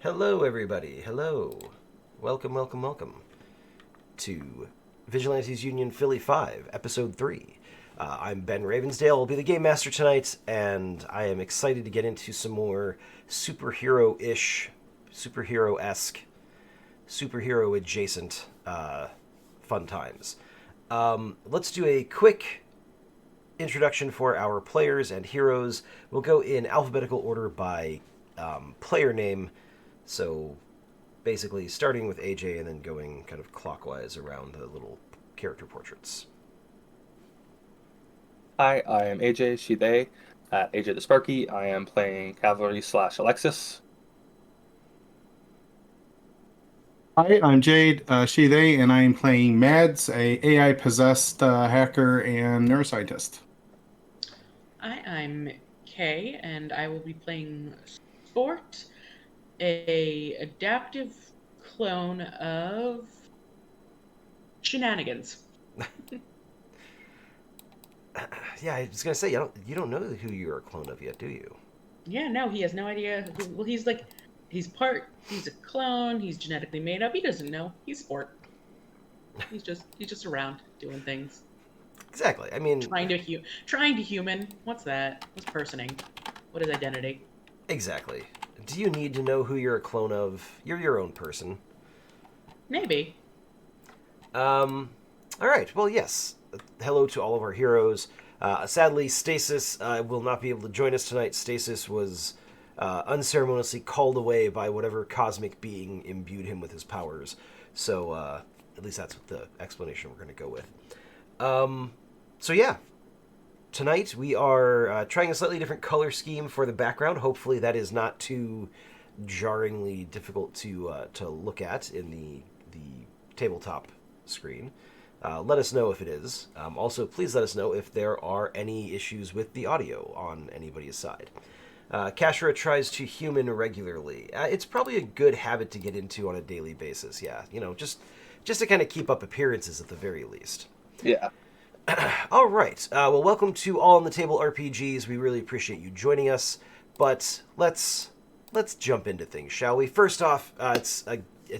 Hello, everybody. Hello. Welcome, welcome, welcome to Vigilantes Union Philly 5, Episode 3. I'm Ben Ravensdale. I'll be the Game Master tonight, and I am excited to get into some more superhero-ish, superhero-esque, superhero-adjacent fun times. Let's do a quick introduction for our players and heroes. We'll go in alphabetical order by player name. So basically starting with AJ and then going kind of clockwise around the little character portraits. Hi, I am AJ, she, they, at AJ the Sparky. I am playing Cavalry slash Alexis. Hi, I'm Jade, she, they, and I'm playing Mads, a AI possessed hacker and neuroscientist. I'm Kay, and I will be playing Sport, a adaptive clone of Shenanigans. Yeah, I was gonna say you don't know who you're a clone of yet, do you? Yeah, no, he has no idea. Well, he's he's a clone. He's genetically made up. He doesn't know. He's Sport. He's just around doing things, Exactly. I mean, trying to human. What's that? What's personing? What is identity? exactly. Do you need to know who you're a clone of? You're your own person. Maybe. All right. Well, yes. Hello to all of our heroes. Sadly, Stasis will not be able to join us tonight. Stasis was unceremoniously called away by whatever cosmic being imbued him with his powers. So, at least that's the explanation we're going to go with. So yeah, tonight we are trying a slightly different color scheme for the background. Hopefully, that is not too jarringly difficult to look at in the tabletop screen. Let us know if it is. Also, please let us know if there are any issues with the audio on anybody's side. Kashra tries to human regularly. It's probably a good habit to get into on a daily basis. Yeah, just to kind of keep up appearances at the very least. Yeah. All right. Well, welcome to All on the Table RPGs. We really appreciate you joining us. But let's jump into things, shall we? First off, it's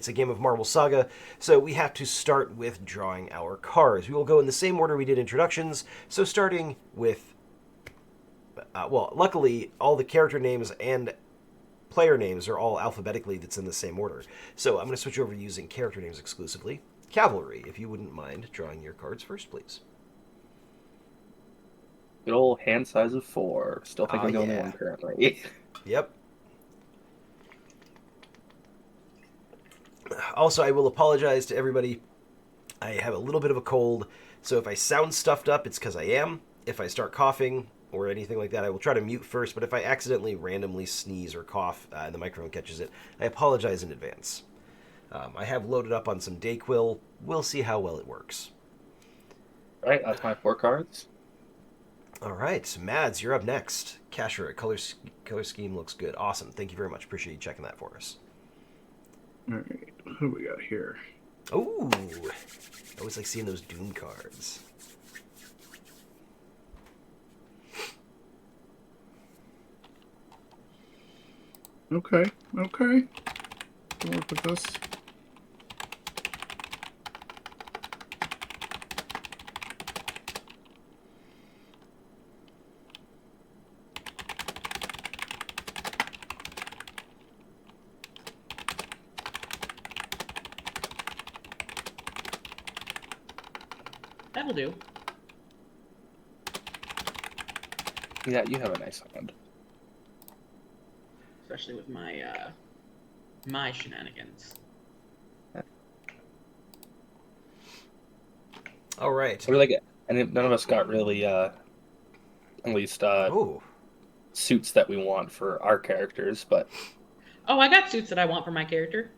a game of Marvel Saga, so we have to start with drawing our cards. We will go in the same order we did introductions. So starting with, luckily all the character names and player names are all alphabetically. That's in the same order. So I'm going to switch over to using character names exclusively. Cavalry, if you wouldn't mind drawing your cards first, please. Good old hand size of 4. Still think Oh I'm the only yeah. one currently. Yep. Also, I will apologize to everybody. I have a little bit of a cold, so if I sound stuffed up, it's because I am. If I start coughing or anything like that, I will try to mute first, but if I accidentally randomly sneeze or cough and the microphone catches it, I apologize in advance. I have loaded up on some Dayquil. We'll see how well it works. Right, that's my 4 cards. All right, Mads, you're up next. Kasher, color scheme looks good. Awesome. Thank you very much. Appreciate you checking that for us. All right, who we got here? Ooh, I always like seeing those Doom cards. Okay. Can work with this. That'll do. Yeah, you have a nice hand. Especially with my shenanigans. All right. We're like, and none of us got really, at least, Oh, suits that we want for our characters, but Oh, I got suits that I want for my character.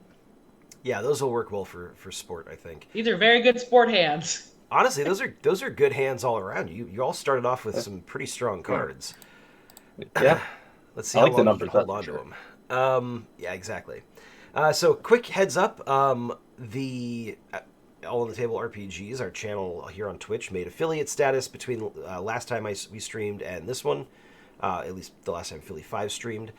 yeah, those will work well for sport, I think. These are very good sport hands. Honestly, those are good hands all around. You all started off with some pretty strong cards. yeah, Let's see I how like the long you can numbers, hold that's for on to sure. them. Yeah, exactly. So, quick heads up: the All on the Table RPGs, our channel here on Twitch, made affiliate status between last time we streamed and this one. At least the last time Philly 5 streamed.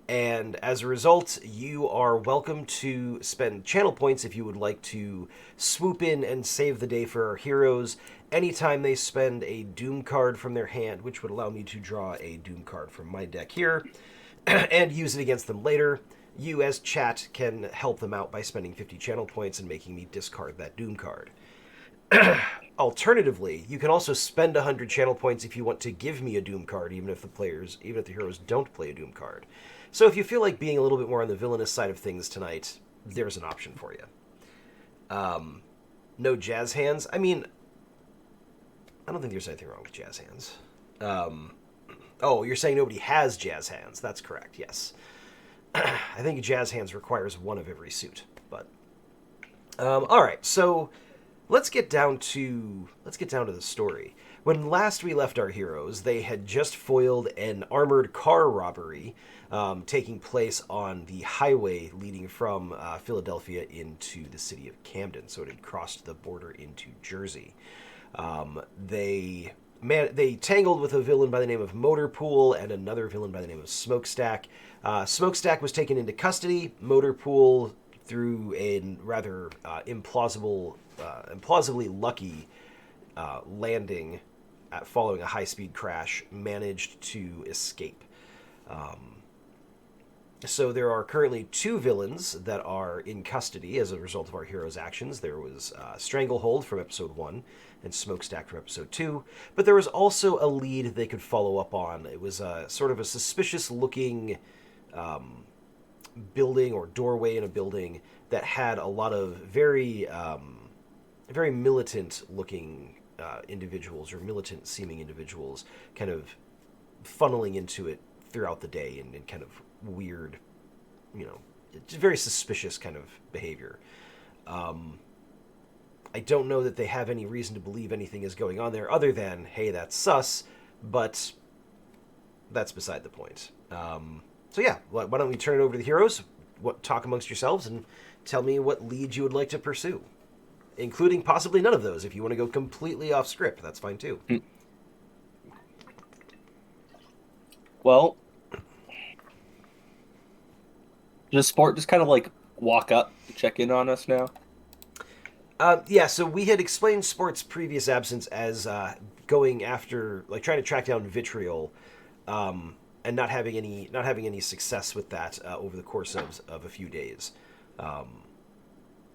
And as a result, you are welcome to spend channel points if you would like to swoop in and save the day for our heroes anytime they spend a Doom card from their hand, which would allow me to draw a Doom card from my deck here and use it against them later. You, as chat, can help them out by spending 50 channel points and making me discard that Doom card. Alternatively, you can also spend 100 channel points if you want to give me a Doom card, even if the heroes don't play a Doom card. So if you feel like being a little bit more on the villainous side of things tonight, there's an option for you. No jazz hands. I mean, I don't think there's anything wrong with jazz hands. Oh, you're saying nobody has jazz hands. That's correct, yes. I think jazz hands requires one of every suit, but... all right, so... Let's get down to the story. When last we left our heroes, they had just foiled an armored car robbery taking place on the highway leading from Philadelphia into the city of Camden. So it had crossed the border into Jersey. They tangled with a villain by the name of Motorpool and another villain by the name of Smokestack. Smokestack was taken into custody. Motorpool, through a rather implausibly lucky landing following a high-speed crash, managed to escape. So there are currently 2 villains that are in custody as a result of our heroes' actions. There was Stranglehold from Episode 1 and Smokestack from Episode 2, but there was also a lead they could follow up on. It was sort of a suspicious-looking building or doorway in a building that had a lot of very militant-looking individuals or militant-seeming individuals kind of funneling into it throughout the day in kind of weird, it's very suspicious kind of behavior. I don't know that they have any reason to believe anything is going on there other than, hey, that's sus, but that's beside the point. So yeah, why don't we turn it over to the heroes, talk amongst yourselves, and tell me what leads you would like to pursue, including possibly none of those. If you want to go completely off script, that's fine too. Well, does Sport just kind of like walk up to check in on us now? Yeah, so we had explained Sport's previous absence as going after, like, trying to track down Vitriol, and not having any success with that over the course of a few days.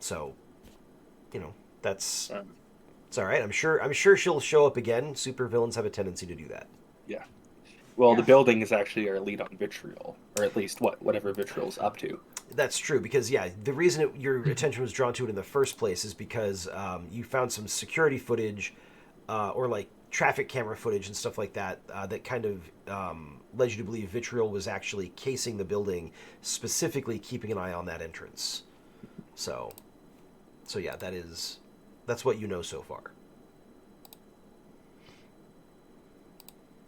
So, it's all right. I'm sure she'll show up again. Supervillains have a tendency to do that. Yeah. Well, Yeah. the building is actually our lead on Vitriol, or at least whatever Vitriol's up to. That's true, because, yeah, the reason your attention was drawn to it in the first place is because you found some security footage or, like, traffic camera footage and stuff like that that kind of led you to believe Vitriol was actually casing the building, specifically keeping an eye on that entrance. So yeah, that's what you know so far.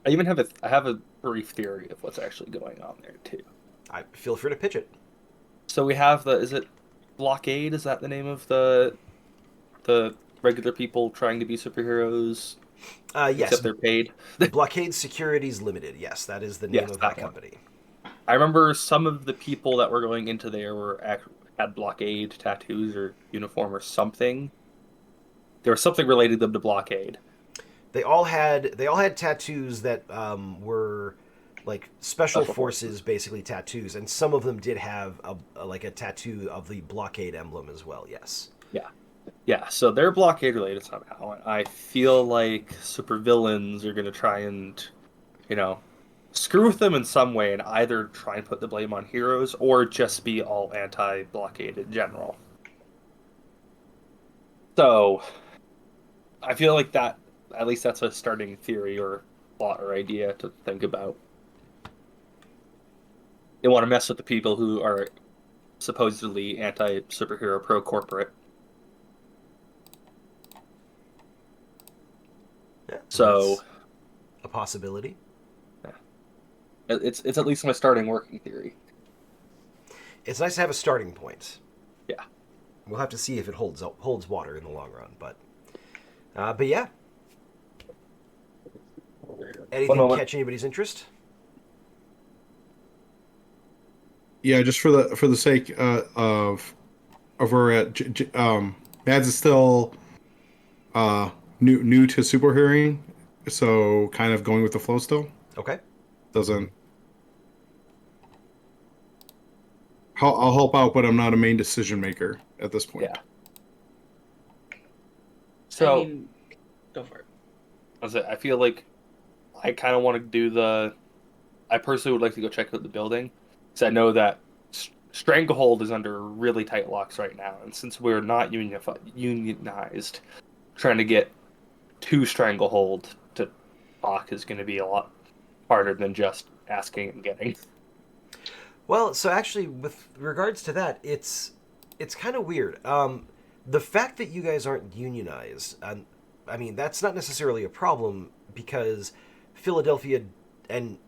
I even have a brief theory of what's actually going on there too. I feel free to pitch it. So we have is it Blockade? Is that the name of the regular people trying to be superheroes? Yes. Except they're paid. Blockade Securities Limited. Yes, that is the name Yes, of that that one. company. I remember some of the people that were going into there had Blockade tattoos or uniform or something. There was something related them to Blockade. They all had tattoos that were like special forces, basically tattoos, and some of them did have a tattoo of the Blockade emblem as well. Yes. Yeah, so they're Blockade related somehow. And I feel like supervillains are going to try and, screw with them in some way and either try and put the blame on heroes or just be all anti-Blockade in general. So, I feel like that, at least that's a starting theory or plot or idea to think about. They want to mess with the people who are supposedly anti-superhero, pro-corporate. Yeah, So, that's a possibility. it's at least my starting working theory. It's nice to have a starting point. Yeah. We'll have to see if it holds water in the long run, but yeah. Anything catch anybody's interest? Yeah, just for the sake of where we're at, Mads is still new to superheroing, so kind of going with the flow still. Okay. Doesn't. I'll help out, but I'm not a main decision maker at this point. Yeah. I So mean, go for it. I feel like I kind of want to do the. I personally would like to go check out the building because I know that Stranglehold is under really tight locks right now, and since we're not unionized, trying to get to Stranglehold to talk is going to be a lot harder than just asking and getting. Well, so actually, with regards to that, it's kind of weird. The fact that you guys aren't unionized, I mean, that's not necessarily a problem because Philadelphia and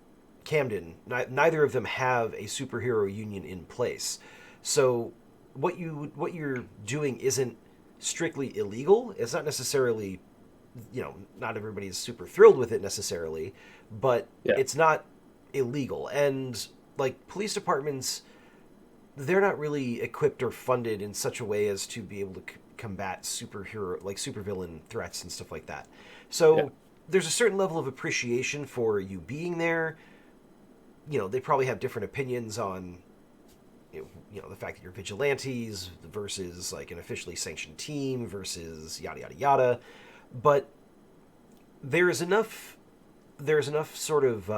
Camden, neither of them have a superhero union in place. So what you're doing isn't strictly illegal. It's not necessarily, not everybody's super thrilled with it necessarily, but Yeah. it's not illegal. And like police departments, they're not really equipped or funded in such a way as to be able to combat supervillain threats and stuff like that. So Yeah. there's a certain level of appreciation for you being there. They probably have different opinions on the fact that you're vigilantes versus like an officially sanctioned team versus yada yada yada. But there's enough sort of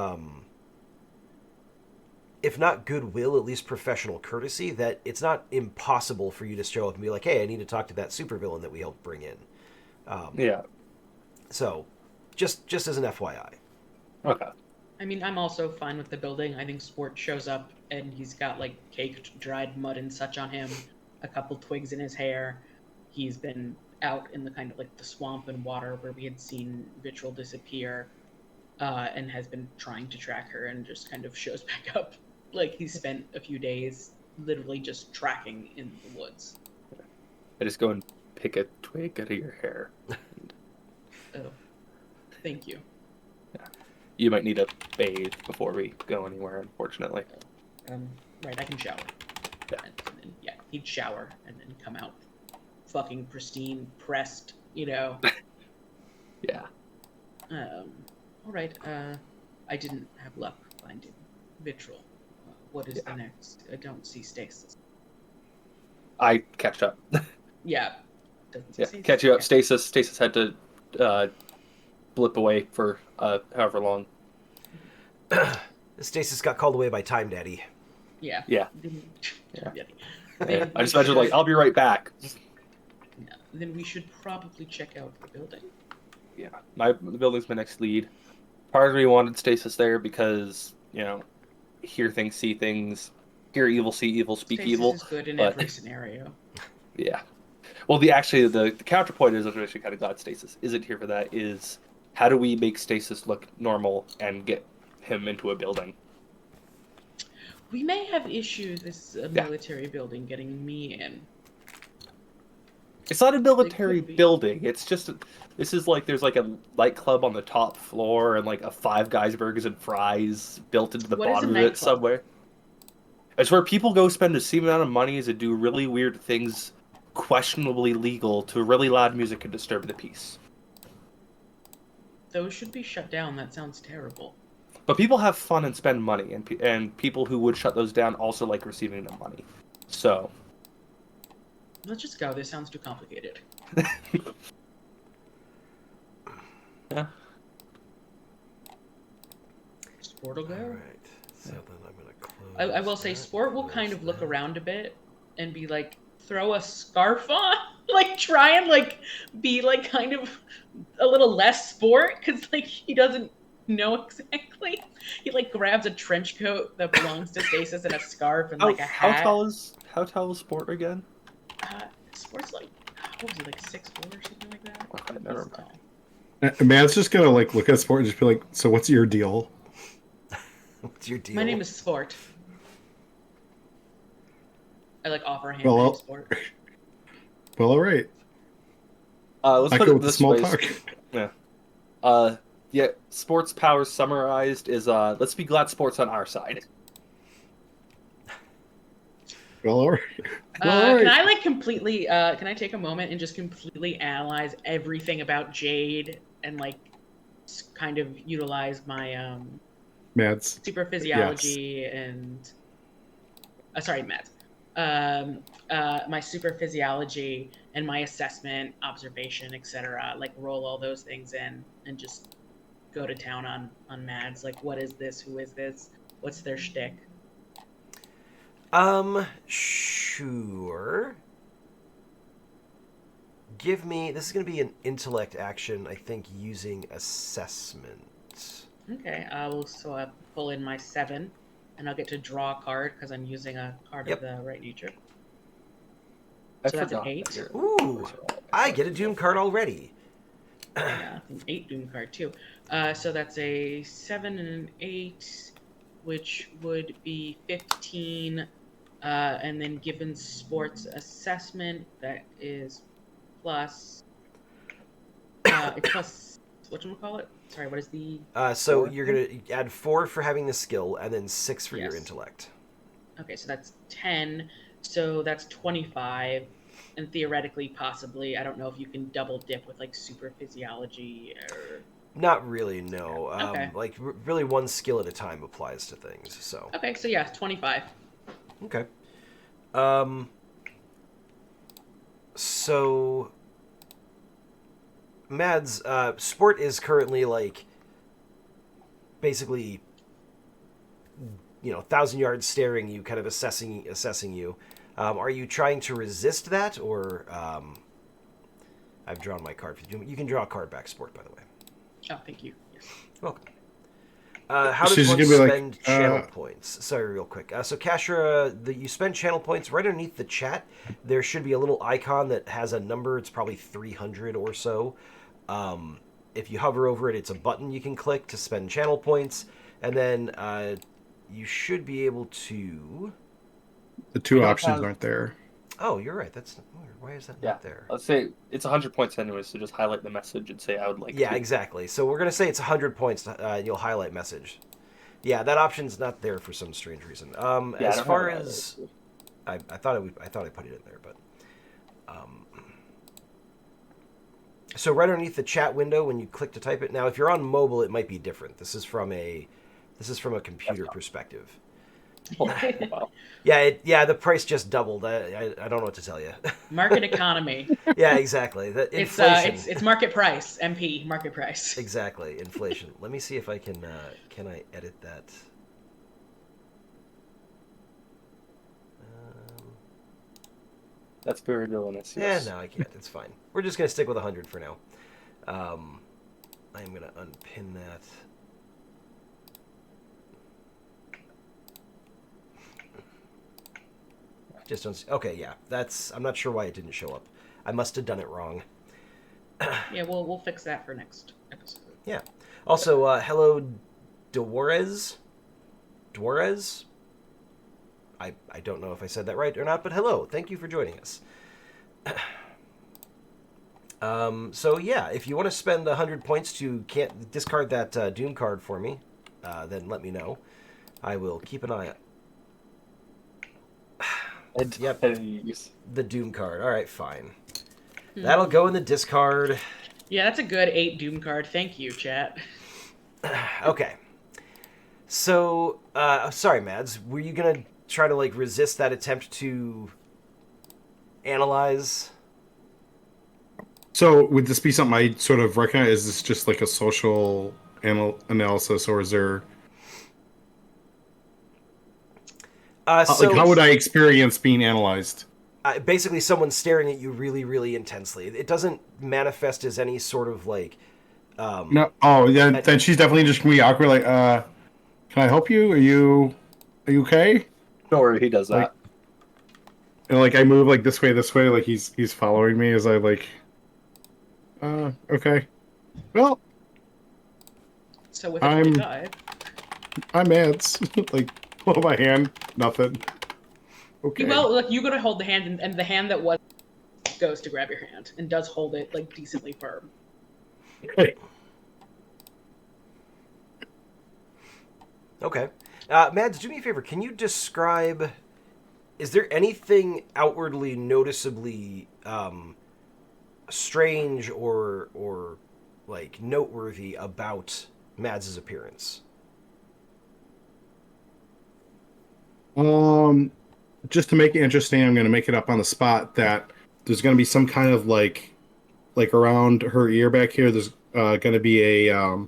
if not goodwill, at least professional courtesy, that it's not impossible for you to show up and be like, hey, I need to talk to that supervillain that we helped bring in. Yeah. So, just as an FYI. Okay. I mean, I'm also fine with the building. I think Sport shows up and he's got like caked dried mud and such on him, a couple twigs in his hair. He's been out in the kind of like the swamp and water where we had seen Vitriol disappear, and has been trying to track her and just kind of shows back up. Like he spent a few days literally just tracking in the woods. I just go and pick a twig out of your hair. Oh, thank you. You might need a bathe before we go anywhere, unfortunately. Right, I can shower. Yeah. And then, yeah, he'd shower and then come out fucking pristine, pressed, Yeah. All right, I didn't have luck finding Vitriol. What is the next? I don't see Stasis. I catch up. Yeah. Doesn't see Yeah, Stasis. catch you up. Okay. Stasis had to blip away for however long. Stasis got called away by Time Daddy. Yeah. Yeah. Yeah. I just imagine like, I'll be right back. Then we should probably check out the building. Yeah, the building's my next lead. Part of me wanted Stasis there because, hear things, see things, hear evil, see evil, speak Stasis evil. is good in but- every scenario. Yeah. Well, the counterpoint is, I'm actually kind of glad Stasis isn't here for that, is how do we make Stasis look normal and get him into a building? We may have issues this military building getting me in. It's not a military could be. building. It's just this is like there's like a nightclub on the top floor and like a Five Guys burgers and fries built into the What is bottom a of it nightclub? somewhere. It's where people go spend the same amount of money to do really weird things, questionably legal, to really loud music and disturb the peace. Those should be shut down. That sounds terrible. But people have fun and spend money, and people who would shut those down also like receiving the money. So. Let's just go. This sounds too complicated. Yeah. Sport will go. All right. So then I'm going to close. I will say, that, Sport will close kind of look that. around a bit and be like, throw a scarf on, like try and like be like kind of a little less Sport because like he doesn't know exactly. He like grabs a trench coat that belongs to Stasis and a scarf and like a hat. How tall is Sport again? Sport's like, what was he, like 6'4" or something like that? Okay, never He's mind. tall. Man's just gonna like look at Sport and just be like, "So what's your deal?" What's your deal? My name is Sport. I like offer a hand. Well, My I'll- name's Sport. Well, all right. Let's I put go it with the this small way. talk. Yeah. Sports powers summarized is let's be glad Sport's on our side. Well, all right. Can I like completely? Can I take a moment and just completely analyze everything about Jade and like kind of utilize my Mads. super Yes. physiology and sorry, Matt. My super physiology and my assessment, observation, etc. Like roll all those things in and just go to town on Mads. Like, what is this? Who is this? What's their shtick? Sure. Give me. This is going to be an intellect action, I think, using assessment. Okay, I will pull in my 7, and I'll get to draw a card because I'm using a card Yep. of the right nature. I So that's an forgot 8. that you're- Ooh, I get a Doom card already. Yeah, an 8 Doom card too. So that's a 7 and an 8, which would be 15. And then given sports assessment, that is plus. It's plus. Whatchamacallit? Sorry, what is the. So 4? you're going to add 4 for having the skill, and then 6 for your Yes. intellect. Okay, so that's 10. So that's 25. And theoretically, possibly, I don't know if you can double dip with like super physiology or. Not really, no. Okay. Like, really one skill at a time applies to things, so. Okay, so yeah, 25. Okay. So, Mads, sport is currently, like, basically, 1,000 yards staring you, kind of assessing you. Are you trying to resist that, or, I've drawn my card. You can draw a card back, sport, by the way. Oh, thank you. Yes. You're welcome. How does She's one gonna be like, spend channel points? Sorry, real quick. So, Kashra, you spend channel points right underneath the chat. There should be a little icon that has a number. It's probably 300 or so. If you hover over it, it's a button you can click to spend channel points. And then you should be able to... The two We don't options have- aren't there. Oh, you're right. That's weird. Why is that Yeah. not there? Let's say it's 100 points anyway, so just highlight the message and say I would like Yeah, to. exactly. So we're going to say it's 100 points. You'll highlight message. Yeah, that option's not there for some strange reason. Yeah, I As don't far have it as... either. I thought I put it in there, but... So right underneath the chat window, when you click to type it... Now, if you're on mobile, it might be different. This is from a computer perspective. Oh, wow. Yeah, the price just doubled. I don't know what to tell you. Market economy. Yeah, exactly. The It's inflation. it's market price. MP market price. Exactly, inflation. Let me see if I can I edit that? That's very villainous. Yeah, Yes. no, I can't. It's fine. We're just gonna stick with 100 for now. I am gonna unpin that. Just don't. Okay, yeah. That's. I'm not sure why it didn't show up. I must have done it wrong. Yeah, we'll fix that for next episode. Yeah. Also, hello, Dwarez. Dwarez. I don't know if I said that right or not, but hello. Thank you for joining us. So yeah, if you want to spend 100 points to can't discard that Doom card for me, then let me know. I will keep an eye on. Yep. The Doom card. All right, fine. That'll go in the discard. Yeah, that's a good 8 Doom card. Thank you, chat. Okay. So, sorry, Mads. Were you gonna try to like resist that attempt to analyze? So would this be something I sort of recognize? Is this just like a social analysis, or is there... So like, how would I experience being analyzed? basically, someone staring at you really, really intensely. It doesn't manifest as any sort of like. No. Oh, yeah. Then she's definitely just gonna be awkward. Like, can I help you? Are you okay? Don't worry, he does that. Like- And like I move like this way, like he's following me as I like. Okay. Well, So with a I'm- 25, I'm Mads. Like, hold my hand. Nothing. Okay. well, look, you gotta hold the hand, and the hand that was goes to grab your hand and does hold it like decently firm. Okay. Mads, do me a favor. Can you describe is there anything outwardly noticeably strange or like noteworthy about Mads' appearance? Just to make it interesting, I'm going to make it up on the spot that there's going to be some kind of like around her ear back here. There's going to be a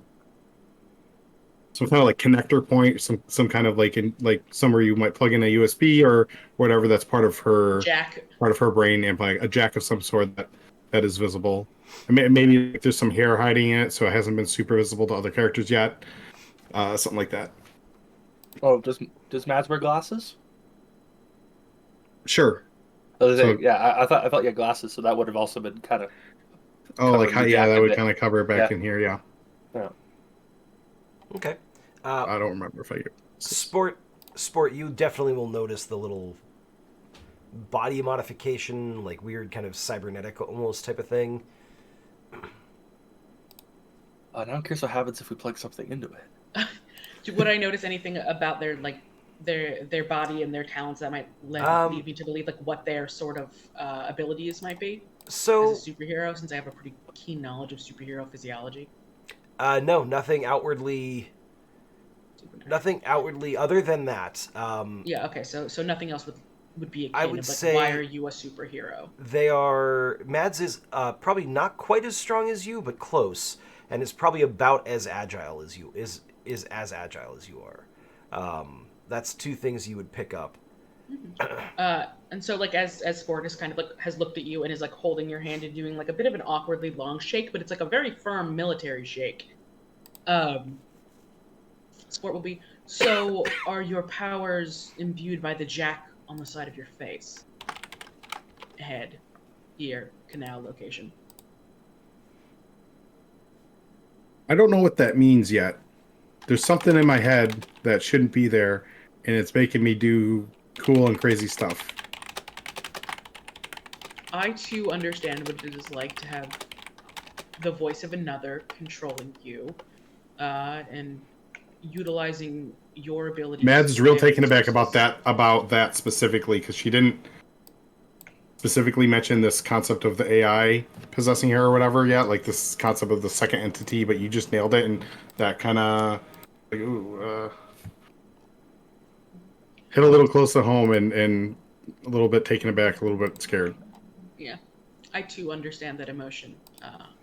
some kind of like connector point, some kind of like somewhere you might plug in a USB or whatever. That's Jack. part of her brain implant, a jack of some sort that is visible. And maybe like, there's some hair hiding in it, so it hasn't been super visible to other characters yet. Something like that. Oh, does Mads wear glasses? Sure. Yeah, I thought you had glasses, so that would have also been kind of Oh, like covering how? the Yeah, jack that a would bit. kind of cover it back Yeah. in here. Yeah, Yeah. Okay. I don't remember if I. Sport, you definitely will notice the little body modification, like weird kind of cybernetic almost type of thing. Now I'm curious what happens if we plug something into it. Would I notice anything about their body and their talents that might lead me to believe like what their sort of abilities might be So, as a superhero? Since I have a pretty keen knowledge of superhero physiology. no, nothing outwardly. Nothing outwardly other than that. Yeah. Okay. So nothing else would be I akin would of like say why are you a superhero? they are. Mads is probably not quite as strong as you, but close, and is probably about as agile as you is as agile as you are. That's two things you would pick up. And so like as Sport is kind of like has looked at you and is like holding your hand and doing like a bit of an awkwardly long shake, but it's like a very firm military shake. Sport will be, so are your powers imbued by the jack on the side of your face? Head, ear, canal location. I don't know what that means yet. There's something in my head that shouldn't be there, and it's making me do cool and crazy stuff. I too understand what it is like to have the voice of another controlling you, and utilizing your abilities. Mads is to real their taken aback resources. about that specifically because she didn't specifically mention this concept of the AI possessing her or whatever yet, like this concept of the second entity, but you just nailed it, and that kind of like, hit a little close to home and a little bit taken aback, a little bit scared. Yeah, I too understand that emotion.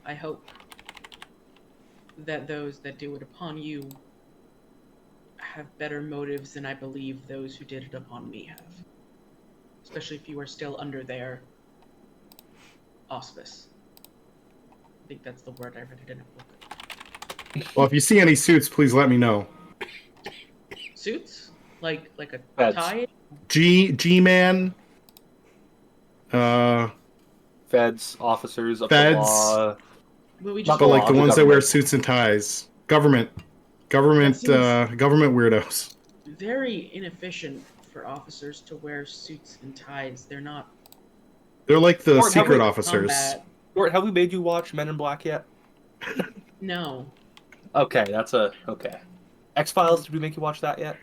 I hope that those that do it upon you have better motives than I believe those who did it upon me have. Especially if you are still under their auspice. I think that's the word I read it in a book. Well, if you see any suits, please let me know. Suits? Like a Feds. tie? G-Man. Feds, officers of Feds. the law. Well, we Not just But like law, the the ones that wear government. suits and ties. Government That seems weirdos. very inefficient for officers to wear suits and ties. They're not They're like the Or have secret we- officers. combat. Or have we made you watch Men in Black yet? No. Okay, okay. X-Files, did we make you watch that yet?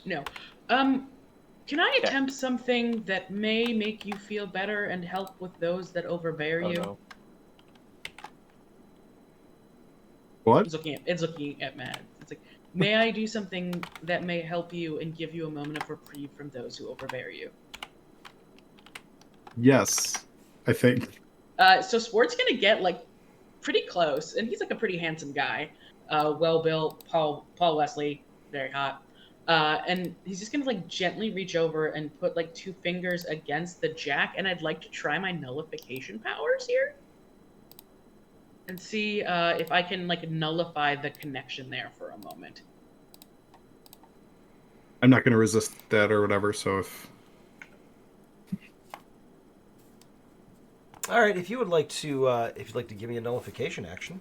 No. Can I Okay. attempt something that may make you feel better and help with those that overbear Oh, you? no. What? It's looking at Matt. It's like, may I do something that may help you and give you a moment of reprieve from those who overbear you? Yes, I think. So Sport's gonna get like pretty close, and he's like a pretty handsome guy, well built. Paul Wesley, very hot. And he's just gonna like gently reach over and put like two fingers against the jack, and I'd like to try my nullification powers here and see if I can like nullify the connection there for a moment. I'm not going to resist that or whatever. So All right, if you'd like to give me a nullification action.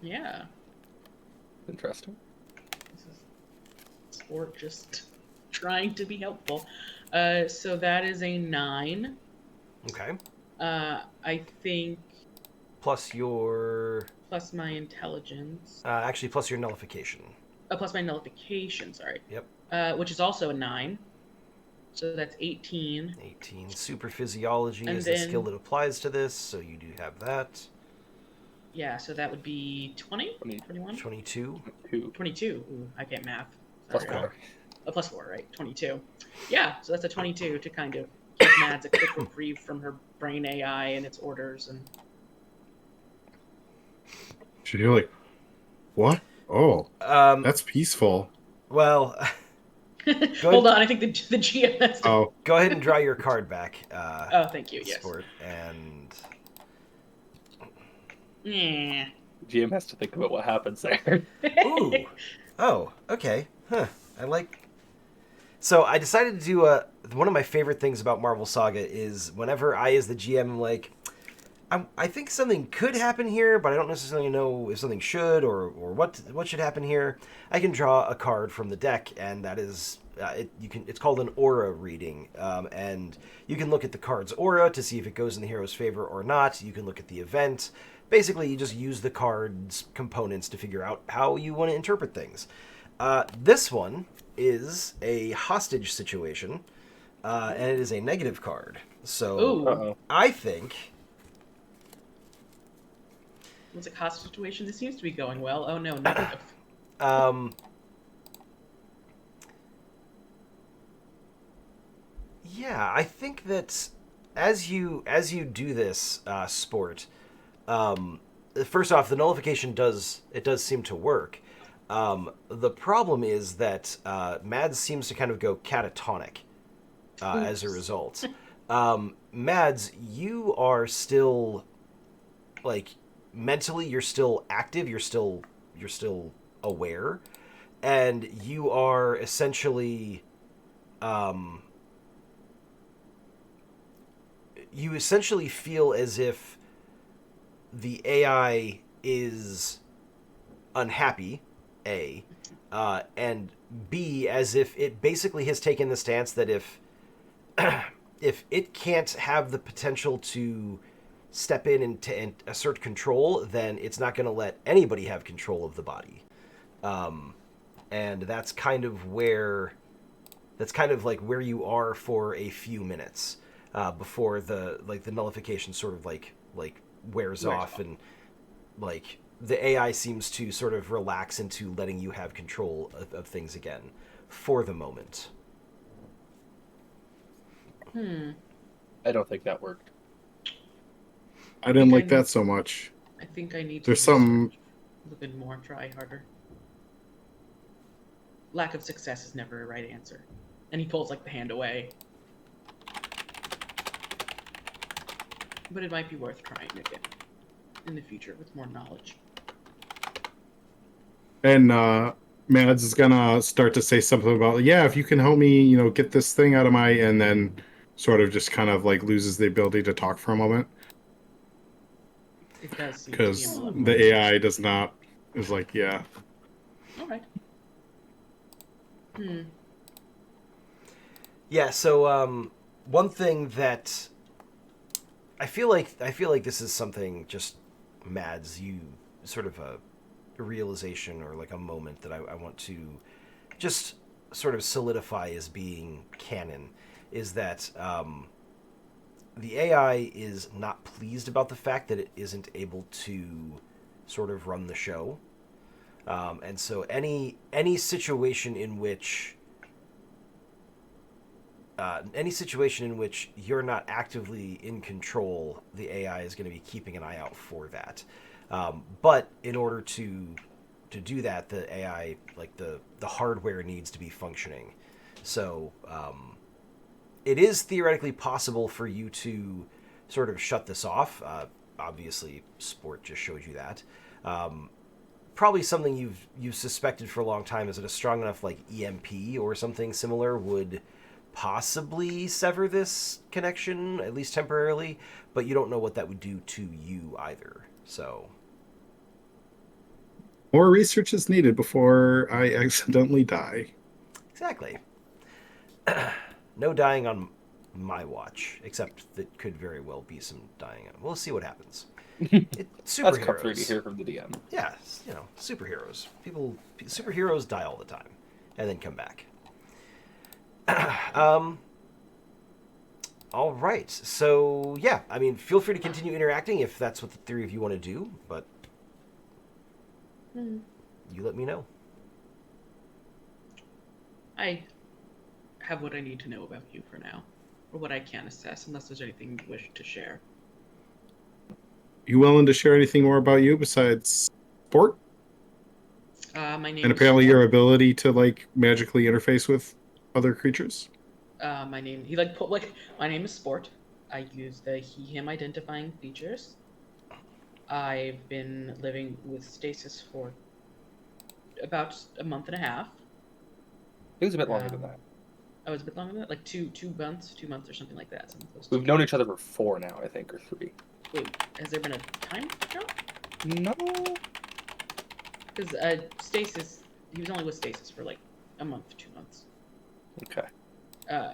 Yeah, Interesting. this is Sport just trying to be helpful. So that is a 9. Okay. I think Plus your plus my intelligence. actually plus your nullification. Plus my nullification, sorry. Yep. Which is also a 9. So that's 18. 18. Super physiology And is the skill then- that applies to this, so you do have that. Yeah, so that would be 20? 20. 21? 22. 2 22. Ooh, I can't math. plus Sorry. 4. A plus 4, right? 22. Yeah, so that's a 22 to kind of give Mads a quick reprieve from her brain AI and its orders. And You're like, what? Oh, that's peaceful. Well, hold on, I think the GM has to. Oh, go ahead and draw your card back. Oh, thank you. Yes. Sport, and Yeah. GM has to think about what happens there. ooh, oh, okay, huh. I like. So I decided to do one of my favorite things about Marvel Saga is whenever I, as the GM, am like, I think something could happen here, but I don't necessarily know if something should or what should happen here. I can draw a card from the deck, and that is it's called an aura reading, and you can look at the card's aura to see if it goes in the hero's favor or not. You can look at the event. Basically, you just use the card's components to figure out how you want to interpret things. This one is a hostage situation, and it is a negative card. So Ooh. Uh-oh. I think. It's a cost situation. This seems to be going well. Oh no, negative. Yeah, I think that as you do this sport, first off, the nullification does seem to work. The problem is that Mads seems to kind of go catatonic as a result. Mads, you are still like mentally, you're still active. You're still aware, and you are essentially. You essentially feel as if the AI is unhappy, A, and B, as if it basically has taken the stance that if it can't have the potential to step in and assert control, then it's not going to let anybody have control of the body. And that's kind of like where you are for a few minutes before the nullification sort of like wears off, and like the AI seems to sort of relax into letting you have control of things again for the moment. I don't think that worked. I didn't like I- that so much. I think I need to There's some. research a little bit more, try harder. Lack of success is never a right answer. And he pulls like the hand away. But it might be worth trying again in the future with more knowledge. And Mads is gonna start to say something about, yeah, if you can help me, get this thing out of my, and then sort of just kind of like loses the ability to talk for a moment It does seem to be because a lot. the AI is like, yeah. All right. Yeah. So one thing that I feel like this is something just Mads, you sort of a realization or like a moment that I want to just sort of solidify as being canon is that the AI is not pleased about the fact that it isn't able to sort of run the show, and so any situation in which you're not actively in control, the AI is going to be keeping an eye out for that. But in order to do that, the AI, like the hardware, needs to be functioning. So it is theoretically possible for you to sort of shut this off. Obviously, Sport just showed you that. Probably something you've suspected for a long time is that a strong enough like EMP or something similar would possibly sever this connection, at least temporarily, but you don't know what that would do to you either. So More research is needed before I accidentally die. exactly. No dying on my watch, except that could very well be some dying. We'll see what happens. That's comforting to Superheroes. hear from the DM. Yeah, superheroes. Superheroes die all the time, and then come back. All right. So yeah, I mean, feel free to continue interacting if that's what the three of you want to do, but Hmm. you let me know. I have what I need to know about you for now, or what I can assess, unless there's anything you wish to share. You willing to share anything more about you besides sport My name and is apparently your Sport. ability to like magically interface with other creatures? My name he like put like my name is Sport. I use the he/him identifying features. I've been living with Stasis for about a month and a half. It was a bit longer than Um, that. I was a bit longer than that, like two months or something like that. Something close to We've known each other for 4 now, I think, or 3. Wait, has there been a time jump? No. Because Stasis, he was only with Stasis for like a month, 2 months. Okay. Uh,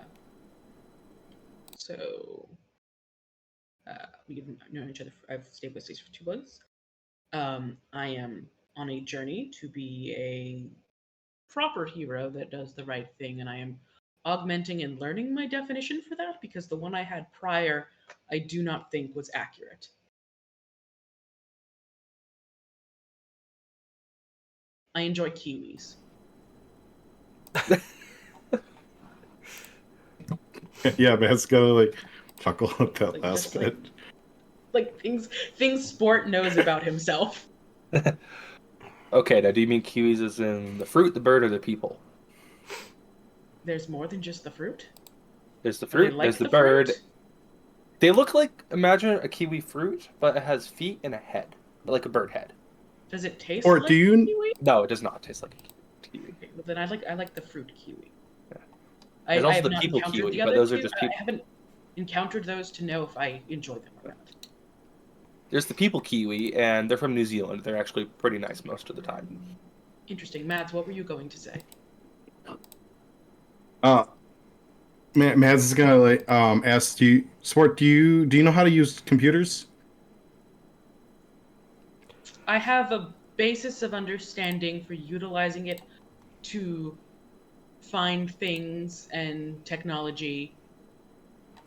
so we've known each other. I've stayed with Stasis for 2 months. I am on a journey to be a proper hero that does the right thing, and I am augmenting and learning my definition for that because the one I had prior, I do not think was accurate. I enjoy kiwis. Yeah, man's gotta like chuckle at that Like last just like bit. things Sport knows about himself. Okay, now do you mean kiwis as in the fruit, the bird, or the people? There's more than just the fruit. There's the Are they fruit, there's like the the fruit? bird. They look like, imagine a kiwi fruit, but it has feet and a head, like a bird head. Does it taste Or do like you kiwi? No, it does not taste like a kiwi. Okay, well then I like the fruit kiwi. Yeah. I, There's I also have the not people encountered kiwi, the but other those are two. just I people. haven't encountered those to know if I enjoy them or not. There's the people kiwi, and they're from New Zealand. They're actually pretty nice most of the time. Interesting. Mads, what were you going to say? Uh, Mads is gonna like ask you, Sport. Do you know how to use computers? I have a basis of understanding for utilizing it to find things and technology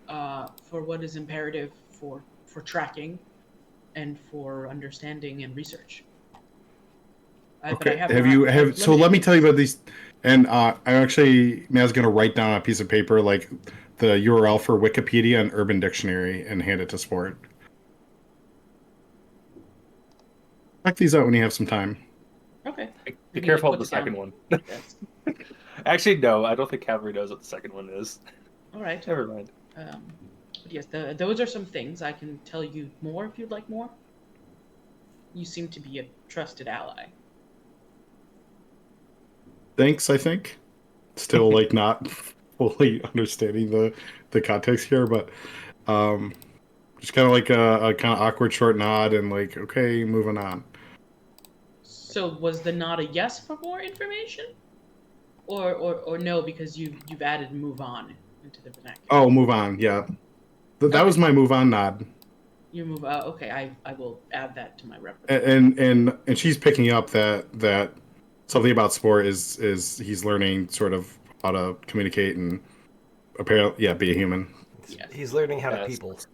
for what is imperative for tracking and for understanding and research. But I Okay. have Have not. you I have have so limited let me tell you basis. about these and I'm actually Matt's gonna write down on a piece of paper like the URL for Wikipedia and Urban Dictionary and hand it to Sport. Check these out when you have some time. Okay. Be And he like careful of puts the it down second one. on the desk. Actually, no, I don't think Cavalry knows what the second one is. All right. Never mind. But yes, those are some things. I can tell you more if you'd like more. You seem to be a trusted ally. Thanks, I think. Still like not fully understanding the context here, but um just kind of like a kind of awkward short nod and like okay, moving on. So was the nod a yes for more information, or no because you've added move on into the vernacular? Oh, move on. Yeah. That Okay, was my move on nod. you move. Okay, I will add that to my repertoire. And she's picking up that something about Sport is he's learning sort of how to communicate and apparently be a human. Yes, He's learning how to Yes. people. he's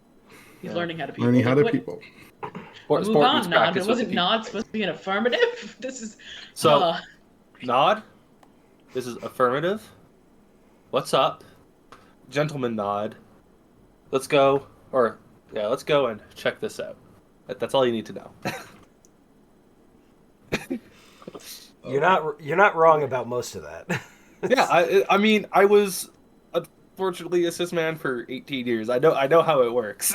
Yeah. learning how to Learning people. how Like to what? people. A move Sport needs on nod, but practice with the wasn't people. nod supposed to be an affirmative? This is. So, Uh, nod. This is affirmative. What's up? Gentleman nod. Let's go. Or, yeah, let's go and check this out. That's all you need to know. You're not wrong about most of that. Yeah, I mean, I was unfortunately a cis man for 18 years. I know how it works.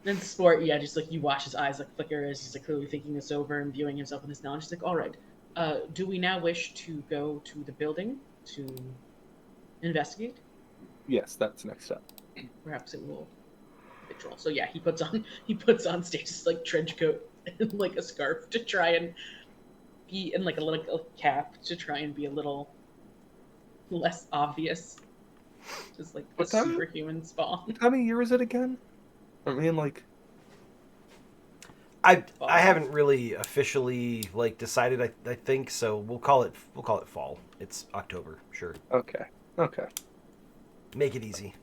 and Sport, yeah, just like you watch his eyes like flicker as he's like clearly thinking this over and viewing himself in this knowledge. He's like, all right, do we now wish to go to the building to investigate? Yes, that's next step. Perhaps it will patrol. So yeah, he puts on Stage's like trench coat and like a scarf to try and be and like a little cap to try and be a little less obvious. Just like a What time? superhuman spawn. How many years is it again? I mean, like, I haven't really officially like decided. I think so. We'll call it fall. It's October. Sure. okay. Make it easy.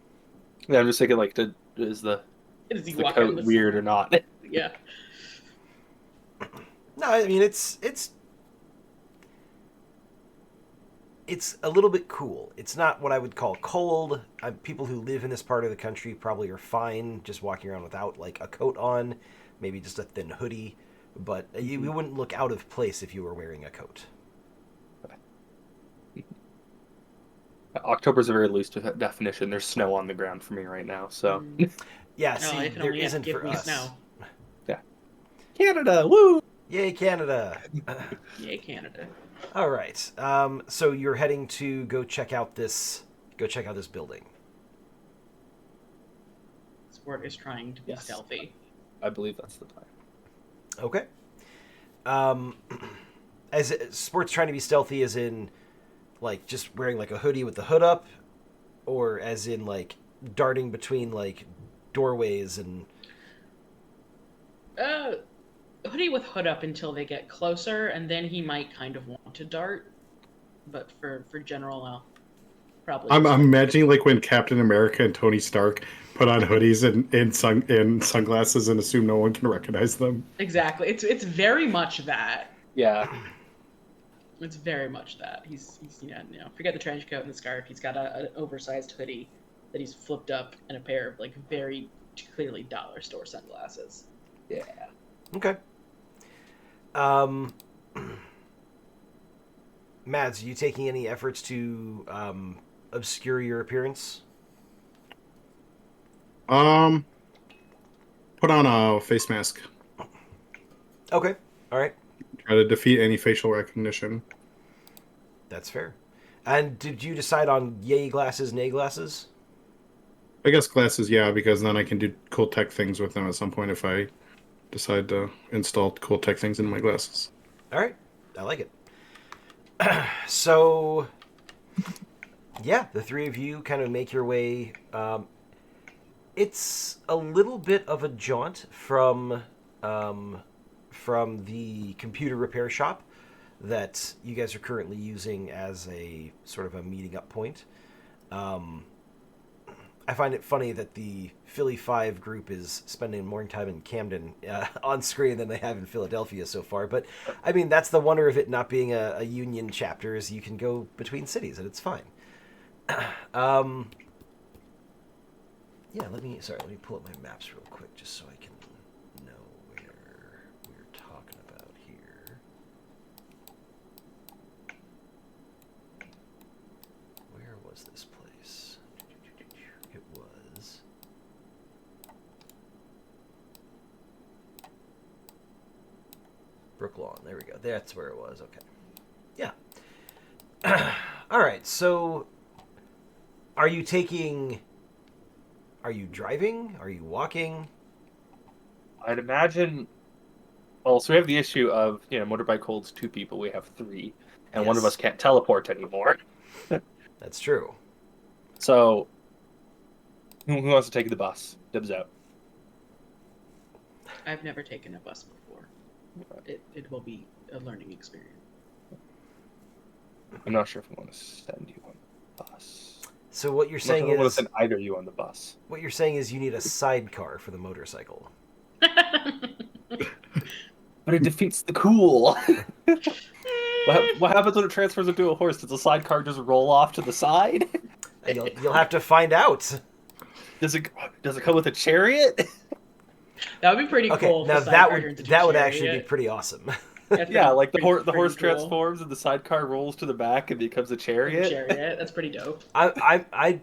Yeah, I'm just thinking like, is the Does he is the walk out in coat the weird or not? Yeah. No, I mean it's a little bit cool. It's not what I would call cold. People who live in this part of the country probably are fine just walking around without like a coat on, maybe just a thin hoodie. But you wouldn't look out of place if you were wearing a coat. October's a very loose definition. There's snow on the ground for me right now, so Yeah, No, see, I can there only isn't give for me us. snow. yeah. Canada, woo! Yay, Canada! Yay, Canada. All right. So you're heading to go check out this building. Sport is trying to be Yes. stealthy. I believe that's the plan. Okay. As sports trying to be stealthy, as in like just wearing like a hoodie with the hood up, or as in like darting between like doorways and. Hoodie with hood up until they get closer, and then he might kind of want to dart. But for general, probably. I'm just, imagining like when Captain America and Tony Stark put on hoodies and sunglasses and assume no one can recognize them. Exactly. It's very much that. Yeah. It's very much that. He's forget the trench coat and the scarf. He's got an oversized hoodie that he's flipped up and a pair of like very clearly dollar store sunglasses. Yeah. Okay. Mads, are you taking any efforts to obscure your appearance? Put on a face mask. Okay. All right. Try to defeat any facial recognition. That's fair. And did you decide on yay glasses, nay glasses? I guess glasses, yeah, because then I can do cool tech things with them at some point if I decide to install cool tech things in my glasses. All right. I like it. So, yeah, the three of you kind of make your way. It's a little bit of a jaunt from the computer repair shop that you guys are currently using as a sort of a meeting up point. I find it funny that the Philly 5 group is spending more time in Camden on screen than they have in Philadelphia so far. But, I mean, that's the wonder of it not being a union chapter, is you can go between cities, and it's fine. Yeah, let me pull up my maps real quick just so I can know where we're talking about here. Where was this place? It was... Brooklawn. There we go. That's where it was. Okay. Yeah. All right. So, are you driving? Are you walking? I'd imagine. Well, so we have the issue of motorbike holds 2 people. We have 3, and one of Yes. us can't teleport anymore. That's true. So, who wants to take the bus? Dibs out. I've never taken a bus before. It will be a learning experience. I'm not sure if I want to send you on the bus. So what you're I'm not sure saying if I want to is send either of you on the bus. what you're saying is you need a sidecar for the motorcycle. But it defeats the cool. What happens when it transfers into a horse? Does the sidecar just roll off to the side? You'll have to find out. Does it come with a chariot? That would be pretty Okay, cool. if now the that sidecar would turns into that would chariot. actually be pretty awesome. That's Yeah, like the pretty horse cool. transforms and the sidecar rolls to the back and becomes a chariot. Chariot. That's pretty dope. I'd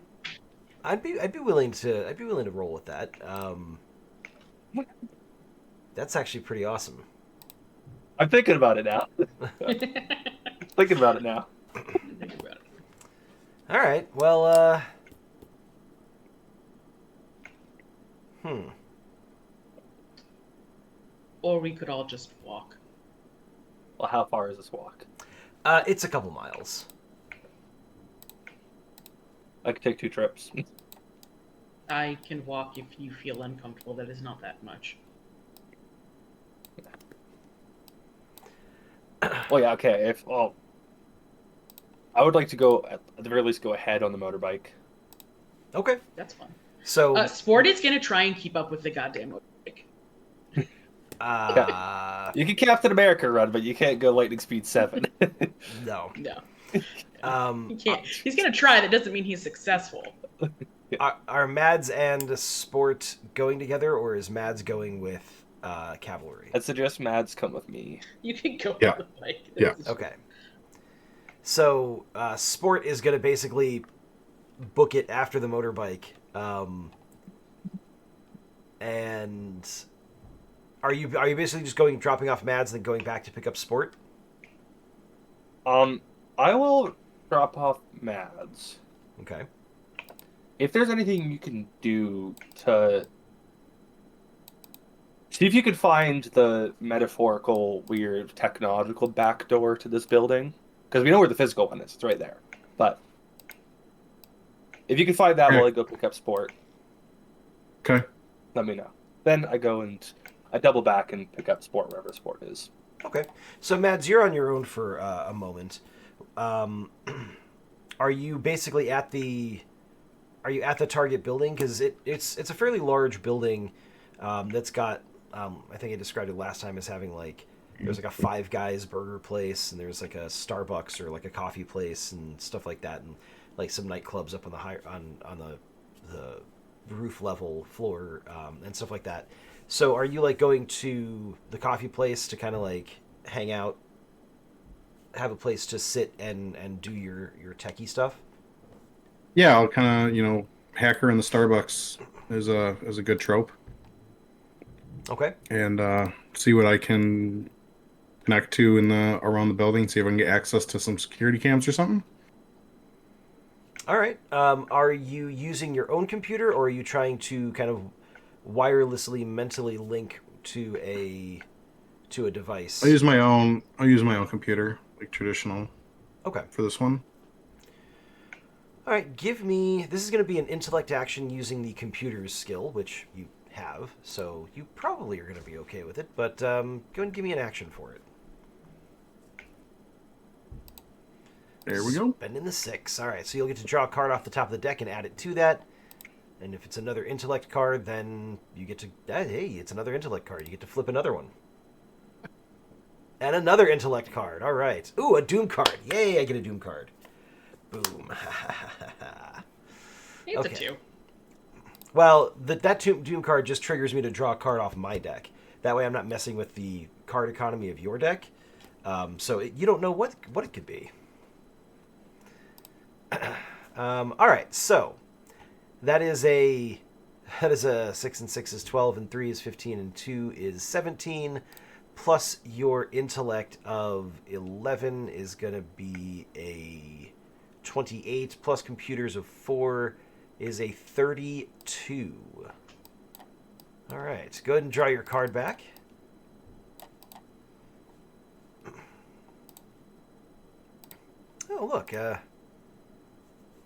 be willing to roll with that. That's actually pretty awesome. I'm thinking about it now. Thinking about it now. Think about it. All right. Well, Or we could all just walk. Well, how far is this walk? It's a couple miles. I could take 2 trips. I can walk if you feel uncomfortable. That is not that much. Well, yeah, okay. I would like to go at the very least go ahead on the motorbike. Okay. That's fun. So, Sport is gonna try and keep up with the goddamn motorbike. You can Captain America run, but you can't go lightning speed 7. no. No, he Um, can't. He's gonna try. That doesn't mean he's successful. are Mads and Sport going together, or is Mads going with Cavalry? I'd suggest Mads come with me. You can go Yeah. on the bike. Yeah. Okay. So, Sport is going to basically book it after the motorbike. And are you basically just dropping off Mads and then going back to pick up Sport? I will drop off Mads. Okay. If there's anything you can do to see if you could find the metaphorical, weird, technological backdoor to this building, because we know where the physical one is. It's right there. But if you can find that while I go pick up Sport, Okay. let me know. Then I go and I double back and pick up Sport wherever Sport is. Okay. So, Mads, you're on your own for a moment. Are you basically at the target building? Because it's a fairly large building that's got I think I described it last time as having like there's like a Five Guys burger place, and there's like a Starbucks or like a coffee place and stuff like that, and like some nightclubs up on the roof level floor and stuff like that. So are you like going to the coffee place to kind of like hang out, have a place to sit and do your techie stuff? Yeah, I'll kind of hacker in the Starbucks is a good trope, Okay. and see what I can connect to in the around the building. See if I can get access to some security cams or something. All right. Are you using your own computer, or are you trying to kind of wirelessly mentally link to a device? I'll use my own computer, like traditional, Okay. for this one. All right. Give me. This is going to be an intellect action using the computer's skill, which you have, so you probably are going to be okay with it. But go ahead and give me an action for it. There we go. Spending the 6. All right. So you'll get to draw a card off the top of the deck and add it to that. And if it's another intellect card, then you get to... hey, it's another intellect card. You get to flip another one. And another intellect card. All right. Ooh, a doom card. Yay, I get a doom card. Boom. It's Okay. a 2. Well, that doom card just triggers me to draw a card off my deck. That way I'm not messing with the card economy of your deck. So you don't know what it could be. All right, so that is a 6 and 6 is 12 and 3 is 15 and 2 is 17, plus your intellect of 11 is going to be a 28, plus computers of 4 is a 32. All right, go ahead and draw your card back. Oh, look, an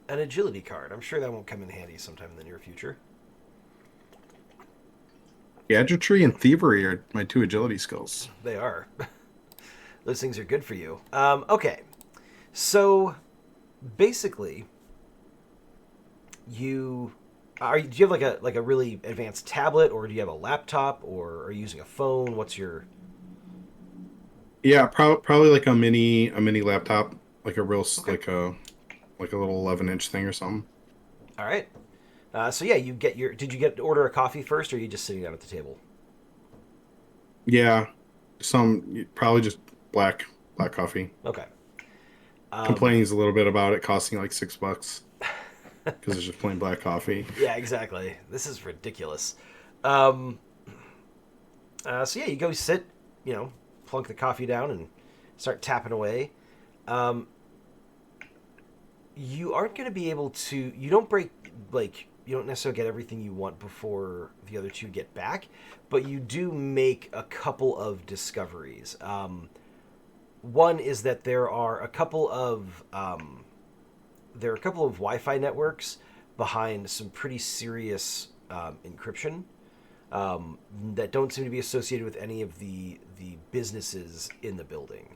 agility card. I'm sure that won't come in handy sometime in the near future. Gadgetry and thievery are my 2 agility skills. They are. Those things are good for you. Okay, so basically, do you have like a really advanced tablet, or do you have a laptop, or are you using a phone? What's your... Yeah, probably like a mini laptop, like a real like a little 11-inch thing or something. All right. So yeah, did you order a coffee first, or are you just sitting down at the table? Yeah, probably just black coffee. Okay. Complaining a little bit about it costing like $6 because it's just plain black coffee. Yeah, exactly. This is ridiculous. So yeah, you go sit, plunk the coffee down and start tapping away. You aren't going to be able to... You don't necessarily get everything you want before the other two get back, but you do make a couple of discoveries. One is that there are a couple of Wi-Fi networks behind some pretty serious encryption that don't seem to be associated with any of the businesses in the building.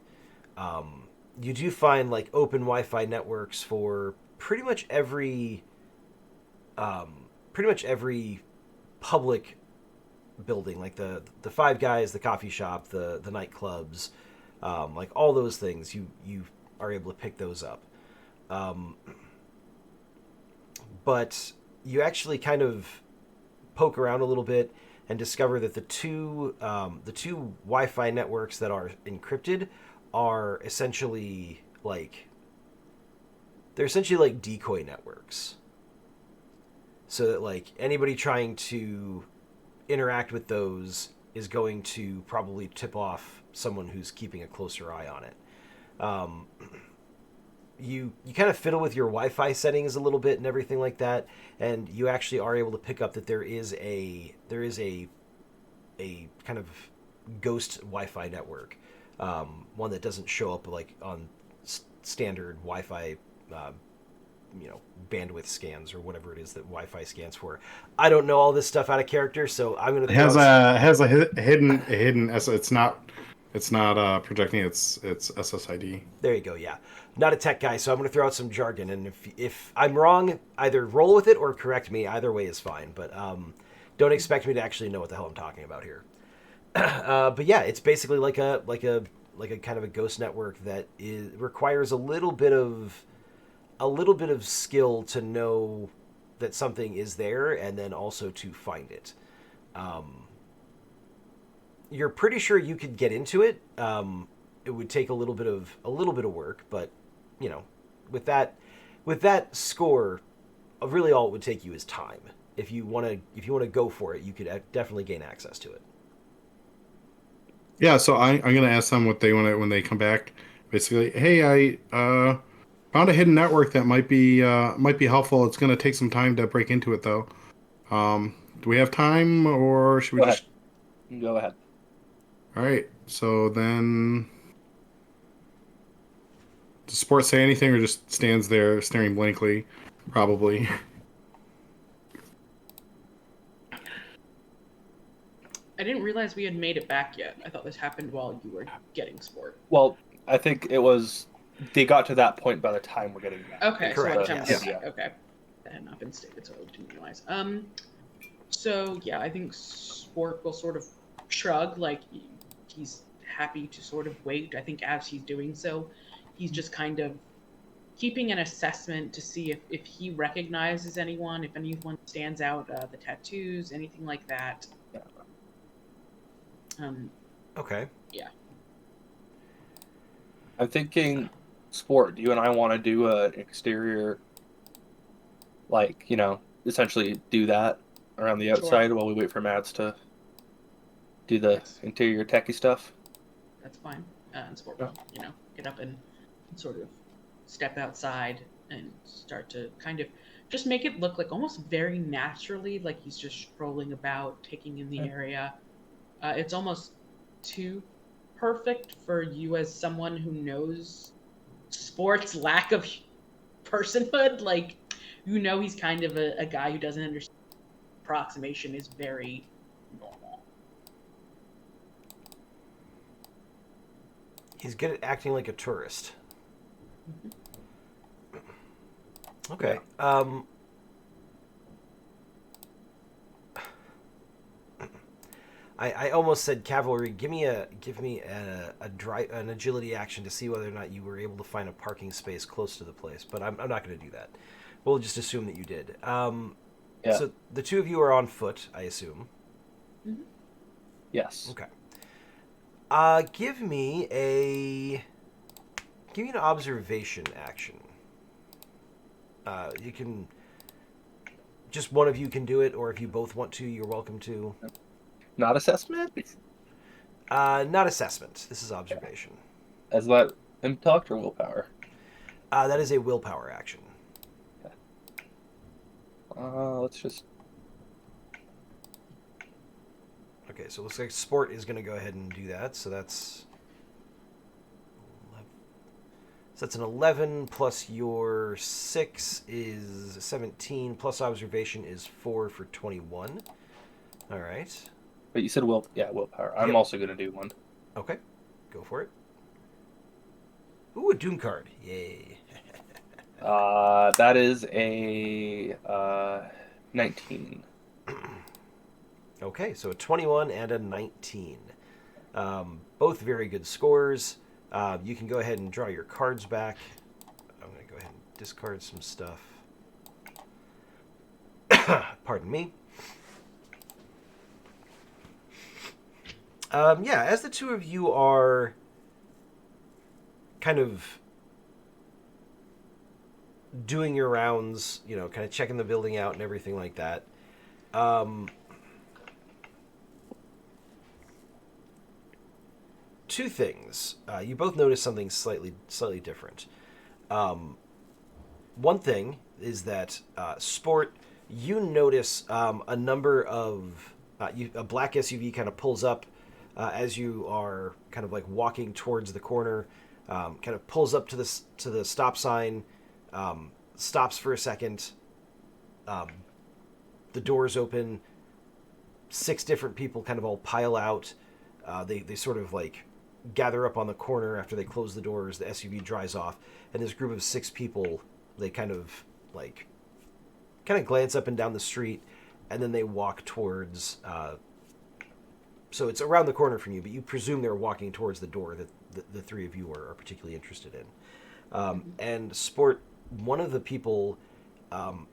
You do find open Wi-Fi networks for pretty much every pretty much every public building, like the Five Guys, the coffee shop, the nightclubs, like all those things, you are able to pick those up. Um, but you actually kind of poke around a little bit and discover that the two Wi-Fi networks that are encrypted are essentially like decoy networks. So that like anybody trying to interact with those is going to probably tip off someone who's keeping a closer eye on it. Um, you kind of fiddle with your Wi-Fi settings a little bit and everything like that, and you actually are able to pick up that there is a kind of ghost Wi-Fi network, one that doesn't show up like on standard Wi-Fi, uh, bandwidth scans or whatever it is that Wi-Fi scans for. I don't know all this stuff out of character, so I'm going to It has a hidden it's not projecting its SSID. There you go. Yeah, not a tech guy, so I'm going to throw out some jargon, and if I'm wrong, either roll with it or correct me. Either way is fine, but don't expect me to actually know what the hell I'm talking about here. But yeah, it's basically like a kind of a ghost network that requires a little bit of skill to know that something is there, and then also to find it. You're pretty sure you could get into it. It would take a little bit of work, but with that score, really all it would take you is time. If you want to go for it, you could definitely gain access to it. Yeah, so I'm gonna ask them what they want to when they come back. Basically, hey, I found a hidden network that might be helpful. It's gonna take some time to break into it though. Do we have time, or should we Go just? ahead. Go ahead. All right. So then, does Sport say anything, or just stands there staring blankly? Probably. I didn't realize we had made it back yet. I thought this happened while you were getting sport. Well, I think it was they got to that point by the time we're getting back. Okay, Correct, so by the time we yes. get back, okay. That had not been stated, so I didn't realize. So yeah, I think sport will sort of shrug, like he's happy to sort of wait. I think as he's doing so, he's just kind of keeping an assessment to see if he recognizes anyone, if anyone stands out, the tattoos, anything like that. Okay. Yeah. I'm thinking, Sport, you and I want to do an exterior, like, essentially do that around the outside while we wait for Mads to do the interior techie stuff. That's fine. And sport will, get up and sort of step outside and start to kind of just make it look like almost very naturally, like he's just strolling about, taking in the area. It's almost too perfect for you as someone who knows sport's lack of personhood. Like, he's kind of a guy who doesn't understand approximation is very normal. He's good at acting like a tourist. Okay. Yeah. I almost said cavalry. Give me an agility action to see whether or not you were able to find a parking space close to the place. But I'm not going to do that. We'll just assume that you did. Yeah. So the two of you are on foot, I assume. Mm-hmm. Yes. Okay. Give me an observation action. You can. Just one of you can do it, or if you both want to, you're welcome to. Not assessment? Not assessment. This is observation. As that intellect or willpower? That is a willpower action. Okay. Let's just... Okay, so it looks like Sport is going to go ahead and do that. So that's 11. So that's an 11 plus your 6 is 17 plus observation is 4 for 21. All right. But you said willpower. I'm also going to do one. Okay, go for it. Ooh, a Doom card. Yay. That is a 19. Okay, so a 21 and a 19. Both very good scores. You can go ahead and draw your cards back. I'm going to go ahead and discard some stuff. Pardon me. Yeah, as the two of you are kind of doing your rounds, you know, kind of checking the building out and everything like that, two things. You both notice something slightly different. One thing is that Sport, you notice a number of a black SUV kind of pulls up as you are kind of like walking towards the corner. Kind of pulls up to the stop sign, stops for a second. The doors open. 6 different people kind of all pile out. They sort of like gather up on the corner after they close the doors. The SUV drives off, and this group of 6 people, they kind of glance up and down the street, and then they walk towards. So it's around the corner from you, but you presume they're walking towards the door that the 3 of you are particularly interested in. And Sport, one of the people, one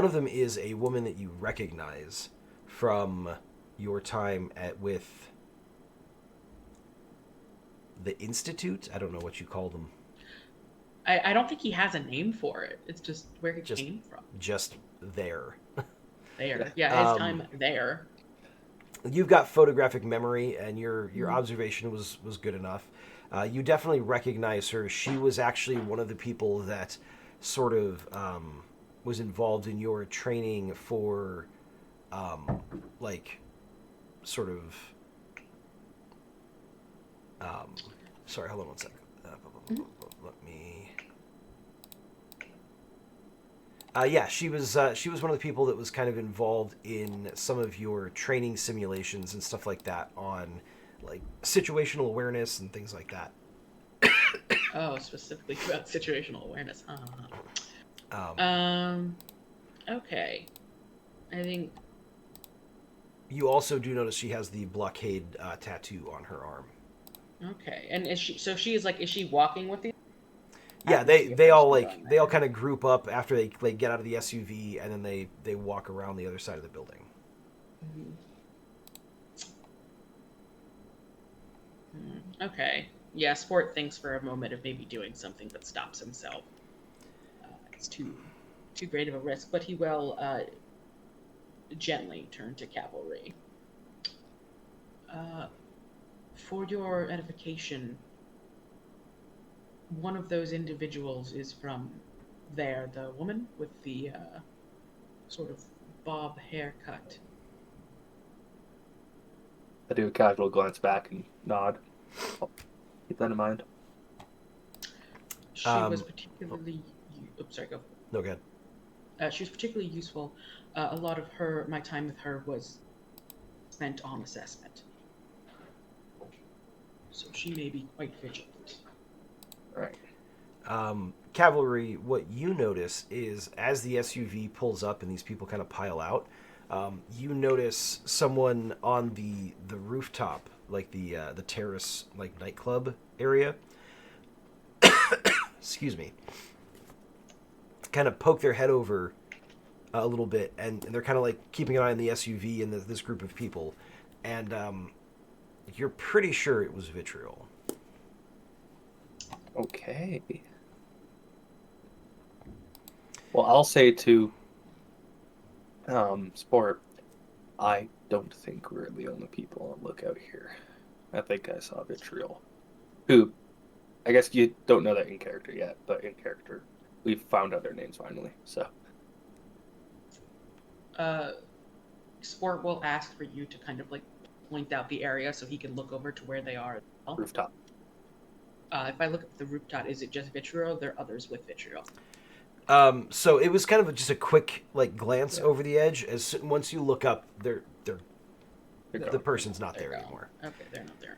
of them is a woman that you recognize from your time with the Institute. I don't know what you call them. I don't think he has a name for it. It's just where he came from. Just there. There. Yeah, his time there. You've got photographic memory, and your observation was good enough. You definitely recognize her. She was actually one of the people that sort of was involved in your training for, sort of. Sorry, hold on one second. Let me. Yeah, she was one of the people that was kind of involved in some of your training simulations and stuff like that on like situational awareness and things like that. Oh, specifically about situational awareness. Okay. I think you also do notice she has the blockade tattoo on her arm. Okay. And is she walking with the Yeah, they all kind of group up after they get out of the SUV, and then they walk around the other side of the building. Okay. Yeah, Sport thinks for a moment of maybe doing something, but stops himself. It's too great of a risk, but he will gently turn to Cavalry. For your edification, one of those individuals is from there, the woman with the sort of bob haircut. I do a casual glance back and nod. I'll keep that in mind. She was particularly... sorry, go. No, go ahead. She was particularly useful. A lot of my time with her was spent on assessment. So she may be quite vigilant. Right. Cavalry, what you notice is as the SUV pulls up and these people kind of pile out, you notice someone on the rooftop, like the terrace, like nightclub area. Excuse me. Kind of poke their head over a little bit, and they're kind of like keeping an eye on the SUV and this group of people, and you're pretty sure it was Vitriol. Okay. Well, I'll say to Sport, I don't think we're the only people on lookout here. I think I saw Vitriol. Who, I guess you don't know that in character yet, but in character, we've found out their names finally, so. Sport will ask for you to kind of like point out the area so he can look over to where they are as well. Rooftop. If I look at the rooftop, is it just Vitriol? There are others with Vitriol. So it was kind of just a quick like glance over the edge. Once you look up, the person's not there anymore. Okay, they're not there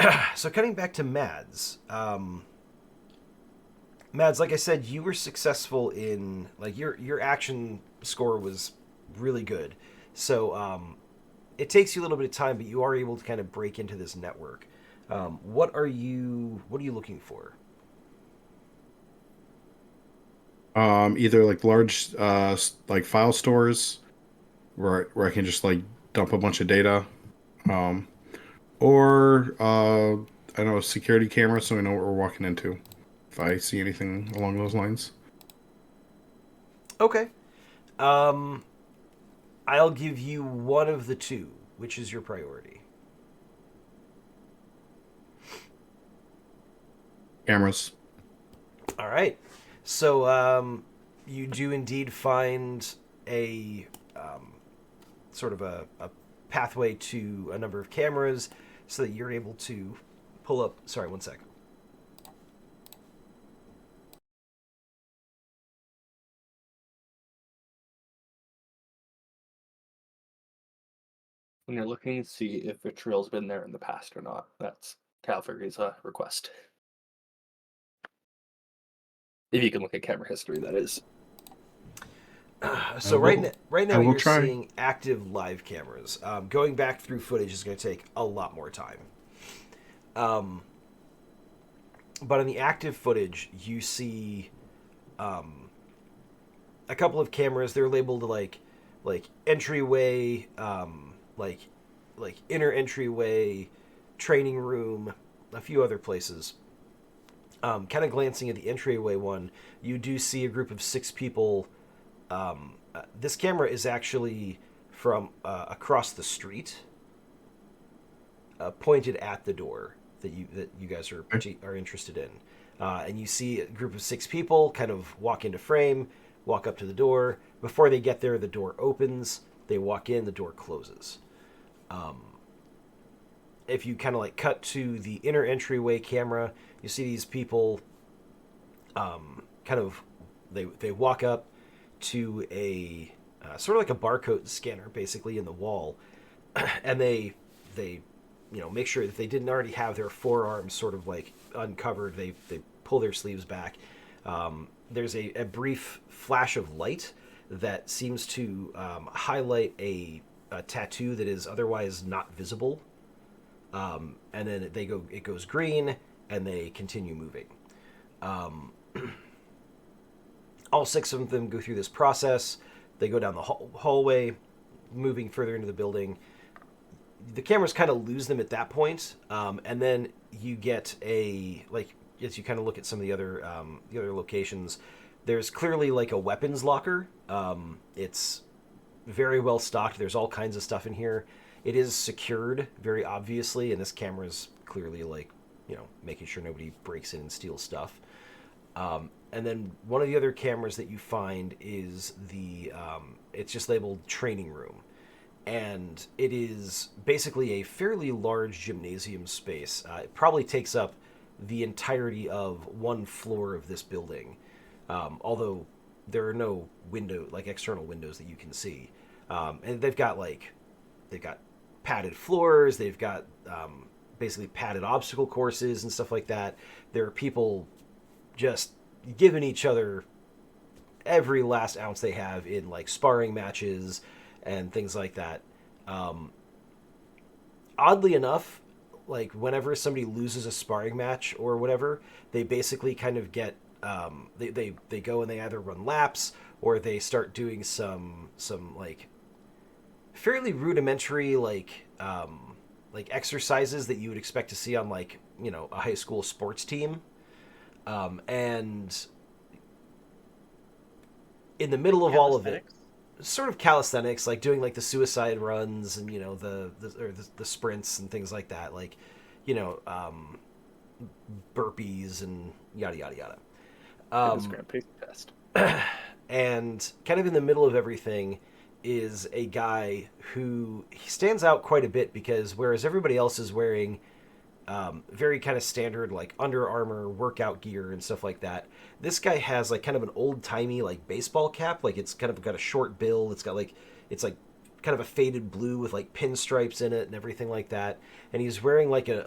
anymore. So cutting back to Mads, Mads, like I said, you were successful in like your action score was really good. So it takes you a little bit of time, but you are able to kind of break into this network. What are you looking for? Either like large like file stores where I can just like dump a bunch of data, um, or I don't know, security cameras so we know what we're walking into. If I see anything along those lines, Okay. Um, I'll give you one of the two. Which is your priority? cameras. All right. So you do indeed find a sort of a pathway to a number of cameras so that you're able to pull up. Sorry, one second. When you're looking to see if Vitriol's been there in the past or not, that's Calvary's request. If you can look at camera history, that is. So right I now will you're try. seeing active live cameras. Going back through footage is going to take a lot more time. Um, but on the active footage, you see a couple of cameras. They're labeled like entryway, like inner entryway, training room, a few other places. Kind of glancing at the entryway one, you do see a group of 6 people. This camera is actually from across the street, pointed at the door that you guys are interested in, and you see a group of 6 people kind of walk into frame, walk up to the door. Before they get there, the door opens. They walk in, the door closes. If you kind of like cut to the inner entryway camera, you see these people kind of they walk up to a sort of like a barcode scanner basically in the wall, and they make sure that they didn't already have their forearms sort of like uncovered. They pull their sleeves back. There's a brief flash of light that seems to highlight a tattoo that is otherwise not visible, and then it goes green, and they continue moving. All 6 of them go through this process. They go down the hallway, moving further into the building. The cameras kind of lose them at that point, and then you get as you kind of look at some of the other locations. There's clearly like a weapons locker. It's very well stocked. There's all kinds of stuff in here. It is secured very obviously, and this camera is clearly like making sure nobody breaks in and steals stuff. And then one of the other cameras that you find is it's just labeled training room. And it is basically a fairly large gymnasium space. It probably takes up the entirety of one floor of this building, although there are no external windows that you can see. And they've got padded floors. They've got basically padded obstacle courses and stuff like that. There are people just giving each other every last ounce they have in like sparring matches and things like that. Oddly enough, like whenever somebody loses a sparring match or whatever, they basically kind of get they go and they either run laps or they start doing some like fairly rudimentary like exercises that you would expect to see on like a high school sports team. And in the middle of all of it, sort of calisthenics, like doing like the suicide runs and the sprints and things like that, like burpees and yada yada yada. Instagram pacing test. And kind of in the middle of everything is a guy who he stands out quite a bit because whereas everybody else is wearing very kind of standard like Under Armour workout gear and stuff like that, this guy has like kind of an old timey like baseball cap. Like it's kind of got a short bill. It's like kind of a faded blue with like pinstripes in it and everything like that. And he's wearing like an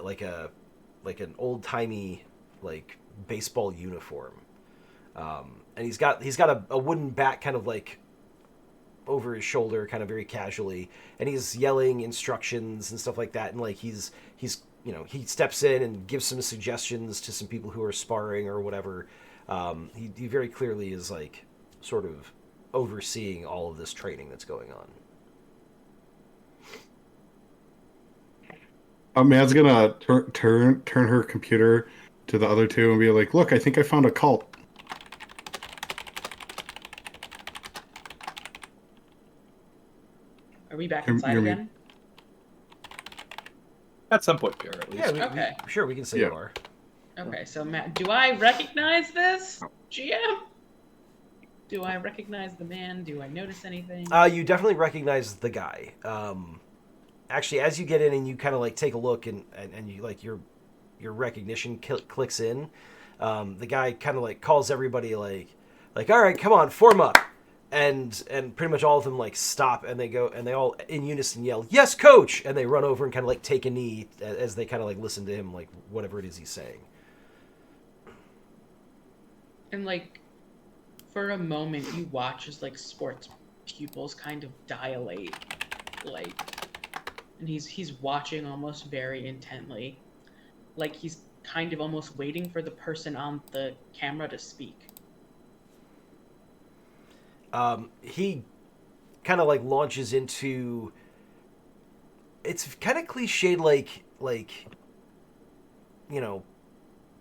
old timey like baseball uniform. And he's got a wooden bat kind of like over his shoulder, kind of very casually, and he's yelling instructions and stuff like that. And like he's he steps in and gives some suggestions to some people who are sparring or whatever. He very clearly is like sort of overseeing all of this training that's going on. Mad's gonna turn her computer to the other two and be like, "Look, I think I found a cult." Are we back You're- inside you're again? At some point here, at least. Yeah, Okay. sure, we can say Yeah. you are. Okay, so Matt, do I recognize this GM? Do I recognize the man? Do I notice anything? You definitely recognize the guy. Actually, as you get in and you kind of like take a look and you like your recognition clicks in, the guy kind of like calls everybody like all right, come on, form up, and pretty much all of them like stop and they go and they all in unison yell, "Yes, coach!" and they run over and kind of like take a knee as they kind of like listen to him like whatever it is he's saying. And like, for a moment, you watch as like Sport's pupils kind of dilate, like, and he's watching almost very intently, like he's kind of almost waiting for the person on the camera to speak. He kind of like launches into. It's kind of cliched, like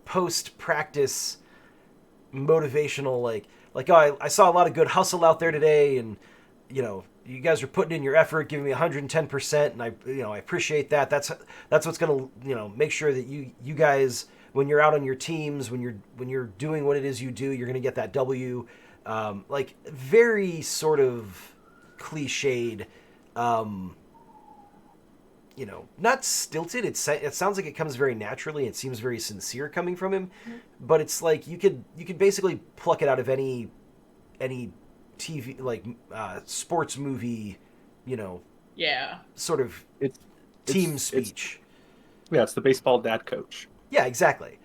post practice motivational, like oh, I saw a lot of good hustle out there today, and you guys are putting in your effort, giving me 110%, and I appreciate that. That's what's gonna make sure that you guys, when you're out on your teams, when you're doing what it is you do, you're gonna get that W. Like very sort of cliched, not stilted. It sounds like it comes very naturally. It seems very sincere coming from him, but it's like you could basically pluck it out of any TV like sports movie, Yeah. sort of It's team it's- speech. it's the baseball dad coach. Yeah, exactly.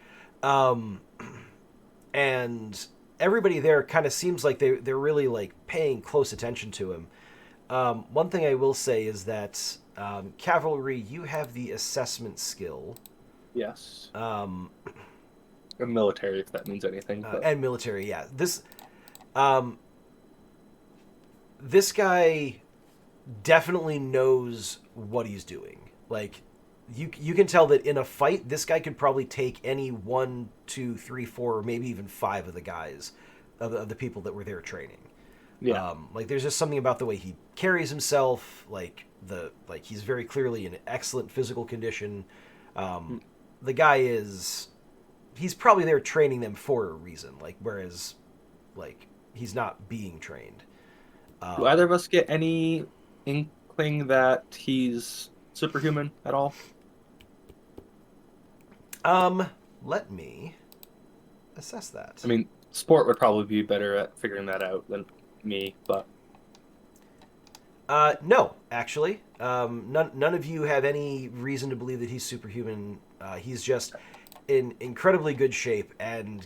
And everybody there kind of seems like they're really like paying close attention to him. One thing I will say is that cavalry, you have the assessment skill, Yes. um, Or military, if that means anything. But and military. Yeah, this guy definitely knows what he's doing. Like you can tell that in a fight, this guy could probably take any 1, 2, 3, 4, or maybe even 5 of the guys of the people that were there training. yeah. Like there's just something about the way he carries himself. Like he's very clearly in excellent physical condition. The guy he's probably there training them for a reason. Like whereas like he's not being trained. Do either of us get any inkling that he's superhuman at all? Let me assess that. I mean, Sport would probably be better at figuring that out than me, but No, actually. None of you have any reason to believe that he's superhuman. He's just in incredibly good shape and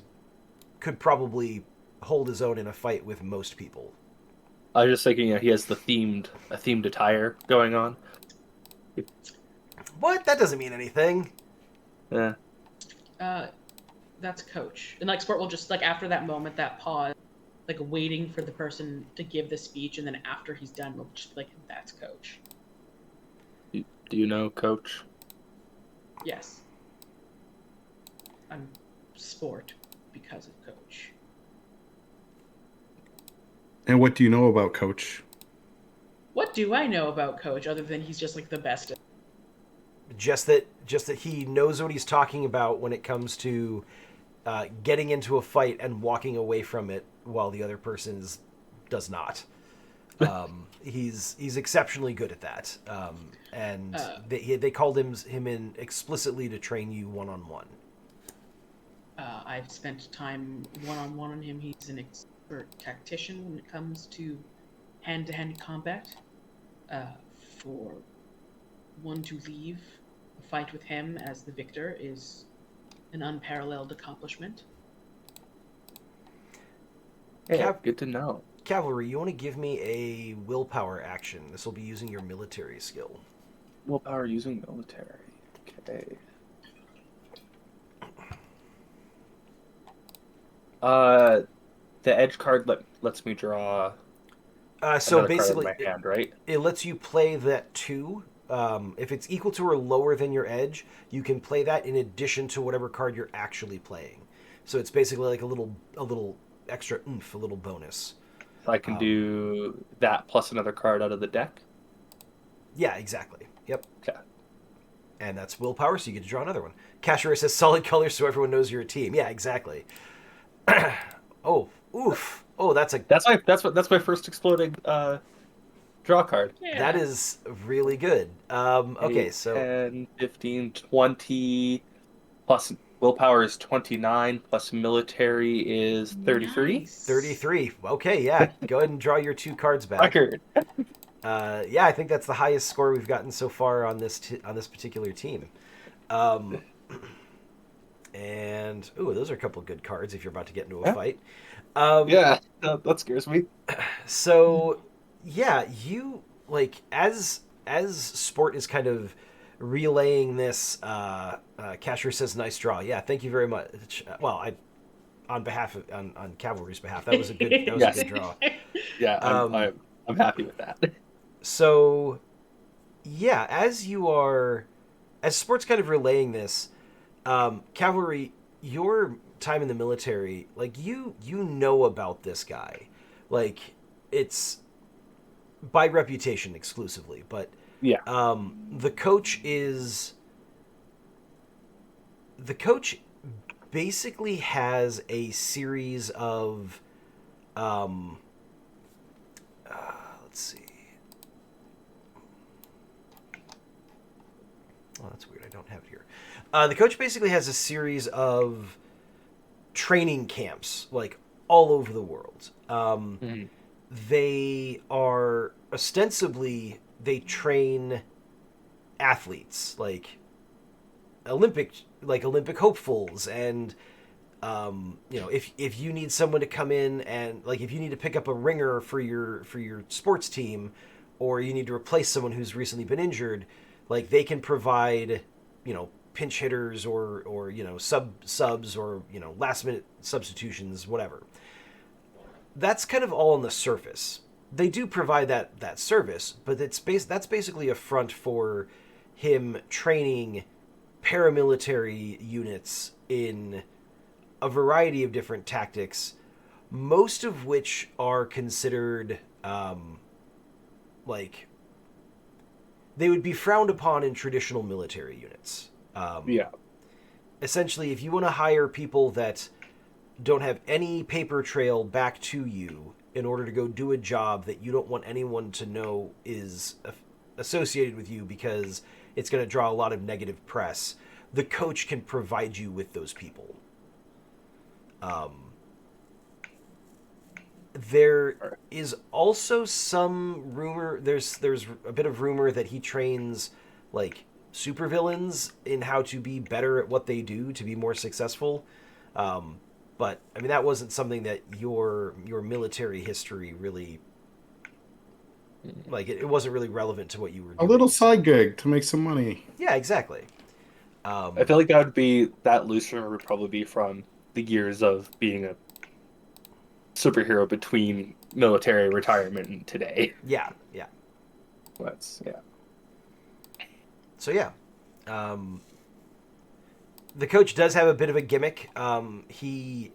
could probably hold his own in a fight with most people. I was just thinking, he has a themed attire going on. What? That doesn't mean anything. Yeah. That's coach. And like Sport will just like after that moment, that pause, like waiting for the person to give the speech, and then after he's done, we'll just be like, that's coach. Do you know Coach? Yes. I'm Sport because of coach. And what do you know about Coach? What do I know about coach other than he's just like the best? Just that he knows what he's talking about when it comes to getting into a fight and walking away from it while the other person does not. He's exceptionally good at that, and they called him in explicitly to train you one-on-one. I've spent time one-on-one on him. He's an expert tactician when it comes to hand-to-hand combat. For one to leave a fight with him as the victor is an unparalleled accomplishment. Yeah, good to know. Cavalry, you want to give me a willpower action. This will be using your military skill. Willpower using military. Okay. The edge card lets me draw So another card in basically, my hand, right? it lets you play that too. If it's equal to or lower than your edge, you can play that in addition to whatever card you're actually playing. So it's basically like a little extra oomph, a little bonus. So I can do that plus another card out of the deck. Yeah, exactly. Yep. Okay. And that's willpower, so you get to draw another one. Cashier says solid colors so everyone knows you're a team. Yeah, exactly. Oh, oof. Oh, that's my first exploding draw card. Yeah. that is really good. Okay, 8, so 10, 15, 20 plus willpower is 29 plus military is 33. Nice. 33. Okay, yeah. Go ahead and draw your 2 cards back. Record. Yeah, I think that's the highest score we've gotten so far on this particular team. And those are a couple of good cards if you're about to get into a fight. Yeah, that scares me. So, yeah, you like as Sport is kind of relaying this. Casher says, "Nice draw." Yeah, thank you very much. Well, on Cavalry's behalf, that was a good Yes. a good draw. Yeah, I'm happy with that. So, yeah, as Sport's kind of relaying this, Cavalry, your time in the military, like you know about this guy, like it's by reputation exclusively, but Yeah. the coach basically has a series of let's see. Oh, that's weird. I don't have it here. The coach basically has a series of training camps, like all over the world. They are ostensibly they train athletes, like Olympic hopefuls, and if you need someone to come in and like if you need to pick up a ringer for your sports team, or you need to replace someone who's recently been injured, like they can provide pinch hitters or subs or last minute substitutions, whatever. That's kind of all on the surface. They do provide that service, but that's basically a front for him training paramilitary units in a variety of different tactics, most of which are considered like they would be frowned upon in traditional military units. Yeah. Essentially, if you want to hire people that don't have any paper trail back to you in order to go do a job that you don't want anyone to know is associated with you because it's going to draw a lot of negative press, the coach can provide you with those people. There is also some rumor. There's a bit of rumor that he trains like supervillains in how to be better at what they do to be more successful. But I mean, that wasn't something that your military history really like. It wasn't really relevant to what you were doing. A little side gig to make some money. Yeah, exactly. I feel like that loose rumor would probably be from the years of being a superhero between military retirement and today. Yeah. So yeah, the coach does have a bit of a gimmick. He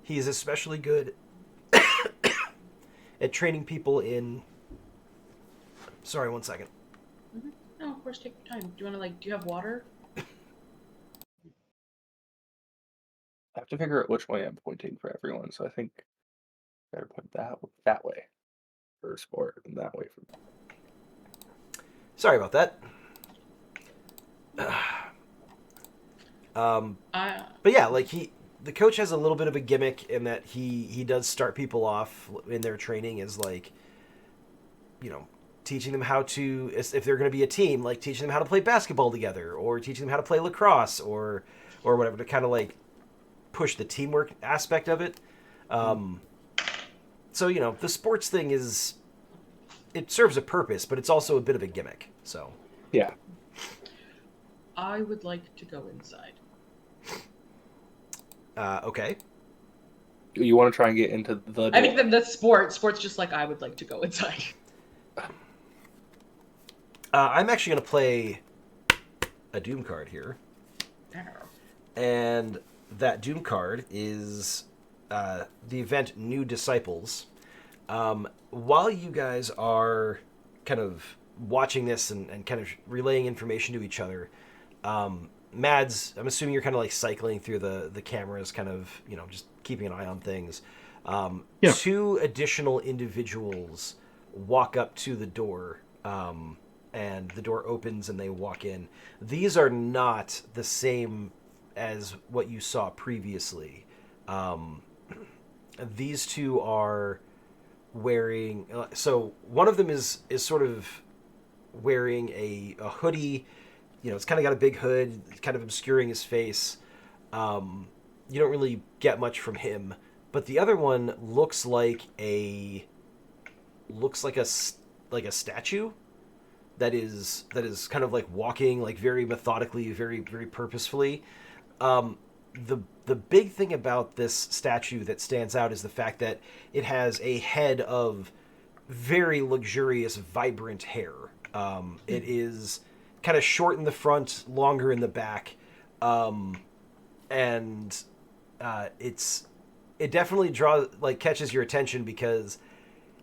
is especially good at training people in. Sorry, 1 second. Mm-hmm. No, of course, take your time. Do you want to do you have water? I have to figure out which way I'm pointing for everyone, so I think I better put that way for Sport and that way for me. Sorry about that. But yeah, like the coach has a little bit of a gimmick in that he does start people off in their training as like, teaching them how to, if they're going to be a team, like teaching them how to play basketball together or teaching them how to play lacrosse or whatever to kind of like push the teamwork aspect of it. So the sports thing it serves a purpose, but it's also a bit of a gimmick. So Yeah. I would like to go inside. okay. You want to try and get into the door. I think that that's sports. Sports just like I would like to go inside. I'm actually going to play a Doom card here. And that Doom card is the event New Disciples. While you guys are kind of watching this and kind of relaying information to each other, Mads, I'm assuming you're kind of like cycling through the cameras, kind of, just keeping an eye on things. Yeah. 2 additional individuals walk up to the door, and the door opens and they walk in. These are not the same as what you saw previously. These 2 are wearing... so one of them is sort of wearing a hoodie. It's kind of got a big hood, kind of obscuring his face. You don't really get much from him. But the other one looks like a statue that is kind of like walking like very methodically, very very purposefully. The big thing about this statue that stands out is the fact that it has a head of very luxurious, vibrant hair. It is kind of short in the front, longer in the back, and it definitely catches your attention because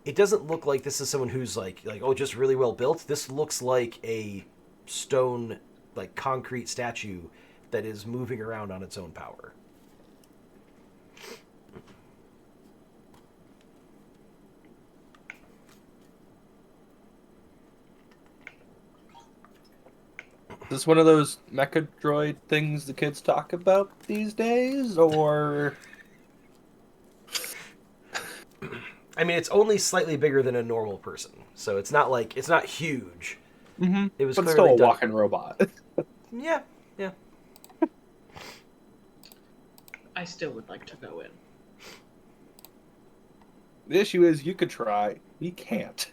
it doesn't look like this is someone who's like just really well built. This looks like a stone, like concrete statue that is moving around on its own power. Is this one of those mecha droid things the kids talk about these days, or? I mean, it's only slightly bigger than a normal person, so it's not huge. Mm-hmm. It was but clearly still a done... walking robot. Yeah. I still would like to go in. The issue is, you could try, we can't.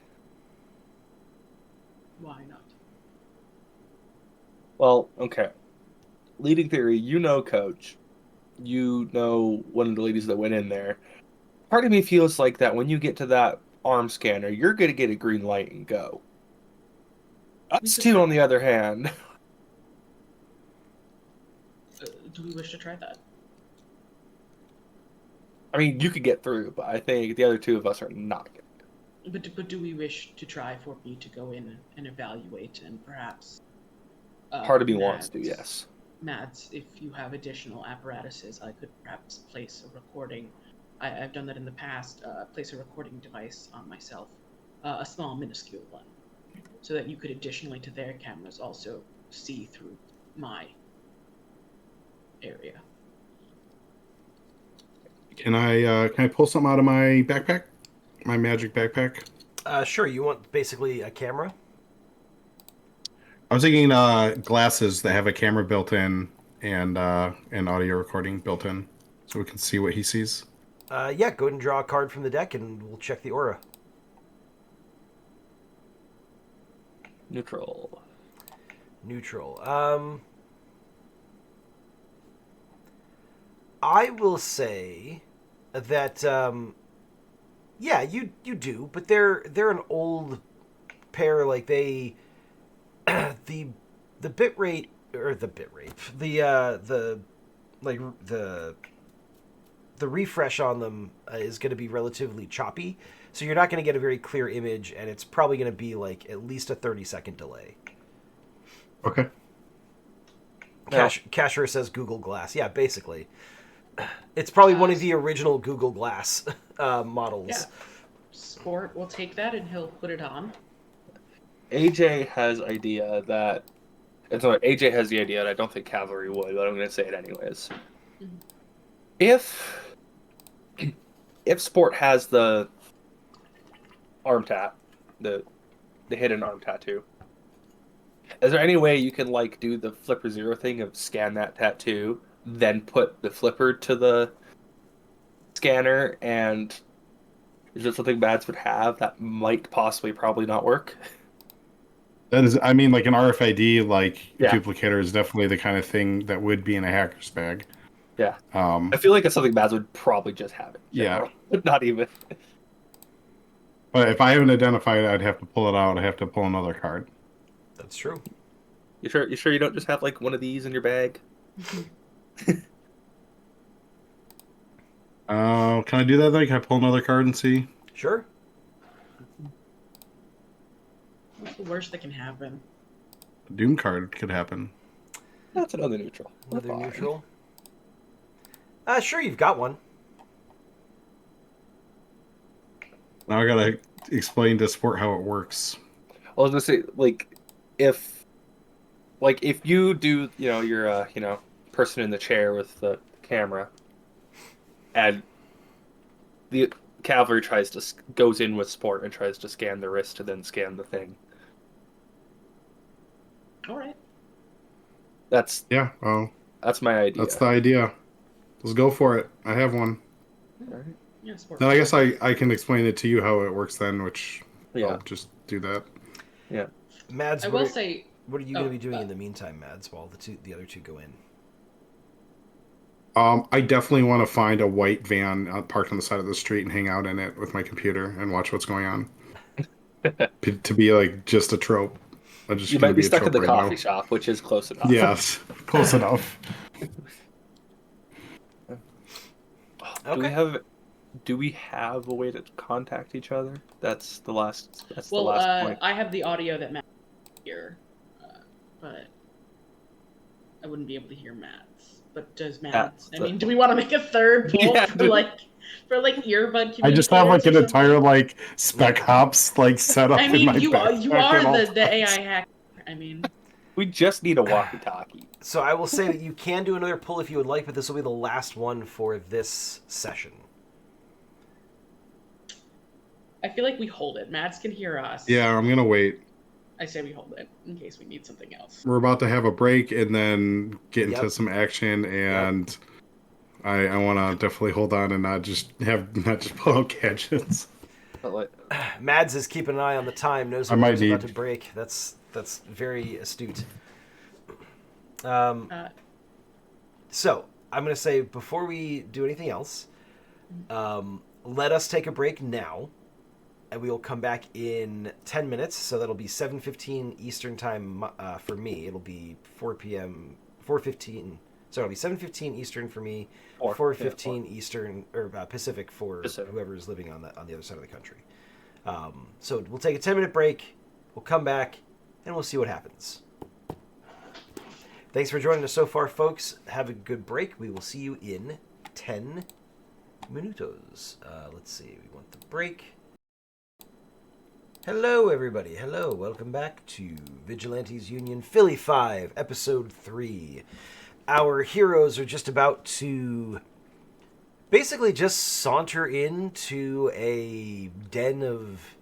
Why not? Well, okay. Leading theory, Coach. You know one of the ladies that went in there. Part of me feels like that when you get to that arm scanner, you're going to get a green light and go. Us 2, on the other hand. Do we wish to try that? I mean, you could get through, but I think the other 2 of us are not going to. But do we wish to try for me to go in and evaluate and perhaps... Part of me wants to, yes. Mads, if you have additional apparatuses, I could perhaps place a recording. I've done that in the past, place a recording device on myself, a small, minuscule one, so that you could additionally to their cameras also see through my area. Can I pull something out of my backpack? My magic backpack? Sure. You want basically a camera? I was thinking glasses that have a camera built in and an audio recording built in, so we can see what he sees. Yeah, go ahead and draw a card from the deck, and we'll check the aura. Neutral. I will say that yeah, you do, but they're an old pair. Like they the bit rate or the refresh on them is going to be relatively choppy, so you're not going to get a very clear image, and it's probably going to be like at least a 30-second delay. Okay. Casher says Google Glass. Yeah, basically. It's probably one of the original Google Glass models. Yeah. Sport will take that and he'll put it on. AJ has idea that... AJ has the idea, and I don't think Cavalry would, but I'm going to say it anyways. Mm-hmm. If Sport has the arm tat, the hidden arm tattoo, is there any way you can do the flipper zero thing of scan that tattoo, then put the flipper to the scanner and Is it something Mads would have that might possibly probably not work? That is, I mean, like an RFID Yeah. duplicator is definitely the kind of thing that would be in a hacker's bag. Yeah. I feel like it's something Mads would probably just have in Yeah. general. Not even. But if I haven't identified it, I'd have to pull it out. I'd have to pull another card. That's true. You sure you don't just have like one of these in your bag? Can I do that then? Can I pull another card and see? Sure. What's the worst that can happen? A Doom card could happen. That's another neutral. We're Another fine. neutral. Sure, you've got one. Now I gotta explain to Sport how it works. I was gonna say, if you do, you're person in the chair with the camera, and the cavalry goes in with Sport and tries to scan the wrist to then scan the thing. All right. That's Yeah, well, that's my idea. that's the idea. Let's go for it. I have one. All right. Yeah, sport. Then I guess I can explain it to you how it works then, which Yeah. I'll just do that. Yeah. Mads, I what will are, say, what are you going to be doing in the meantime, Mads, while the other two go in? I definitely want to find a white van parked on the side of the street and hang out in it with my computer and watch what's going on. To be like just a trope. I'm just You gonna might be a stuck in trope the right coffee now. shop, which is close enough. Yes, close enough. Okay. Do we have a way to contact each other? That's the last well, point. I have the audio that Matt here, but I wouldn't be able to hear Matt's. But does Matt's? I mean, do we want to make a third poll Yeah, for earbud? I just have like an communicators or entire spec hops set up I in mean, my you backpack are at all the times. AI hacker. I mean, We just need a walkie-talkie. So I will say that you can do another pull if you would like, but this will be the last one for this session. I feel like we hold it. Mads can hear us. Yeah, I'm gonna wait. I say we hold it in case we need something else. We're about to have a break and then get into Yep. some action, and I want to definitely hold on and not just pull out gadgets. Mads is keeping an eye on the time, knows I when might it's about need- to break. That's very astute. So I'm going to say before we do anything else, let us take a break now, and we will come back in 10 minutes. So that'll be 7:15 Eastern time for me. It'll be 4 p.m. 4:15. So it'll be 7:15 Eastern for me, 4:15 Eastern or Pacific for whoever is living on the other side of the country. So we'll take a 10-minute break. We'll come back, and we'll see what happens. Thanks for joining us so far, folks. Have a good break. We will see you in 10 minutos. Let's see. We want the break. Hello, everybody. Hello. Welcome back to Vigilantes Union Philly 5, Episode 3. Our heroes are just about to basically just saunter into a den of,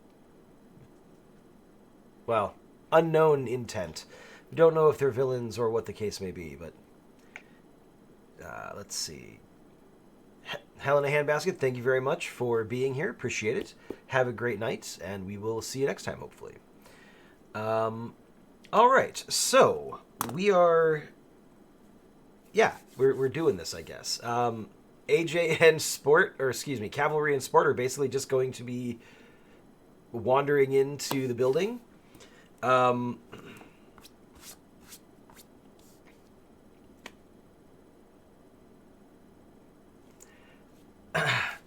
well, unknown intent. We don't know if they're villains or what the case may be, but let's see. Helena Handbasket, thank you very much for being here. Appreciate it. Have a great night, and we will see you next time, hopefully. All right, so we are... Yeah, we're doing this, I guess. AJ and Cavalry and Sport are basically just going to be wandering into the building.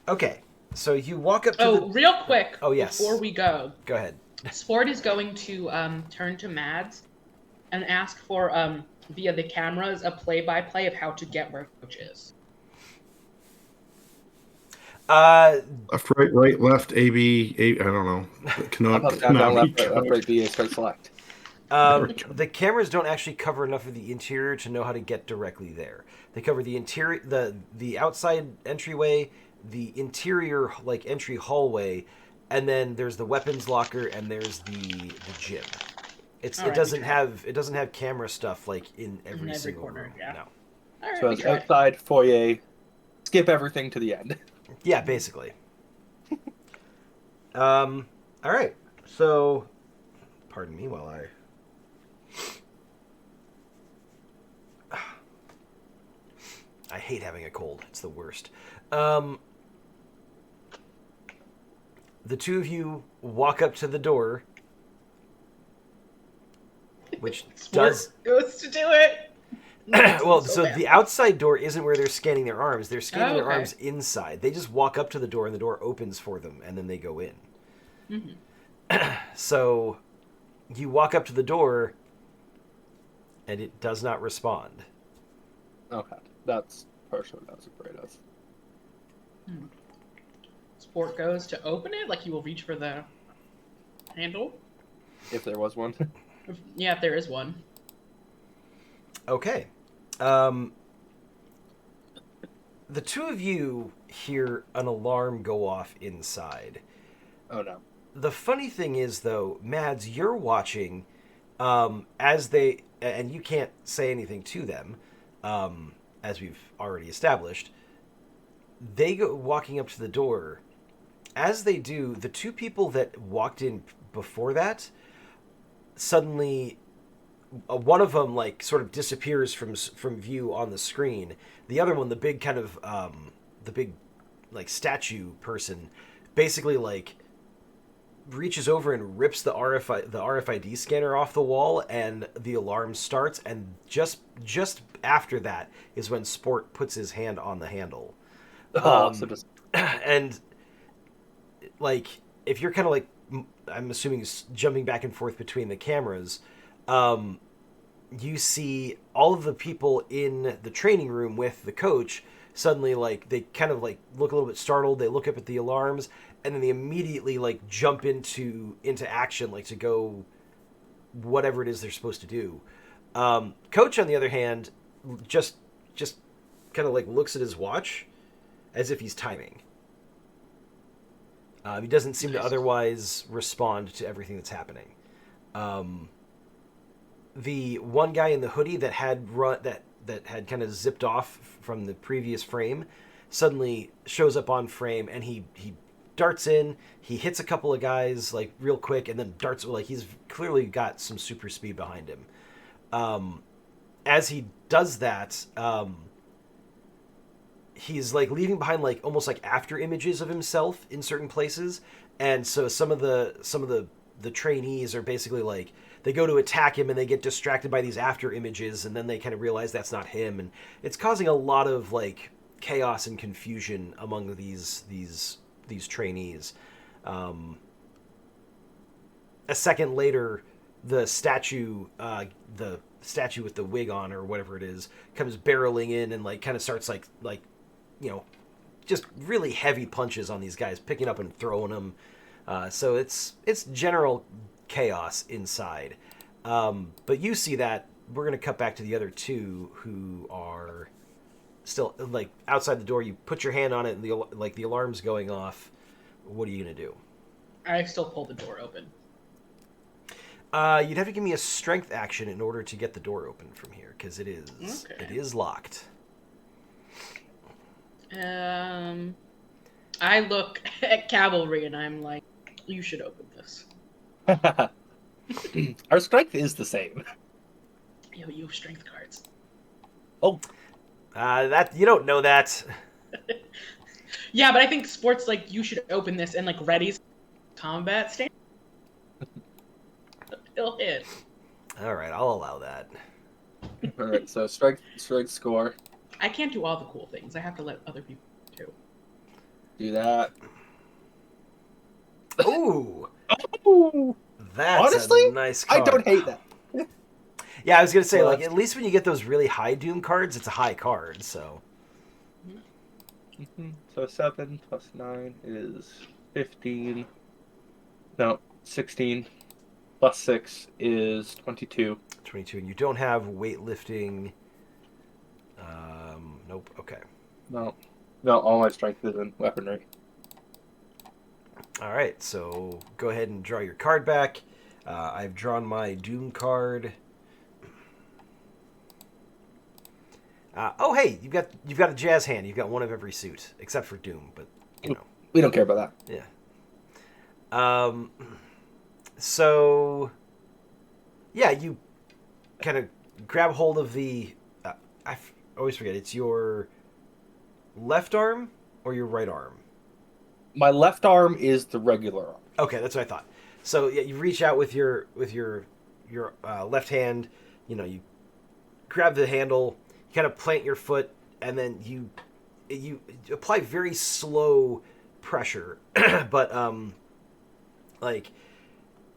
Okay, so you walk up to real quick. Oh, yes. Before we go ahead. Sport is going to turn to Mads and ask for via the cameras a play-by-play of how to get where Coach is. Left, right, left, A, B, I don't know. Up, down, left, right, B, start select. The cameras don't actually cover enough of the interior to know how to get directly there. They cover the interior, the outside entryway, the interior entry hallway, and then there's the weapons locker and there's the gym. It doesn't have camera stuff in every single corner. room. Yeah. No. All right, So it's outside foyer. Skip everything to the end. Yeah, basically. All right. So, pardon me while I hate having a cold. It's the worst. The two of you walk up to the door, which does goes to do it. well. So the outside door isn't where they're scanning their arms. They're scanning their okay. arms inside. They just walk up to the door, and the door opens for them, and then they go in. Mm-hmm. So you walk up to the door, and it does not respond. Okay, that's partially what I was afraid of. Sport goes to open it, like he will reach for the handle. If there was one. Yeah, if there is one. Okay. The two of you hear an alarm go off inside. Oh no. The funny thing is, though, Mads, you're watching as they, and you can't say anything to them, as we've already established. They go walking up to the door. As they do, the two people that walked in before that suddenly, one of them like sort of disappears from view on the screen. The other one, the big kind of the big like statue person, basically like reaches over and rips the RFID scanner off the wall, and the alarm starts. And just after that is when Sport puts his hand on the handle. So just And like if you're kind of like, I'm assuming jumping back and forth between the cameras, you see all of the people in the training room with the coach suddenly like they kind of like look a little bit startled. They look up at the alarms, and then they immediately like jump into action, like to go whatever it is they're supposed to do. Coach, on the other hand, just kind of like looks at his watch as if he's timing. He doesn't seem to otherwise respond to everything that's happening. The one guy in the hoodie that had had kind of zipped off from the previous frame suddenly shows up on frame, and he darts in. He hits a couple of guys like real quick, and then darts like he's clearly got some super speed behind him. As he does that, he's like leaving behind like almost like after images of himself in certain places, and so some of the trainees are basically like they go to attack him and they get distracted by these after images, and then they kind of realize that's not him, and it's causing a lot of like chaos and confusion among these trainees. A second later, the statue with the wig on or whatever it is comes barreling in and like kind of starts like you know, just really heavy punches on these guys, picking up and throwing them. So it's general chaos inside. But you see that. We're going to cut back to the other two who are still like outside the door. You put your hand on it, and the alarm's going off. What are you going to do? I still pull the door open. You'd have to give me a strength action in order to get the door open from here, because it is locked. I look at Cavalry and I'm like, you should open this. Our strength is the same. Yo, you have strength cards. Oh, that you don't know that. Yeah, but I think Sport's like, you should open this, and like Reddy's combat stand. He'll hit. All right, I'll allow that. all right. So strength score. I can't do all the cool things. I have to let other people do. Do that. Ooh, Oh, that's honestly, a nice card. I don't hate that. Yeah, I was gonna say Well, like at least when you get those really high Doom cards, it's a high card. So So 7 plus 9 is 15. No, 16. Plus 6 is 22. 22, and you don't have weightlifting. Nope. Okay. No, all my strength is in weaponry. All right. So go ahead and draw your card back. I've drawn my Doom card. Oh, hey, you've got a jazz hand. You've got one of every suit except for Doom, but you know We don't care about that. yeah. Um, so yeah, you kind of grab hold of the. Always forget, it's your left arm or your right arm. My left arm is the regular arm. Okay, that's what I thought. So yeah, you reach out with your left hand. You grab the handle, you kind of plant your foot, and then you apply very slow pressure, but like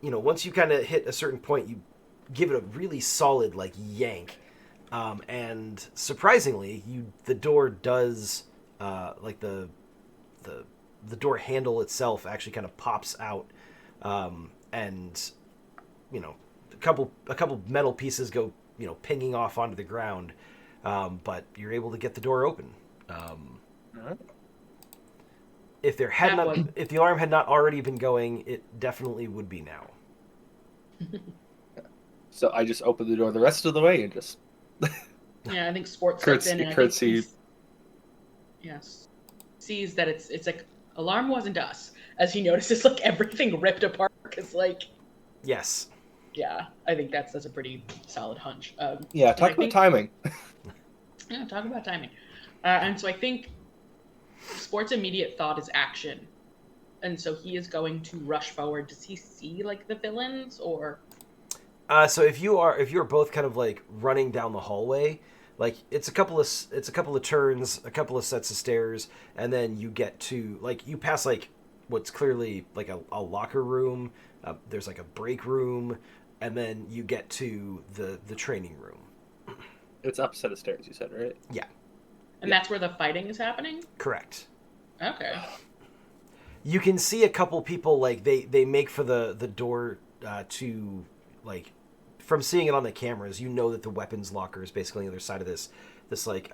once you kind of hit a certain point, you give it a really solid like yank, and surprisingly, the door does like the door handle itself actually kind of pops out, and a couple metal pieces go pinging off onto the ground, but you're able to get the door open. If if the alarm had not already been going, it definitely would be now. So I just opened the door the rest of the way and just Yeah, I think Sport stepped in and I think curtsy. yes, sees that it's like alarm wasn't us, as he notices like everything ripped apart because like Yes. yeah, I think that's a pretty solid hunch. Yeah, and talk I about think- timing. Yeah, talk about timing. And so I think Sport's immediate thought is action, and so he is going to rush forward. Does he see like the villains or? So if you're both kind of like running down the hallway, like it's a couple of turns, a couple of sets of stairs, and then you get to like you pass like what's clearly like a locker room. There's like a break room, and then you get to the training room. It's up a set of stairs, you said, right? Yeah. And that's where the fighting is happening? Correct. Okay. You can see a couple people like they make for the door to like from seeing it on the cameras, you know that the weapons locker is basically on the other side of this like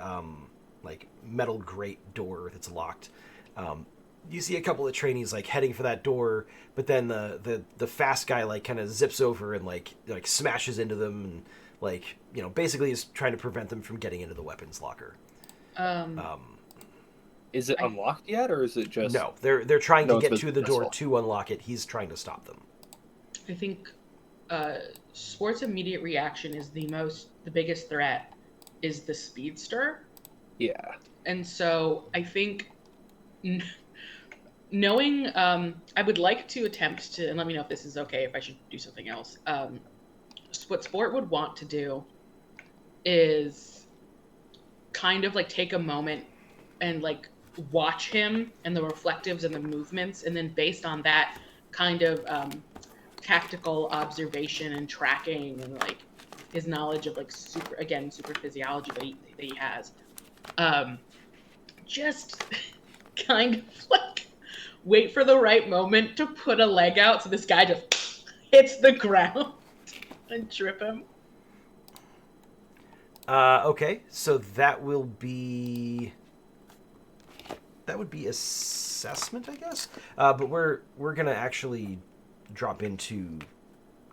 metal grate door that's locked. You see a couple of trainees like heading for that door, but then the fast guy like kind of zips over and like smashes into them and like basically is trying to prevent them from getting into the weapons locker. Is it unlocked yet, or is it just... No, they're trying to get to the door missile. to unlock it. He's trying to stop them. I think Sport's immediate reaction is the biggest threat is the speedster. Yeah. And so I think knowing, I would like to attempt to, and let me know if this is okay, if I should do something else. What Sport would want to do is kind of like take a moment and like watch him and the reflectives and the movements, and then based on that kind of tactical observation and tracking and like his knowledge of like super physiology that he has, just kind of like wait for the right moment to put a leg out so this guy just hits the ground and trip him. Okay, so that would be assessment, I guess. But we're gonna actually drop into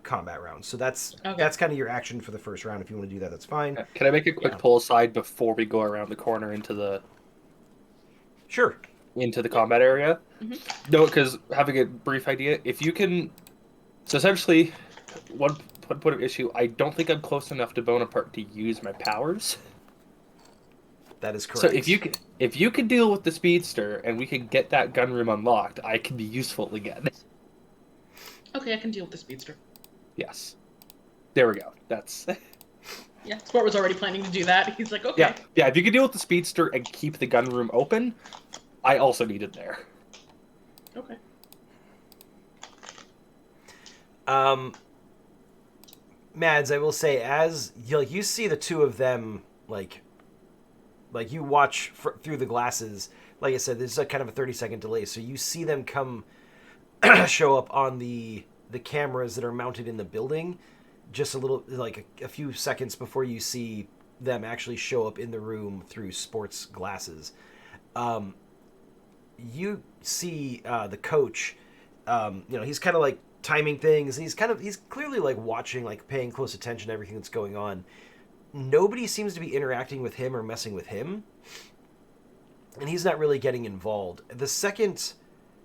combat rounds. So that's kind of your action for the first round. If you want to do that, that's fine. Can I make a quick pull aside before we go around the corner into the combat area? Mm-hmm. No, because having a brief idea, if you can... So essentially, one point of issue, I don't think I'm close enough to Bonaparte to use my powers. That is correct. So if you could deal with the speedster and we could get that gun room unlocked, I can be useful again. Okay, I can deal with the speedster. Yes. There we go. That's... Yeah, Sport was already planning to do that. He's like, okay. Yeah, if you could deal with the speedster and keep the gun room open, I also need it there. Okay. Mads, I will say, as you see the two of them, like you watch through the glasses. Like I said, there's a kind of a 30-second delay, so you see them come show up on the cameras that are mounted in the building, just a little like a few seconds before you see them actually show up in the room through Sport's glasses. You see the coach. He's kind of like timing things. He's clearly like watching, like paying close attention to everything that's going on. Nobody seems to be interacting with him or messing with him, and he's not really getting involved. The second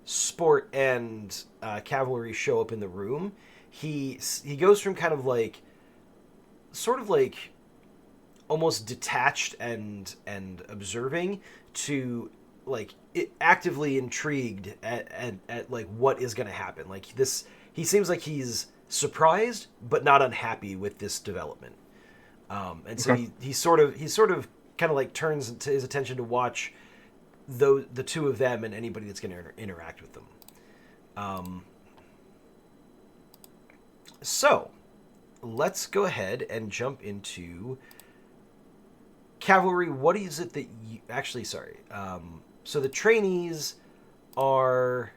Sport and Cavalry show up in the room, he goes from kind of like, sort of like almost detached and observing to like actively intrigued at like what is going to happen. Like this, he seems like he's surprised but not unhappy with this development. And so Okay. he sort of kind of like turns to his attention to watch the two of them and anybody that's going to interact with them. So let's go ahead and jump into Cavalry. What is it that you actually? Sorry. So the trainees are.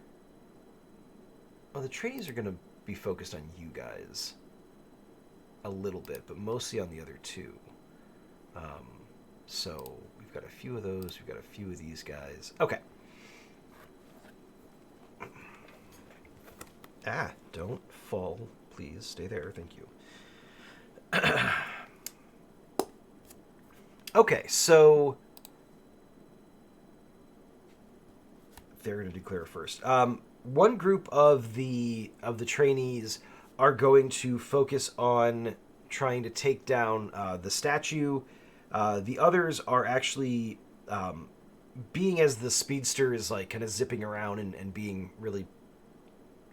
Well, the trainees are going to be focused on you guys a little bit, but mostly on the other two. So we've got a few of those. We've got a few of these guys. Okay. Don't fall. Please stay there. Thank you. Okay, so they're going to declare first. One group of the trainees are going to focus on trying to take down the statue. The others are actually being, as the speedster is like kind of zipping around and being really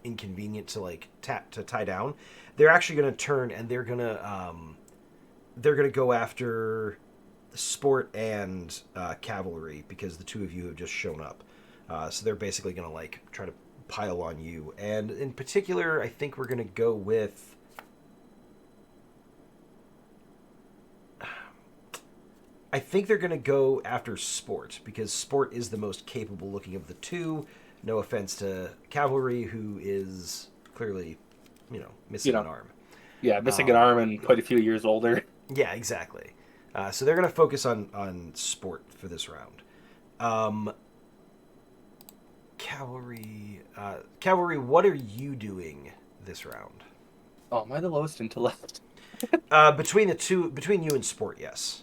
inconvenient to like to tie down. They're actually going to turn and they're going to go after Sport and Cavalry because the two of you have just shown up. So they're basically going to like try to pile on you. And in particular, I think we're going to go with I think they're going to go after Sport because Sport is the most capable looking of the two. No offense to Cavalry, who is clearly, missing an arm. Yeah, missing an arm and quite a few years older. Yeah, exactly. So they're going to focus on Sport for this round. Cavalry, what are you doing this round? Oh, am I the lowest intellect? Between you and Sport, yes.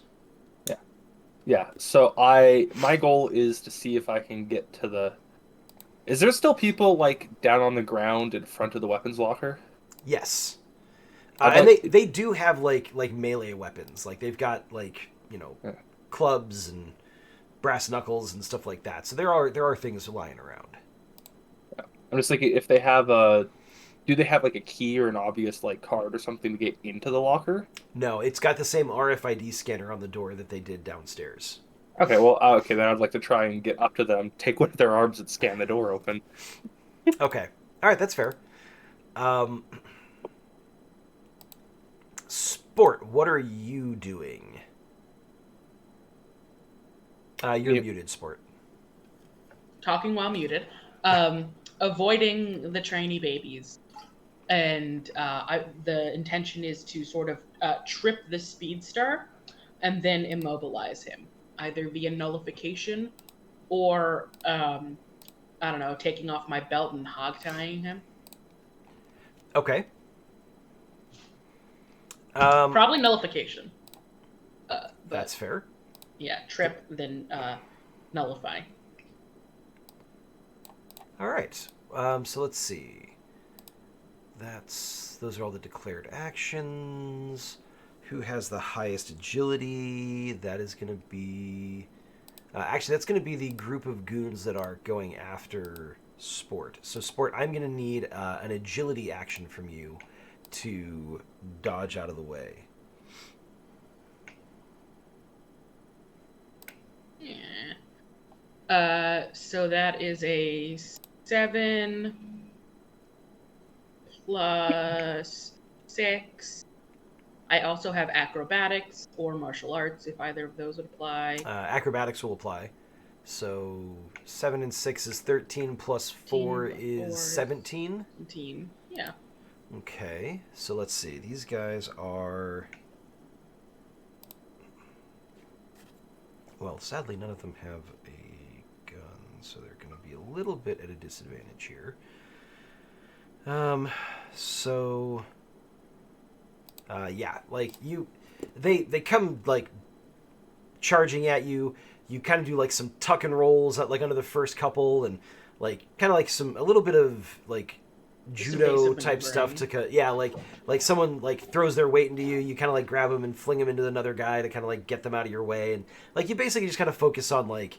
Yeah, so my goal is to see if I can get to the... Is there still people, like, down on the ground in front of the weapons locker? Yes. I'd And like- they do have, like melee weapons. Like, they've got, like, Yeah. clubs and brass knuckles and stuff like that. So there are things lying around. I'm just thinking if they have a... Do they have, like, a key or an obvious, like, card or something to get into the locker? No, it's got the same RFID scanner on the door that they did downstairs. Okay, well, then I'd like to try and get up to them, take one of their arms and scan the door open. Okay. All right, that's fair. Sport, what are you doing? You're muted, Sport. Talking while muted. Avoiding the trainee babies. And the intention is to sort of trip the speedster and then immobilize him, either via nullification or, I don't know, taking off my belt and hog-tying him. Okay. Probably nullification. But, that's fair. Yeah, trip, then nullify. All right. So let's see. Those are all the declared actions. Who has the highest agility? That is going to be... actually, that's going to be the group of goons that are going after Sport. So, Sport, I'm going to need an agility action from you to dodge out of the way. Yeah. So that is a 7 plus 6. I also have acrobatics or martial arts, if either of those would apply. Acrobatics will apply. So 7 and 6 is 13 plus 4 is 17. 17. Yeah. Okay, so let's see. These guys are... Well, sadly, none of them have a gun, so they're going to be a little bit at a disadvantage here. Yeah, like, they come, like, charging at you. You kind of do, like, some tuck and rolls, like, under the first couple, and kind of like a little bit of like Just judo evasive type stuff to maneuvering. yeah, like someone like throws their weight into you, you kind of like grab them and fling them into another guy to kind of like get them out of your way, and like you basically just kind of focus on like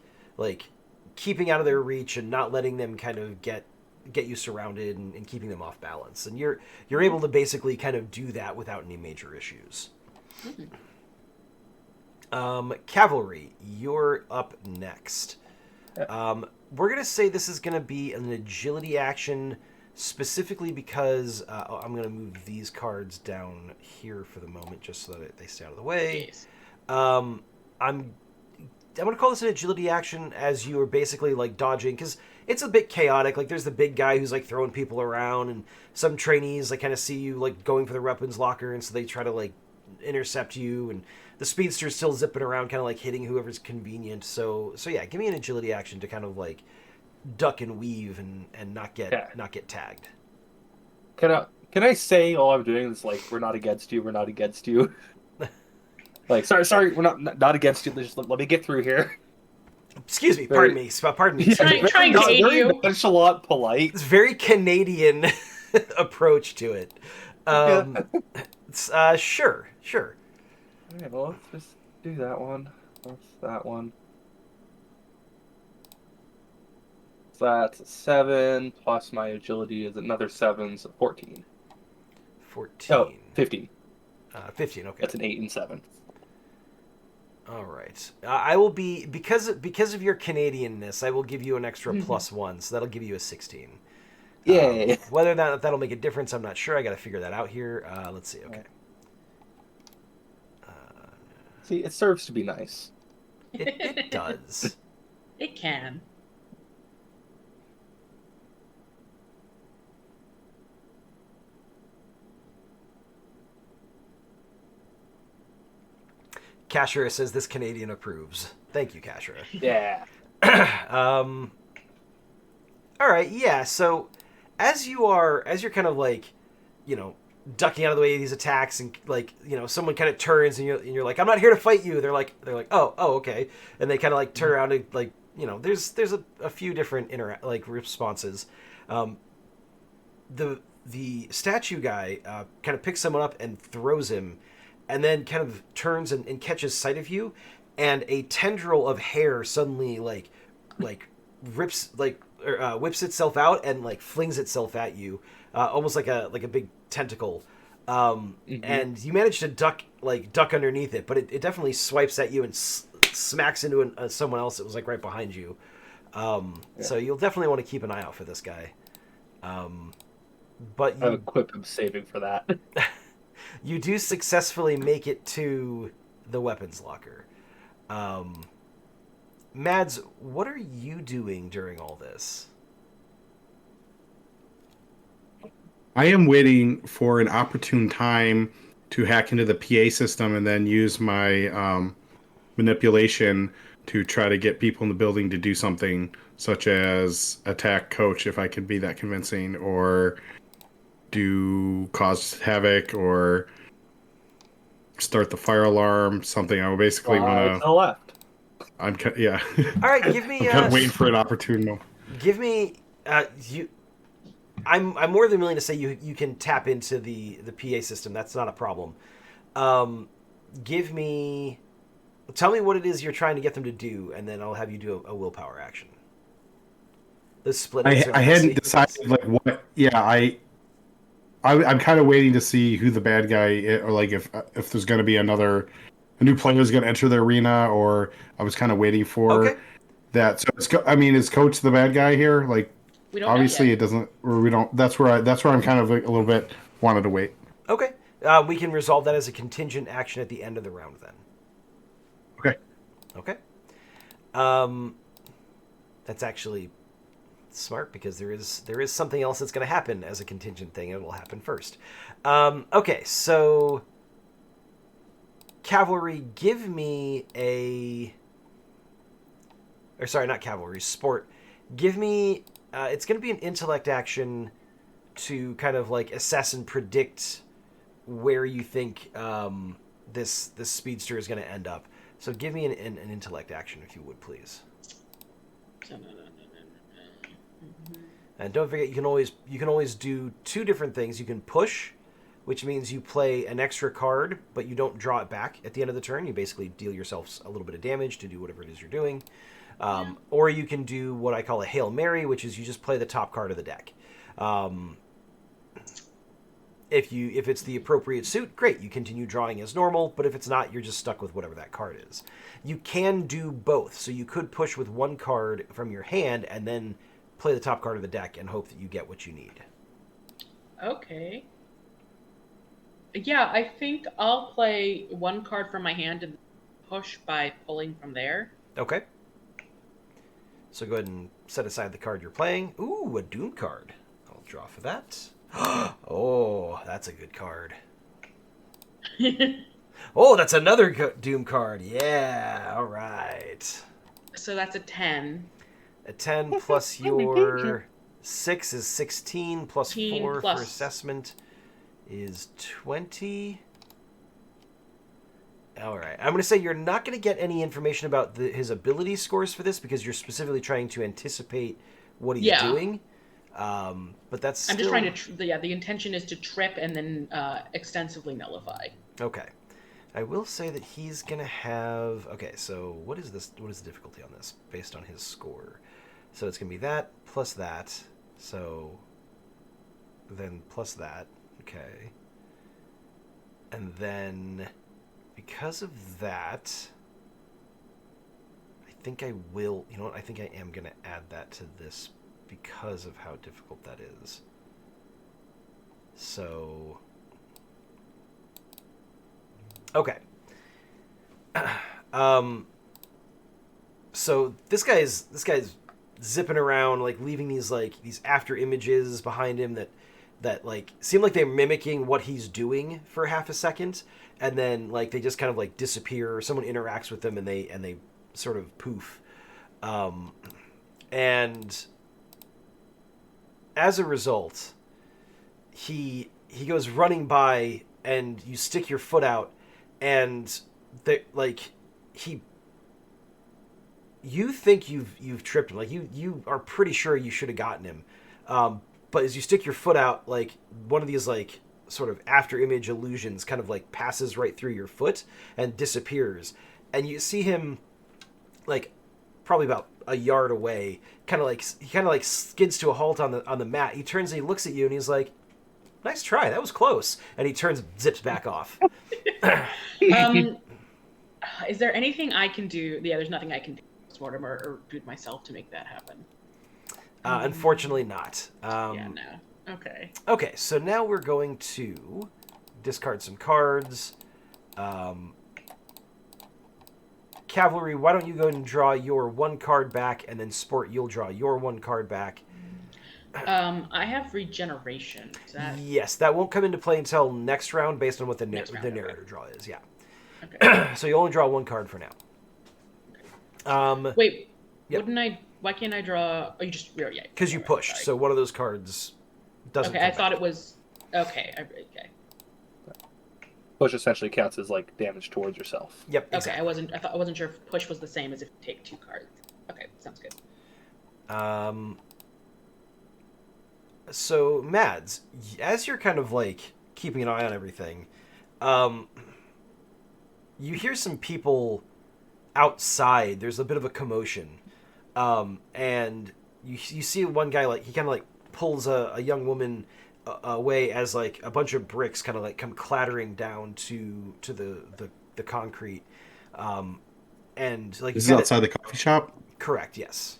keeping out of their reach and not letting them kind of get you surrounded and keeping them off balance, and you're able to basically kind of do that without any major issues. Mhm. Cavalry, you're up next. Yeah. We're going to say this is going to be an agility action specifically because I'm going to move these cards down here for the moment just so that they stay out of the way. Yes. I'm going to call this an agility action as you are basically like dodging because it's a bit chaotic. Like there's the big guy who's like throwing people around, and some trainees like kind of see you like going for the weapons locker, and so they try to like intercept you, and the speedster's still zipping around kind of like hitting whoever's convenient. So yeah, give me an agility action to kind of like duck and weave and not get Yeah. tagged. Can I say all I'm doing is like we're not against you, we're not against you. Like sorry, we're not against you. Just let me get through here. Excuse me, Very- pardon me. Yeah, Trying to aid very you. nonchalant, polite. It's very Canadian approach to it. Sure. Okay, well, let's just do that one. That's that one. So that's a 7 plus my agility is another 7, so 14. 14. Oh, 15. 15, okay. That's an 8 and 7. All right. I will be because of your Canadianness, I will give you an extra +1, so that'll give you a 16. Yay! Whether or not that'll make a difference, I'm not sure. I got to figure that out here. Let's see. Okay. See, it serves to be nice. It does. It can. Kashira says this Canadian approves. Thank you, Kashira. Yeah. All right, yeah. So as you're kind of like, ducking out of the way of these attacks, and like, someone kind of turns and you're like, I'm not here to fight you. They're like, oh, okay, and they kind of like turn around and like, there's a few different responses. The statue guy kind of picks someone up and throws him, and then kind of turns and catches sight of you, and a tendril of hair suddenly like rips whips itself out and like flings itself at you, almost like a big tentacle. And you manage to duck underneath it, but it definitely swipes at you and smacks into someone else that was like right behind you. So you'll definitely want to keep an eye out for this guy. But I have a quip of saving for that. you do successfully make it to the weapons locker. Mads, what are you doing during all this? I am waiting for an opportune time to hack into the PA system and then use my manipulation to try to get people in the building to do something, such as attack Coach if I could be that convincing, or cause havoc, or start the fire alarm. Something I would basically To want the to. left. Yeah. All right, give me. I'm kind of waiting for an opportune moment. Give me. You. I'm more than willing to say you can tap into the PA system. That's not a problem. Give me. Tell me what it is you're trying to get them to do, and then I'll have you do a willpower action. The split. I hadn't decided like what. Yeah, I'm kind of waiting to see who the bad guy is, or like if there's going to be a new player is going to enter the arena, or I was kind of waiting for that. So is Coach the bad guy here? Like, We don't obviously know yet. it doesn't, or we don't. That's where I'm kind of a little bit wanted to wait. Okay. We can resolve that as a contingent action at the end of the round then. Okay. Okay. That's actually smart because there is something else that's going to happen as a contingent thing, and it will happen first. Okay, so cavalry, give me not cavalry, sport. Give me. It's going to be an intellect action to kind of like assess and predict where you think this speedster is going to end up. So give me an intellect action if you would, please. And don't forget, you can always do two different things. You can push, which means you play an extra card, but you don't draw it back at the end of the turn. You basically deal yourself a little bit of damage to do whatever it is you're doing. Or you can do what I call a Hail Mary, which is you just play the top card of the deck. If it's the appropriate suit, great, you continue drawing as normal, but if it's not, you're just stuck with whatever that card is. You can do both, so you could push with one card from your hand and then play the top card of the deck and hope that you get what you need. Okay. Yeah, I think I'll play one card from my hand and push by pulling from there. Okay. So go ahead and set aside the card you're playing. Ooh, a Doom card. I'll draw for that. Oh, that's a good card. Oh, that's another Doom card. Yeah, all right. So that's a 10. A 10 plus your 6 is 16, plus 4 plus. for assessment is 20. All right. I'm going to say you're not going to get any information about his ability scores for this because you're specifically trying to anticipate what he's doing. But that's still... I'm just trying to... the intention is to trip and then extensively nullify. Okay. I will say that he's going to have... Okay, so what is this? What is the difficulty on this based on his score? So it's going to be that plus that. So then plus that. Okay. And then because of that, I think I will... You know what? I think I am going to add that to this because of how difficult that is. So... Okay. So this guy's zipping around, like leaving these after images behind him that like seem like they're mimicking what he's doing for half a second, and then like they just kind of like disappear, or someone interacts with them and they sort of poof. And as a result, he goes running by, and you stick your foot out, and you think you've tripped him, like you are pretty sure you should have gotten him, but as you stick your foot out, like one of these like sort of after image illusions kind of like passes right through your foot and disappears, and you see him like probably about a yard away, kind of like skids to a halt on the mat. He turns and he looks at you and he's like, "Nice try, that was close," and he turns and zips back off. Is there anything I can do? Yeah, there's nothing I can do Mortimer or do it myself to make that happen. Unfortunately not. Yeah, no. Okay. Okay, so now we're going to discard some cards. Cavalry, why don't you go and draw your one card back, and then Sport, you'll draw your one card back. I have regeneration. Is that... Yes, that won't come into play until next round based on what the narrator draw is, yeah. Okay. So you only draw one card for now. Wait, yep. Wouldn't I... Why can't I draw... Oh, you just... Yeah. Because you pushed, so one of those cards doesn't Okay, I thought it was... Okay, okay. Push essentially counts as like damage towards yourself. Yep, exactly. Okay, I wasn't sure if push was the same as if you take two cards. Okay, sounds good. So, Mads, as you're kind of like keeping an eye on everything, you hear some people outside. There's a bit of a commotion, and you see one guy, like he kind of like pulls a young woman away as like a bunch of bricks kind of like come clattering down to the concrete, and like this is outside the coffee shop. Correct. Yes.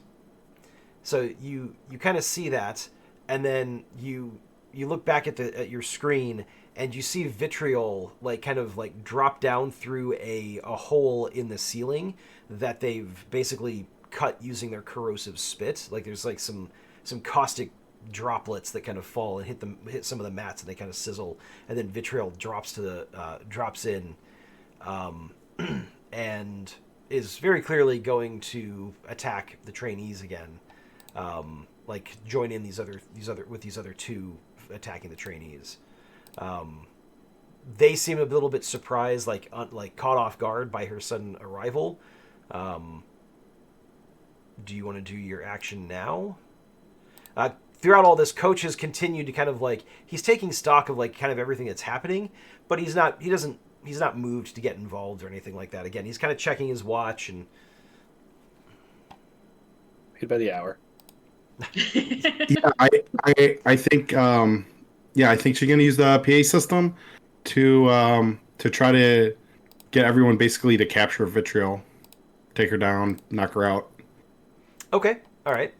So you kind of see that, and then you look back at your screen, and you see vitriol like kind of like drop down through a hole in the ceiling that they've basically cut using their corrosive spit. Like there's like some caustic droplets that kind of fall and hit some of the mats, and they kind of sizzle, and then vitriol drops in, and is very clearly going to attack the trainees again. Like join in these other two attacking the trainees. They seem a little bit surprised, like caught off guard by her sudden arrival. Do you want to do your action now? throughout all this, Coach has continued to kind of like he's taking stock of like kind of everything that's happening, but he's not moved to get involved or anything like that. Again, he's kind of checking his watch and Paid by the hour. Yeah, I think I think she's gonna use the PA system to try to get everyone basically to capture Vitriol, take her down, knock her out. okay, all right.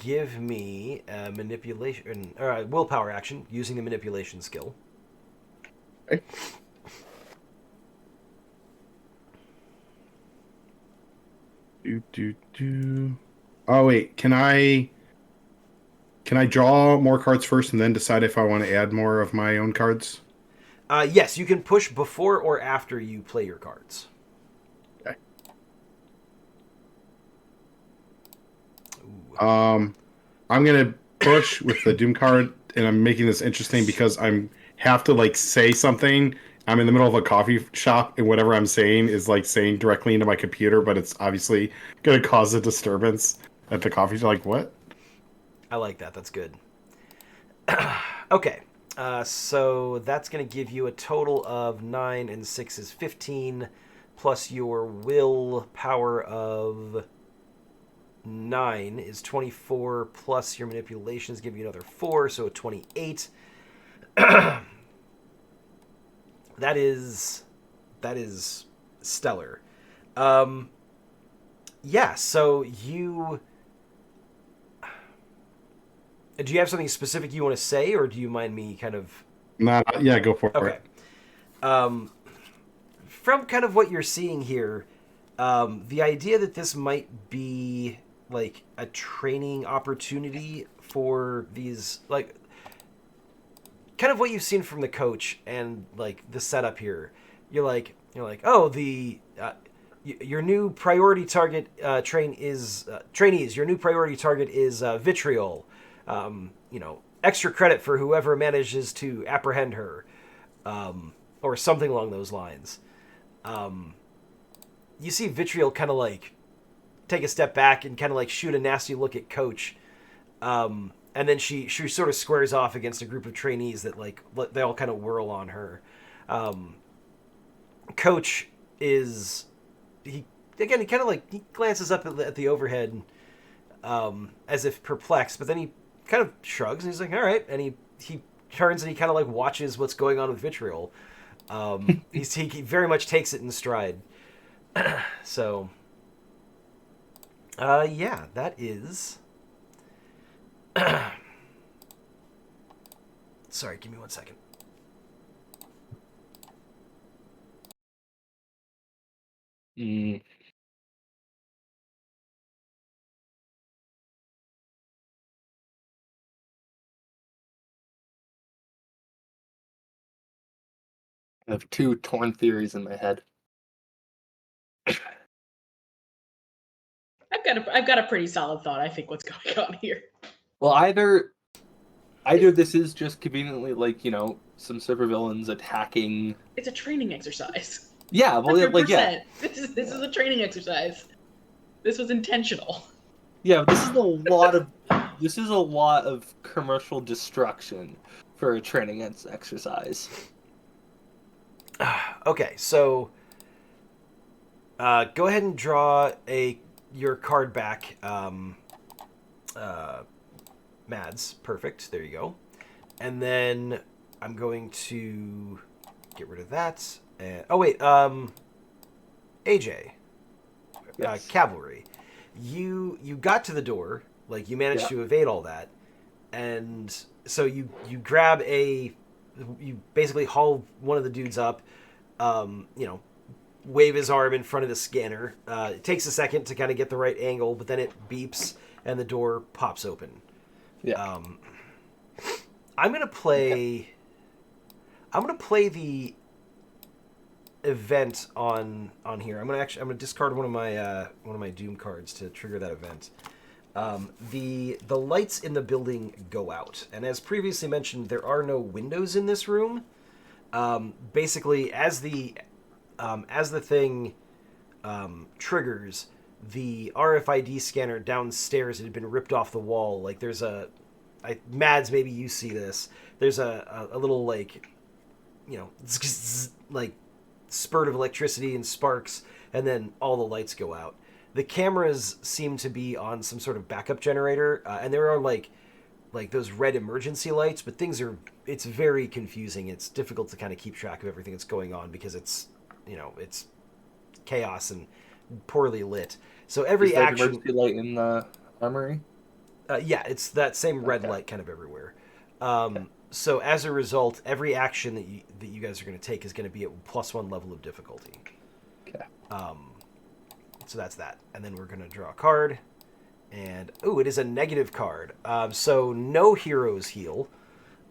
Give me a manipulation or willpower action using the manipulation skill. Okay. Do. Oh wait, can I draw more cards first and then decide if I want to add more of my own cards? Yes, you can push before or after you play your cards. Okay. Ooh. I'm gonna push with the Doom card, and I'm making this interesting because I'm have to like say something. I'm in the middle of a coffee shop, and whatever I'm saying is like saying directly into my computer, but it's obviously gonna cause a disturbance at the coffee shop. Like what? I like that. That's good. Okay. So that's going to give you a total of 9 and 6 is 15, plus your will power of 9 is 24, plus your manipulations give you another 4, so 28. That is stellar. Yeah, so you... Do you have something specific you want to say, or do you mind me kind of... Not yeah, go for Okay. it. From kind of what you're seeing here, the idea that this might be like a training opportunity for these, like, kind of what you've seen from the coach and like the setup here. You're like, oh, your new priority target trainees. Your new priority target is Vitriol. Extra credit for whoever manages to apprehend her, or something along those lines. You see Vitriol kind of like take a step back and kind of like shoot a nasty look at Coach, and then she sort of squares off against a group of trainees that like they all kind of whirl on her. Coach is he kind of like he glances up at the overhead, as if perplexed, but then he kind of shrugs and he's like, all right, and he turns and he kind of like watches what's going on with Vitriol. He very much takes it in stride. So yeah, that is sorry, give me 1 second. I have two torn theories in my head. I've got a pretty solid thought. I think what's going on here. Well, either this is just conveniently like some supervillains attacking. It's a training exercise. Yeah, well, 100%. like yeah, This is a training exercise. This was intentional. yeah. This is a lot of commercial destruction for a training exercise. Okay, so go ahead and draw your card back. Mads, perfect. There you go. And then I'm going to get rid of that. And AJ, Yes. cavalry. You got to the door, like you managed to evade all that, and so you grab you basically haul one of the dudes up, wave his arm in front of the scanner. It takes a second to kind of get the right angle, but then it beeps and the door pops open. Yeah. I'm gonna play the event on here. I'm gonna discard one of my Doom cards to trigger that event. The lights in the building go out, and as previously mentioned, there are no windows in this room. Basically, as the thing triggers, the RFID scanner downstairs had been ripped off the wall. Like there's Mads, maybe you see this. There's a little like, like spurt of electricity and sparks, and then all the lights go out. The cameras seem to be on some sort of backup generator, and there are like those red emergency lights, but it's very confusing. It's difficult to kind of keep track of everything that's going on because it's chaos and poorly lit. So every Is there action, emergency light in the armory? yeah, it's that same red light kind of everywhere. So as a result, every action that you guys are going to take is going to be at +1 level of difficulty. Okay. So that's that, and then we're going to draw a card, and it is a negative card. So no heroes heal,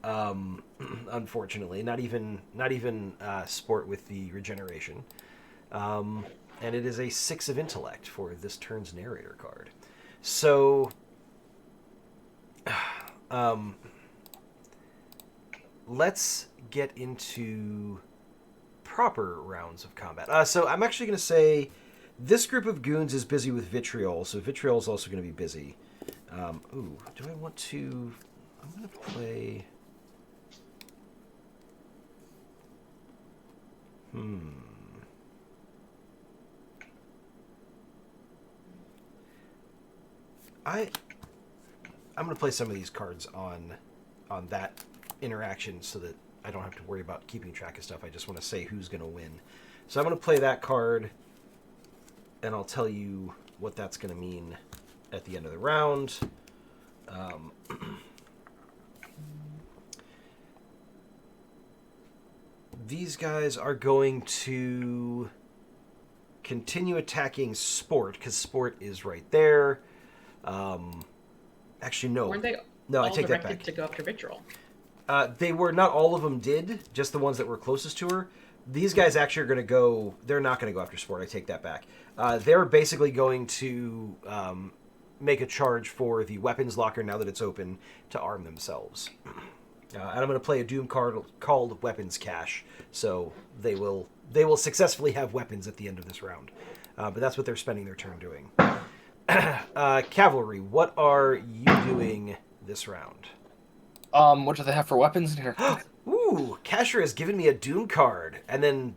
unfortunately. Not even sport with the regeneration. And it is a 6 of intellect for this turn's narrator card. So, let's get into proper rounds of combat. So I'm actually going to say this group of goons is busy with Vitriol, so Vitriol is also going to be busy. Do I want to... I'm going to play... I'm going to play some of these cards on that interaction so that I don't have to worry about keeping track of stuff. I just want to say who's going to win. So I'm going to play that card, and I'll tell you what that's going to mean at the end of the round. These guys are going to continue attacking Sport, because Sport is right there. Actually, no. Weren't they No, I all take that directed back. to go after Vitriol? They were, not all of them did, just the ones that were closest to her. These guys actually are going to go, they're not going to go after Sport, I take that back. They're basically going to make a charge for the weapons locker now that it's open to arm themselves. And I'm going to play a Doom card called Weapons Cache, so they will successfully have weapons at the end of this round. But that's what they're spending their turn doing. Cavalry, what are you doing this round? What do they have for weapons in here? Ooh, Kasher has given me a Doom card, and then,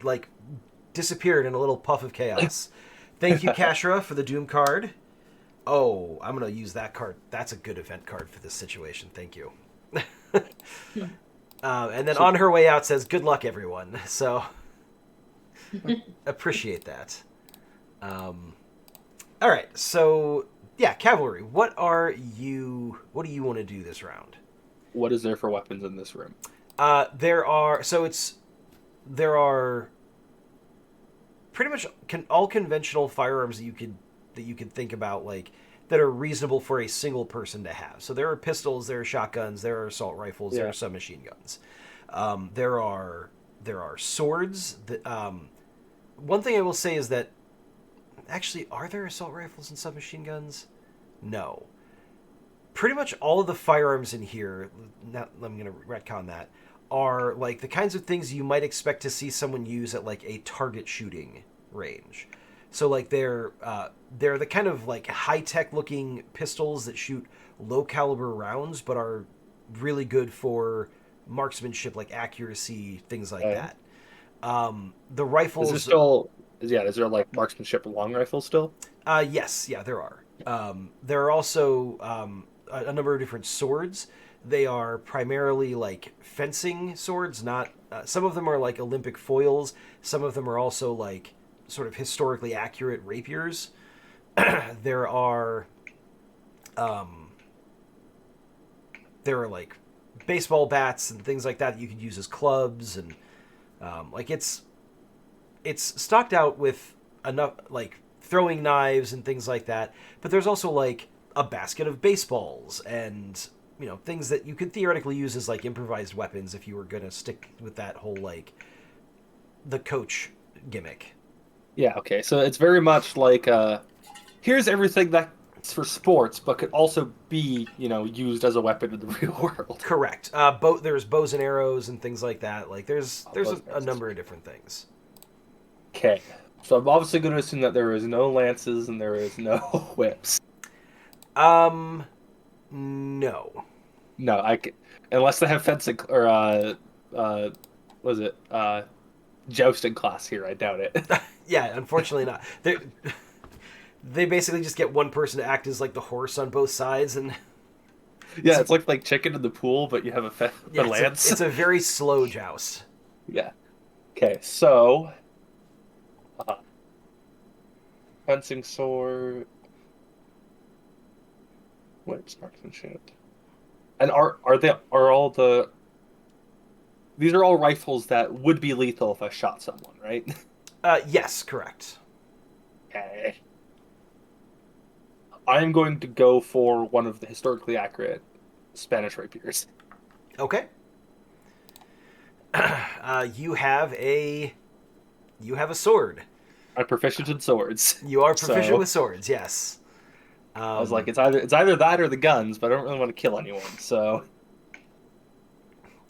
disappeared in a little puff of chaos. Thank you, Kashra, for the Doom card. Oh, I'm going to use that card. That's a good event card for this situation. Thank you. And then on her way out says, good luck, everyone. So, appreciate that. All right, so, yeah, Cavalry, what do you want to do this round? What is there for weapons in this room? There are pretty much all conventional firearms that you could think about, that are reasonable for a single person to have. So there are pistols, there are shotguns, there are assault rifles, there are submachine guns. There are swords. One thing I will say is that, actually, are there assault rifles and submachine guns? No. Pretty much all of the firearms in here, now I'm going to retcon that, are the kinds of things you might expect to see someone use at a target shooting range. So they're the kind of high-tech looking pistols that shoot low caliber rounds but are really good for marksmanship, accuracy, things like that. The rifles... Is there marksmanship long rifles still? Yes, yeah, there are. There are also a number of different swords. They are primarily fencing swords, not some of them are Olympic foils, some of them are also sort of historically accurate rapiers. There are baseball bats and things like that you could use as clubs, and it's stocked out with enough throwing knives and things like that, but there's also a basket of baseballs and things that you could theoretically use as improvised weapons if you were gonna stick with that whole the coach gimmick. Yeah, okay. So it's very much here's everything that's for sports, but could also be, used as a weapon in the real world. Correct. There's bows and arrows and things like that. There's a number of different things. Okay. So I'm obviously going to assume that there is no lances and there is no whips. No. No, unless they have fencing or was it jousting class here? I doubt it. Yeah, unfortunately not. They basically just get one person to act as like the horse on both sides, and Yeah, it's like chicken in the pool, but you have a yeah, lance. it's a very slow joust. Yeah. Okay, so uh, fencing sword, whips, marksmanship, and are all these are all rifles that would be lethal if I shot someone, right? Yes, correct. Okay. I'm going to go for one of the historically accurate Spanish rapiers. Okay. You have a sword. I'm proficient in swords, You are proficient so with swords, yes. I was like, it's either that or the guns, but I don't really want to kill anyone. So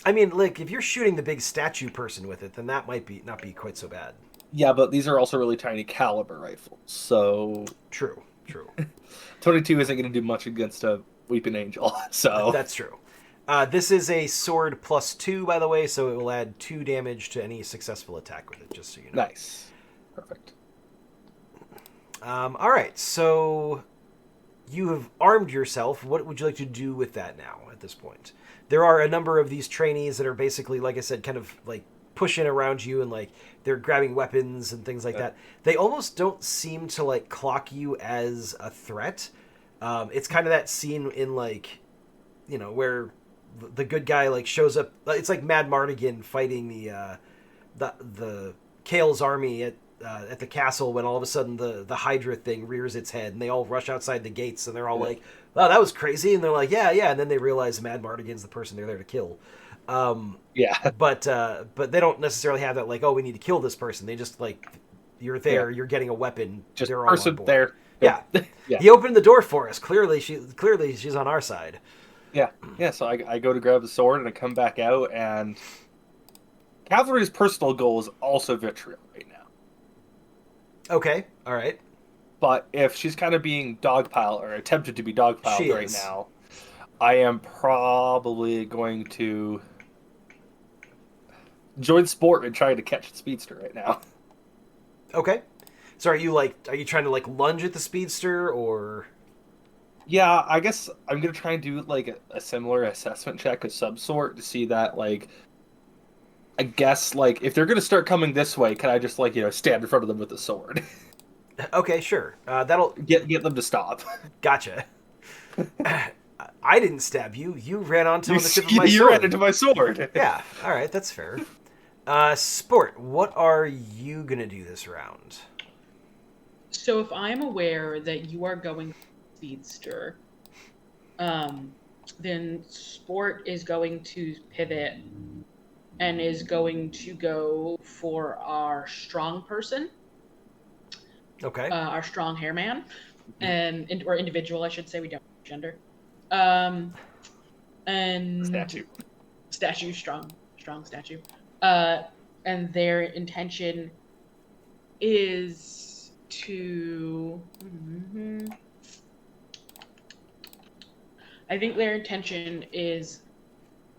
I mean, like if you're shooting the big statue person with it, then that might not be quite so bad. yeah, but these are also really tiny caliber rifles, so True, true. 22 isn't going to do much against a weeping angel. So That's true. This is a sword +2, by the way, so it will add 2 damage to any successful attack with it, just so you know. nice, perfect. All right, so you have armed yourself. What would you like to do with that now at this point? There are a number of these trainees that are basically, like I said, kind of like pushing around you and like they're grabbing weapons and things like that. They almost don't seem to like clock you as a threat. It's kind of that scene in like, where the good guy like shows up. It's like Mad Mardigan fighting the Kale's army at the castle when all of a sudden the Hydra thing rears its head and they all rush outside the gates and they're all like, "Wow, that was crazy!" And they're like, "Yeah, yeah," and then they realize Mad Mardigan's the person they're there to kill. Yeah, But they don't necessarily have that like, "Oh, we need to kill this person." They just like, you're there, you're getting a weapon. just they're all on person board. there. Yeah. Yeah, He opened the door for us. Clearly she's on our side. yeah. So I go to grab the sword and I come back out, and Cavalry's personal goal is also vitriol right now. Okay, all right. But if she's kind of being dogpiled or attempted to be dogpiled She right is. now, I am probably going to join sport and try to catch the speedster right now. Okay. So are you trying to like lunge at the speedster or? Yeah, I guess I'm gonna try and do like a similar assessment check of some sort to see that like I guess like if they're gonna start coming this way, can I just like stand in front of them with a sword, Okay, sure. That'll get them to stop? gotcha. I didn't stab you. You ran onto You the tip of my you sword. ran into my sword. Yeah. All right, that's fair. Sport. What are you gonna do this round? So if I'm aware that you are going speedster, then sport is going to pivot and is going to go for our strong person, Okay. our strong hair man, or individual, I should say. We don't have gender. And Statue. strong statue. And their intention is to. I think their intention is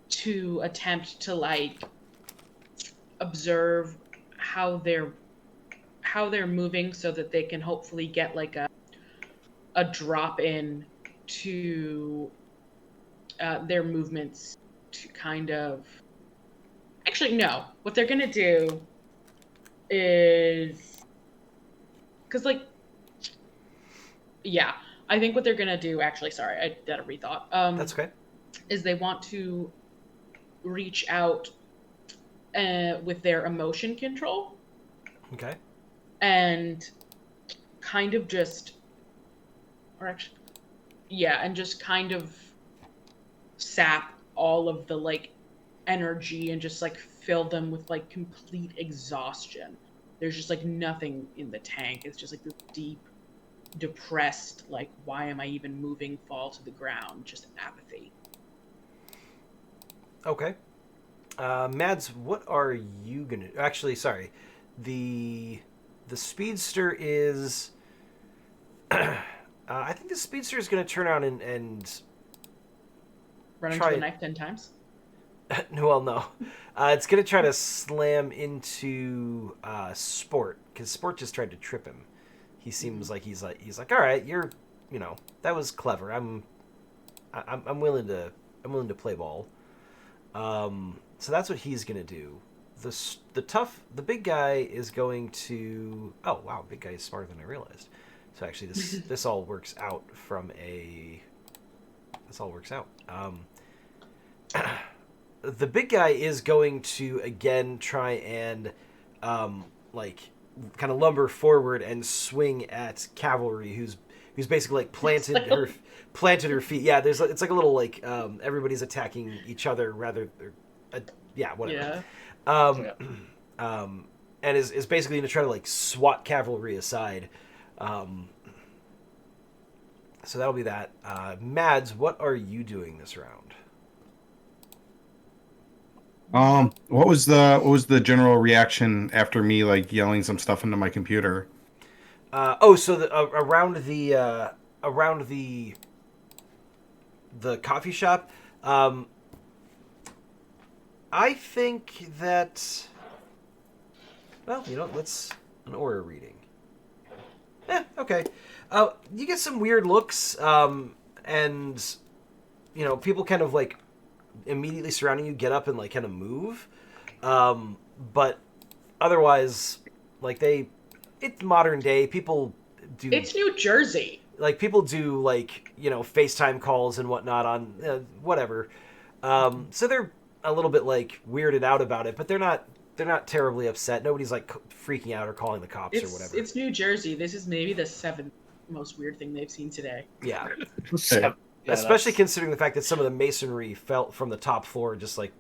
to attempt to like observe how they're moving so that they can hopefully get like a drop in to their movements to kind of actually no what they're gonna do is because like yeah I think what they're gonna do actually sorry I did a rethought That's okay. is they want to reach out with their emotion control Okay. and kind of just or actually yeah and just kind of sap all of the like energy and just like fill them with like complete exhaustion. There's just like nothing in the tank. It's just like this deep depressed like why am I even moving fall to the ground, just apathy. Okay. Mads, what are you gonna? Actually, sorry. The The speedster is. I think the speedster is going to turn around and Run into try the it. knife 10 times. Well, no. It's going to try to slam into Sport, because Sport just tried to trip him. He seems like he's like, all right, that was clever. I'm willing to play ball. So that's what he's going to do. The big guy is going to. Oh wow, big guy is smarter than I realized. So actually, this all works out from a. This all works out. The big guy is going to again try and kind of lumber forward and swing at Cavalry, who's basically like planted her feet. Yeah, it's like a little like everybody's attacking each other rather. Whatever. Yeah. And is basically going to try to like swat Cavalry aside. So that'll be that. Mads, what are you doing this round? What was the general reaction after me like yelling some stuff into my computer? Around the coffee shop, I think that. Well, let's an aura reading. Okay. You get some weird looks, and people kind of like immediately surrounding you get up and like kind of move, but otherwise, like it's modern day. People do. It's New Jersey. Like people do like FaceTime calls and whatnot on whatever. So they're a little bit like weirded out about it, but they're not terribly upset. Nobody's like freaking out or calling the cops or whatever. It's New Jersey. This is maybe the 7th most weird thing they've seen today. Yeah. Okay. Yeah, Especially considering the fact that some of the masonry fell from the top floor, just like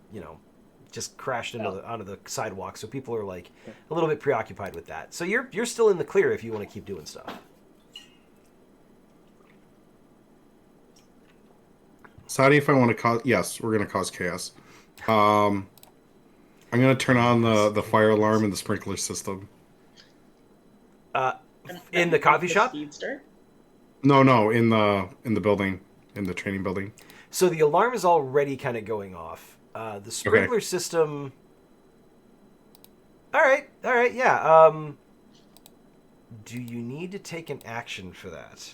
just crashed onto the sidewalk. So people are like a little bit preoccupied with that. So you're still in the clear if you want to keep doing stuff. Sadi, if I want to cause, yes, we're going to cause chaos. I'm going to turn on the fire alarm and the sprinkler system. In the coffee shop? Speedster? No, in the building, in the training building. So the alarm is already kind of going off. The sprinkler system. All right, yeah. Do you need to take an action for that?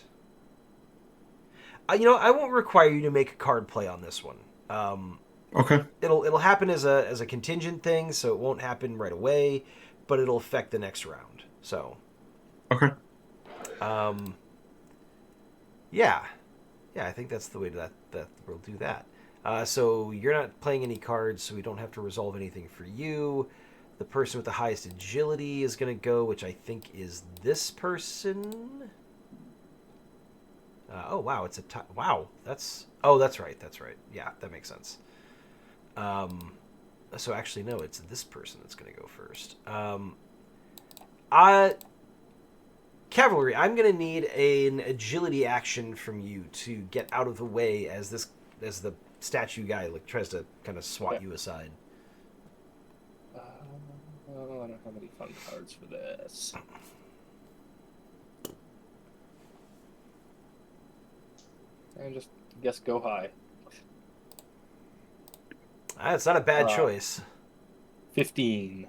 I won't require you to make a card play on this one. Okay. It'll happen as a contingent thing, so it won't happen right away, but it'll affect the next round. So. Okay. Yeah, I think that's the way that we'll do that. So you're not playing any cards, so we don't have to resolve anything for you. The person with the highest agility is going to go, which I think is this person. Oh wow, it's wow. That's right. Yeah, that makes sense. So actually, no, it's this person that's going to go first. Cavalry, I'm going to need an agility action from you to get out of the way as the statue guy tries to kind of swat you aside. I don't have any fun cards for this. And just guess go high. It's not a bad choice. 15.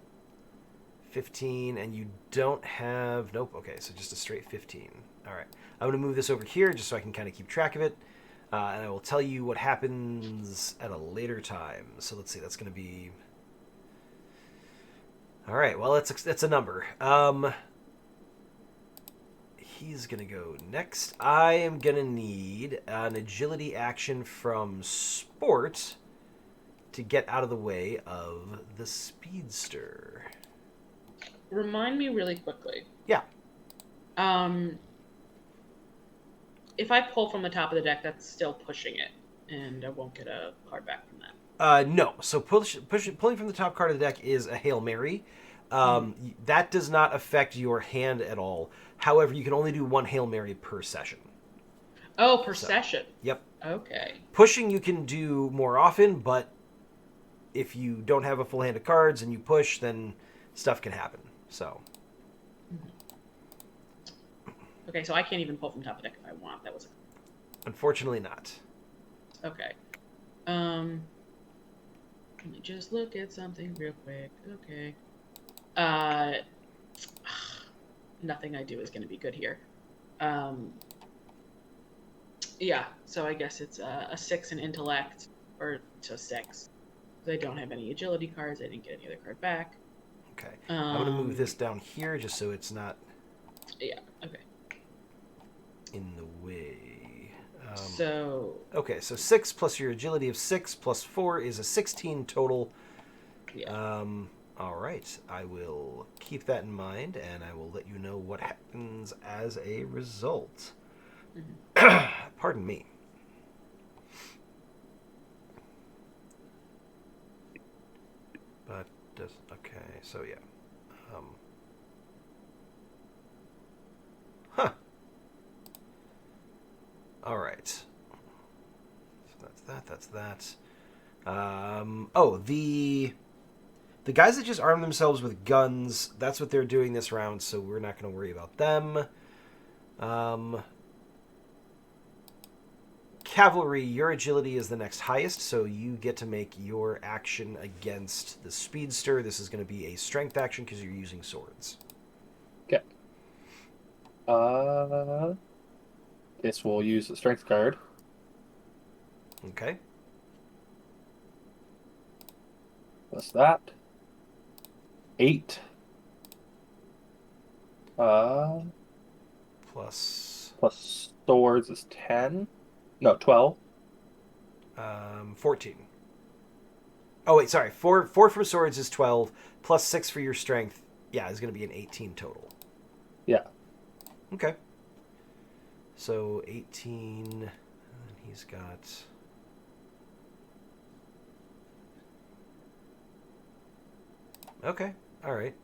15, and you don't have... Nope, okay, so just a straight 15. All right. I'm going to move this over here just so I can kind of keep track of it. And I will tell you what happens at a later time. So let's see, that's going to be... All right, well, it's a number. He's going to go next. I am going to need an agility action from Sport to get out of the way of the Speedster. Remind me really quickly. Yeah. If I pull from the top of the deck, that's still pushing it, and I won't get a card back from that. No. So pulling from the top card of the deck is a Hail Mary. That does not affect your hand at all. However, you can only do one Hail Mary per session. Oh, per session. Yep. Okay. Pushing you can do more often, but if you don't have a full hand of cards and you push, then stuff can happen. So. Okay, so I can't even pull from top of deck if I want. That was Unfortunately not. okay. Let me just look at something real quick. Okay. Uh, nothing I do is going to be good here. Yeah, so I guess it's a 6 in intellect, or so 6. I don't have any agility cards. I didn't get any other card back. Okay. I'm going to move this down here just so it's not Yeah, okay. in the way. Okay, so 6 plus your agility of 6 plus 4 is a 16 total. Yeah. All right. I will keep that in mind, and I will let you know what happens as a result. Pardon me. But does okay? So yeah. Huh. All right. So that's that. That's that. Oh, the guys that just arm themselves with guns. That's what they're doing this round. So we're not going to worry about them. Cavalry, your agility is the next highest, so you get to make your action against the speedster. This is going to be a strength action because you're using swords. Okay. Guess we'll use the strength card. Okay. Plus that. 8. Plus Plus swords is 10. No, 12. 14. Oh wait, sorry. Four from swords is 12. Plus 6 for your strength. Yeah, is going to be an 18 total. Yeah. Okay. So 18. And he's got. Okay. All right.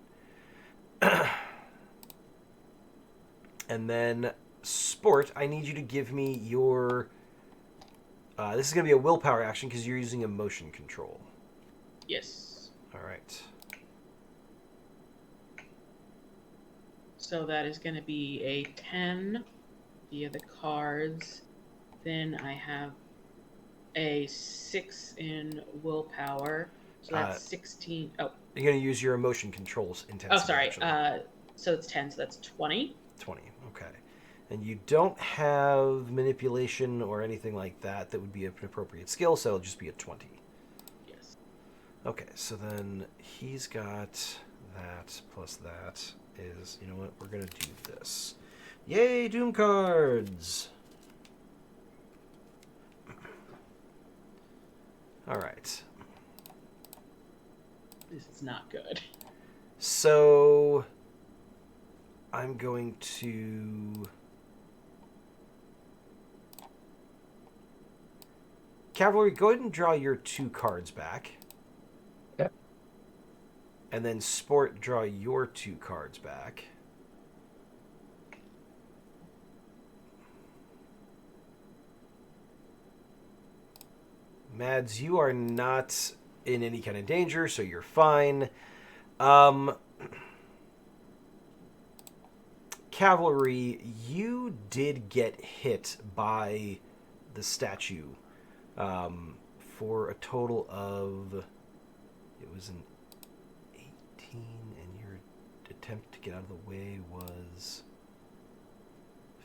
And then sport, I need you to give me your. This is going to be a willpower action because you're using emotion control. Yes. All right. So that is going to be a 10 via the cards. Then I have a 6 in willpower. So that's 16. Oh. You're going to use your emotion controls intensity. Oh, sorry. Actually. So it's 10, so that's 20. 20, okay. And you don't have manipulation or anything like that that would be an appropriate skill, so it'll just be a 20. Yes. Okay, so then he's got that plus that is, you know what, we're going to do this. Yay, Doom cards! All right. This is not good. So I'm going to... Cavalry, go ahead and draw your 2 cards back. Okay. And then Sport, draw your 2 cards back. Mads, you are not in any kind of danger, so you're fine. Cavalry, you did get hit by the statue for a total of, it was an 18, and your attempt to get out of the way was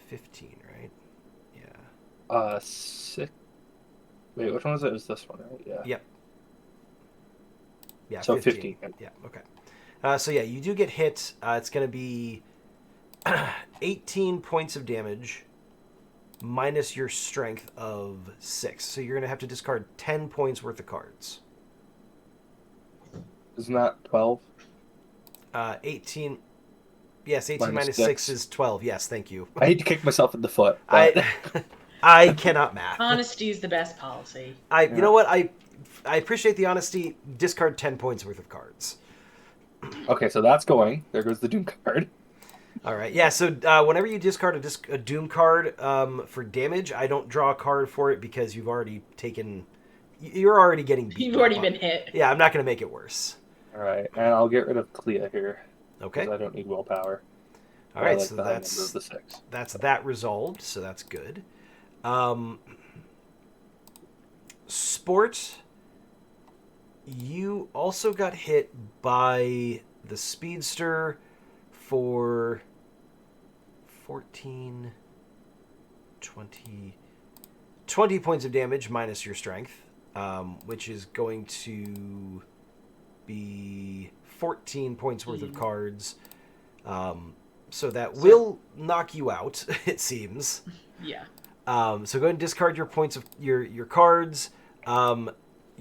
15, right? Yeah. 6. Wait, which one was it? It was this one, right? Yeah. Yep. Yeah, so 15. Yeah, okay. So yeah, you do get hit. It's going to be 18 points of damage minus your strength of 6. So you're going to have to discard 10 points worth of cards. Isn't that 12? 18. Yes, 18 minus 6 is 12. Yes, thank you. I hate to kick myself in the foot. But... I cannot math. Honesty is the best policy. You know what? I appreciate the honesty. Discard 10 points worth of cards. Okay, so that's going. There goes the Doom card. All right. Yeah, so whenever you discard a Doom card for damage, I don't draw a card for it because you've already taken... You're already getting beat. You've already been hit. Yeah, I'm not going to make it worse. All right, and I'll get rid of Clea here. Okay. Because I don't need willpower. All I right, like so that number of the 6. that's that resolved, so that's good. Sport, you also got hit by the speedster for 14, 20 points of damage minus your strength, which is going to be 14 points worth of cards. So that will knock you out, it seems. Yeah. So go ahead and discard your points of your cards.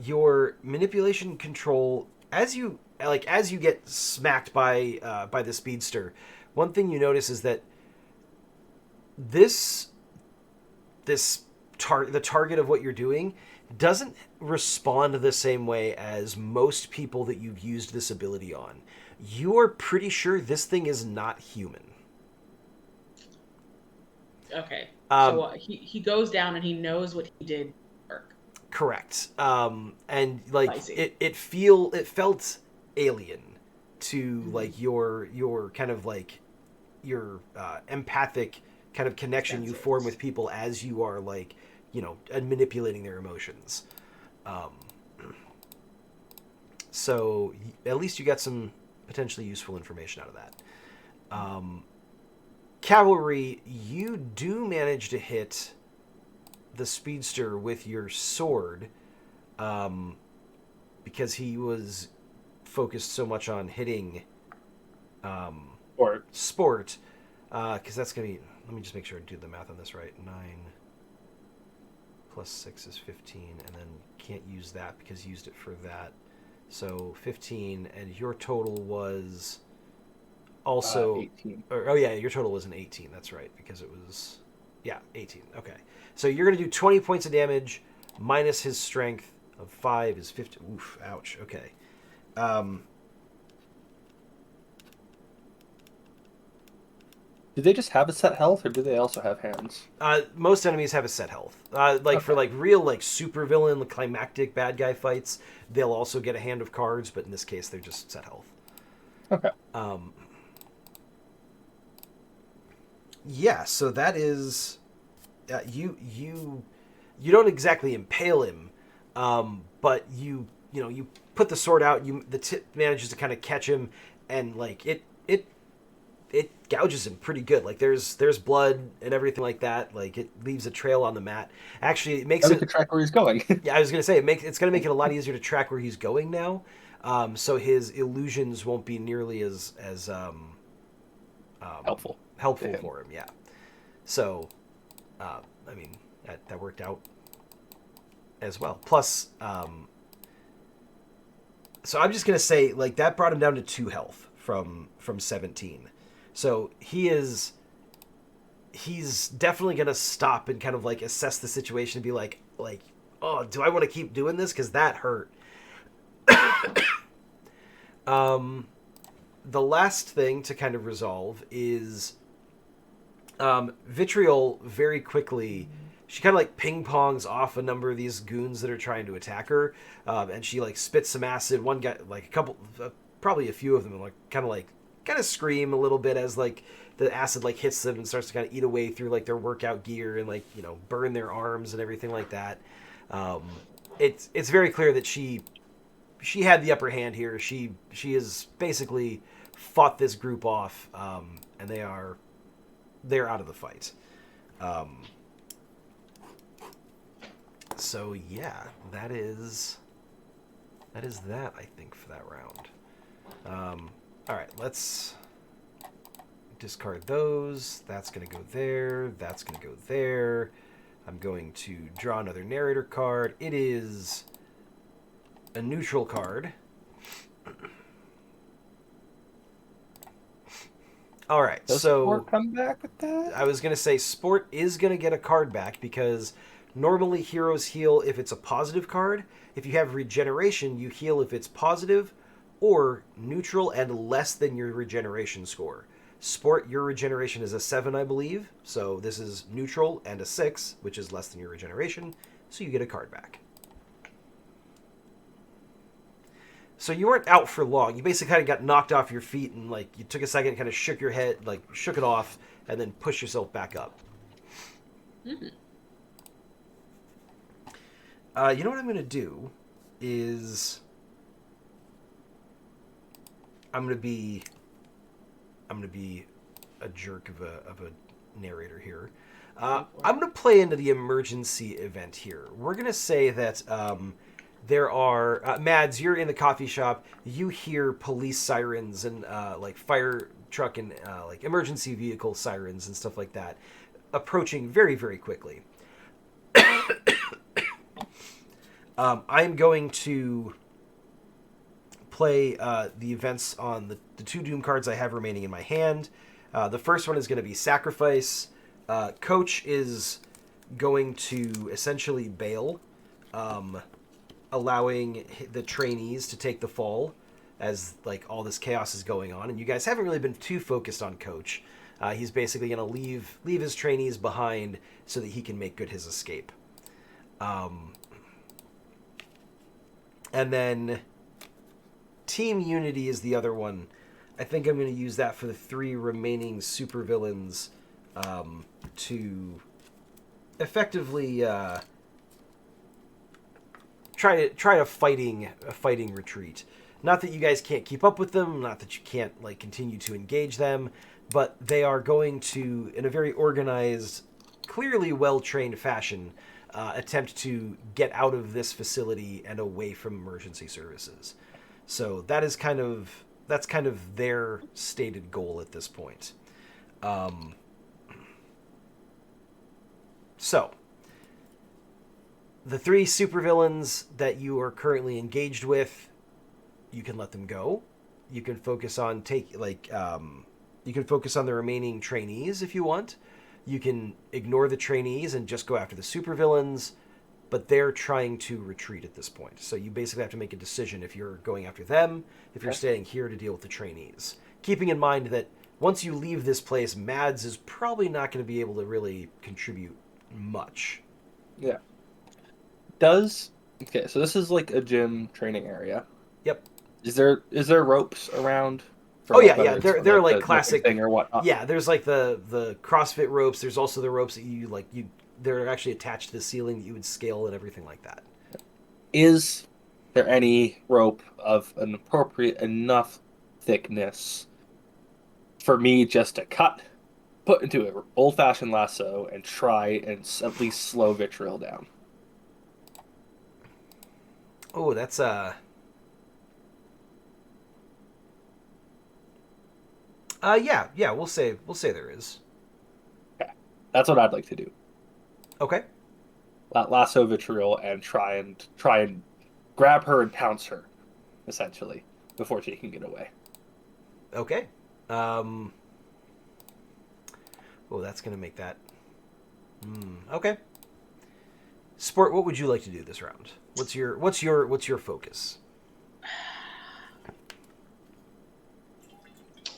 Your manipulation control, as you get smacked by the speedster, one thing you notice is that the target of what you're doing doesn't respond the same way as most people that you've used this ability on. You are pretty sure this thing is not human. Okay. So he goes down and he knows what he did work. Correct. And like Spicy. it felt alien to like your kind of like your empathic kind of connection you form with people as you are like, and manipulating their emotions. So at least you got some potentially useful information out of that. Cavalry, you do manage to hit the speedster with your sword, because he was focused so much on hitting sport, because that's going to be, let me just make sure I do the math on this right. 9 plus 6 is 15, and then can't use that because you used it for that. So 15, and your total was also 18. your total was an 18. That's right, because it was 18. Okay, so you're gonna do 20 points of damage minus his strength of 5 is 50. Oof, ouch. Okay. Do they just have a set health, or do they also have hands? Most enemies have a set health. For like real like super villain climactic bad guy fights, they'll also get a hand of cards, but in this case they're just set health. Okay. Yeah, so that is you don't exactly impale him, but you put the sword out. The tip manages to kind of catch him, and like it gouges him pretty good. Like there's blood and everything like that. Like it leaves a trail on the mat. Actually, it makes it to track where he's going. Yeah, I was gonna say it's gonna make it a lot easier to track where he's going now. So his illusions won't be nearly as helpful for him. Yeah. So, I mean that worked out as well. Plus, so I'm just gonna say like that brought him down to 2 health from 17. So he's definitely gonna stop and kind of like assess the situation and be like, oh, do I want to keep doing this? Because that hurt. The last thing to kind of resolve is Vitriol very quickly. She kind of like ping pongs off a number of these goons that are trying to attack her, and she like spits some acid. One guy, like a couple, probably a few of them, like kind of scream a little bit as like the acid like hits them and starts to kind of eat away through like their workout gear and like burn their arms and everything like that. It's very clear that she had the upper hand here. She has basically fought this group off, and they're out of the fight. So yeah, that is that, I think, for that round. All right, let's discard those. That's going to go there. That's going to go there. I'm going to draw another narrator card. It is a neutral card. All right, Does so Sport come back with that? I was going to say Sport is going to get a card back because normally heroes heal if it's a positive card. If you have regeneration, you heal if it's positive or neutral and less than your regeneration score. Sport, your regeneration is a 7, I believe. So this is neutral and a 6, which is less than your regeneration. So you get a card back. So you weren't out for long. You basically kind of got knocked off your feet and like you took a second, kind of shook your head, like shook it off, and then pushed yourself back up. Mm-hmm. You know what I'm going to do is I'm going to be a jerk of a narrator here. I'm going to play into the emergency event here. We're going to say that there are Mads. You're in the coffee shop. You hear police sirens and like fire truck and like emergency vehicle sirens and stuff like that approaching very, very quickly. I'm going to play the events on the 2 Doom cards I have remaining in my hand. The first one is going to be Sacrifice. Coach is going to essentially bail, allowing the trainees to take the fall as like all this chaos is going on. And you guys haven't really been too focused on Coach. He's basically going to leave his trainees behind so that he can make good his escape. And then Team Unity is the other one. I think I'm going to use that for the 3 remaining supervillains to effectively try to fighting retreat. Not that you guys can't keep up with them, not that you can't like continue to engage them, but they are going to, in a very organized, clearly well-trained fashion, attempt to get out of this facility and away from emergency services. So that's kind of their stated goal at this point. So the 3 supervillains that you are currently engaged with, you can let them go. You can focus on you can focus on the remaining trainees if you want. You can ignore the trainees and just go after the supervillains, but they're trying to retreat at this point. So you basically have to make a decision if you're going after them, if you're staying here to deal with the trainees. Keeping in mind that once you leave this place, Mads is probably not going to be able to really contribute much. Yeah. Okay, so this is like a gym training area. Yep. Is there ropes around? Oh yeah. They're like the classic thing or whatnot. Yeah, there's like the CrossFit ropes. There's also the ropes that they're actually attached to the ceiling that you would scale and everything like that. Is there any rope of an appropriate enough thickness for me just to put into an old-fashioned lasso and try and at least slow Vitriol down? Oh, that's yeah, we'll say there is. Okay. That's what I'd like to do. Okay. Lasso Vitriol and try and grab her and pounce her, essentially, before she can get away. Okay. That's gonna make that. Okay. Sport, what would you like to do this round? What's your focus?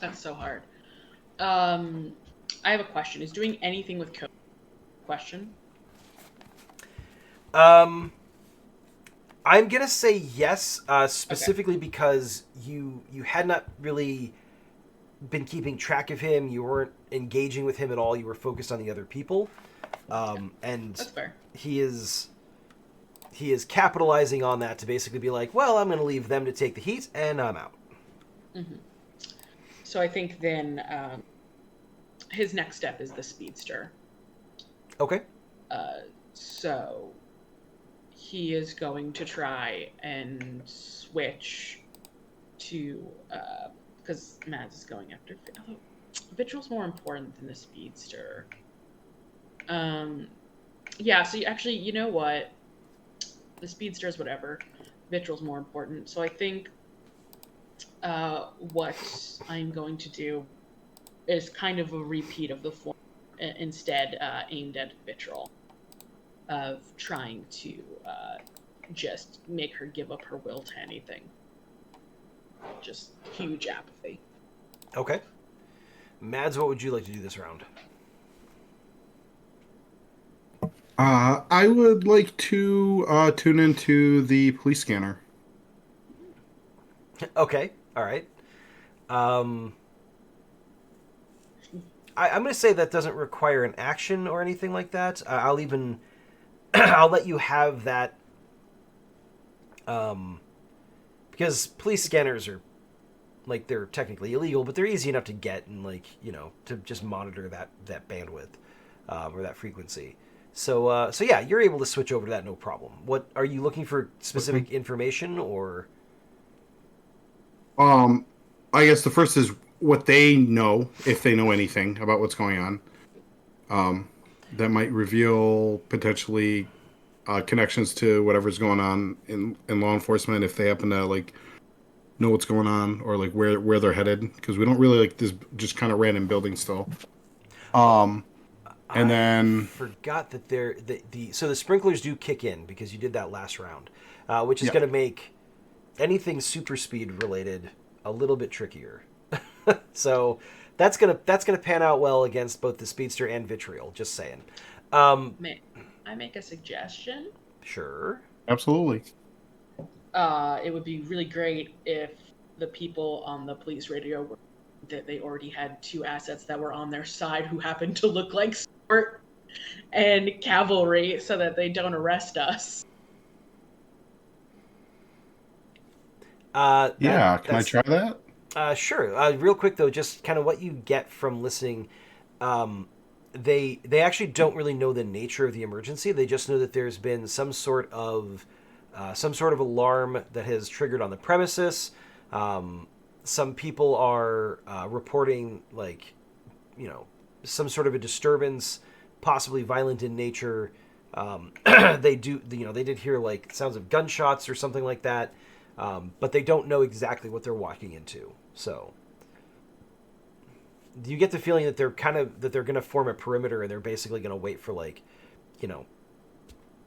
That's so hard. I have a question. Is doing anything with code question? I'm gonna say yes, specifically because you had not really been keeping track of him. You weren't engaging with him at all. You were focused on the other people, and That's fair. he is capitalizing on that to basically be like, well, I'm gonna leave them to take the heat, and I'm out. Mm-hmm. So I think then his next step is the speedster. Okay. So he is going to try and switch to because Mads is going after. Although Vitriol's more important than the speedster. Yeah. So actually, you know what? The speedster is whatever. Vitriol's more important. So I think what I'm going to do is kind of a repeat of the form, instead aimed at Vitriol, of trying to just make her give up her will to anything. Just huge apathy. Okay. Mads, what would you like to do this round? I would like to tune into the police scanner. Okay, all right. Um, I'm going to say that doesn't require an action or anything like that. I'll even I'll let you have that um, because police scanners are like they're technically illegal, but they're easy enough to get and like to just monitor that bandwidth or that frequency. So yeah, you're able to switch over to that no problem. What are you looking for specific information or? Um, I guess the first is what they know, if they know anything about what's going on. Um, that might reveal potentially connections to whatever's going on in law enforcement if they happen to like know what's going on or like where they're headed because we don't really like this just kind of random building still. Um, and I then forgot that so the sprinklers do kick in because you did that last round, which is yeah, going to make anything super speed related a little bit trickier. So that's gonna pan out well against both the speedster and vitriol. Just saying. May I make a suggestion? Sure. absolutely. It would be really great if the people on the police radio were that they already had two assets that were on their side who happened to look like sport and cavalry so that they don't arrest us. Yeah, can I That's try that? sure. Real quick though, just kind of what you get from listening. Um, they actually don't really know the nature of the emergency. They just know that there's been some sort of alarm that has triggered on the premises. Some people are reporting like some sort of a disturbance, possibly violent in nature. They did hear like sounds of gunshots or something like that, but they don't know exactly what they're walking into. So, do you get the feeling that they're going to form a perimeter and they're basically going to wait for like, you know,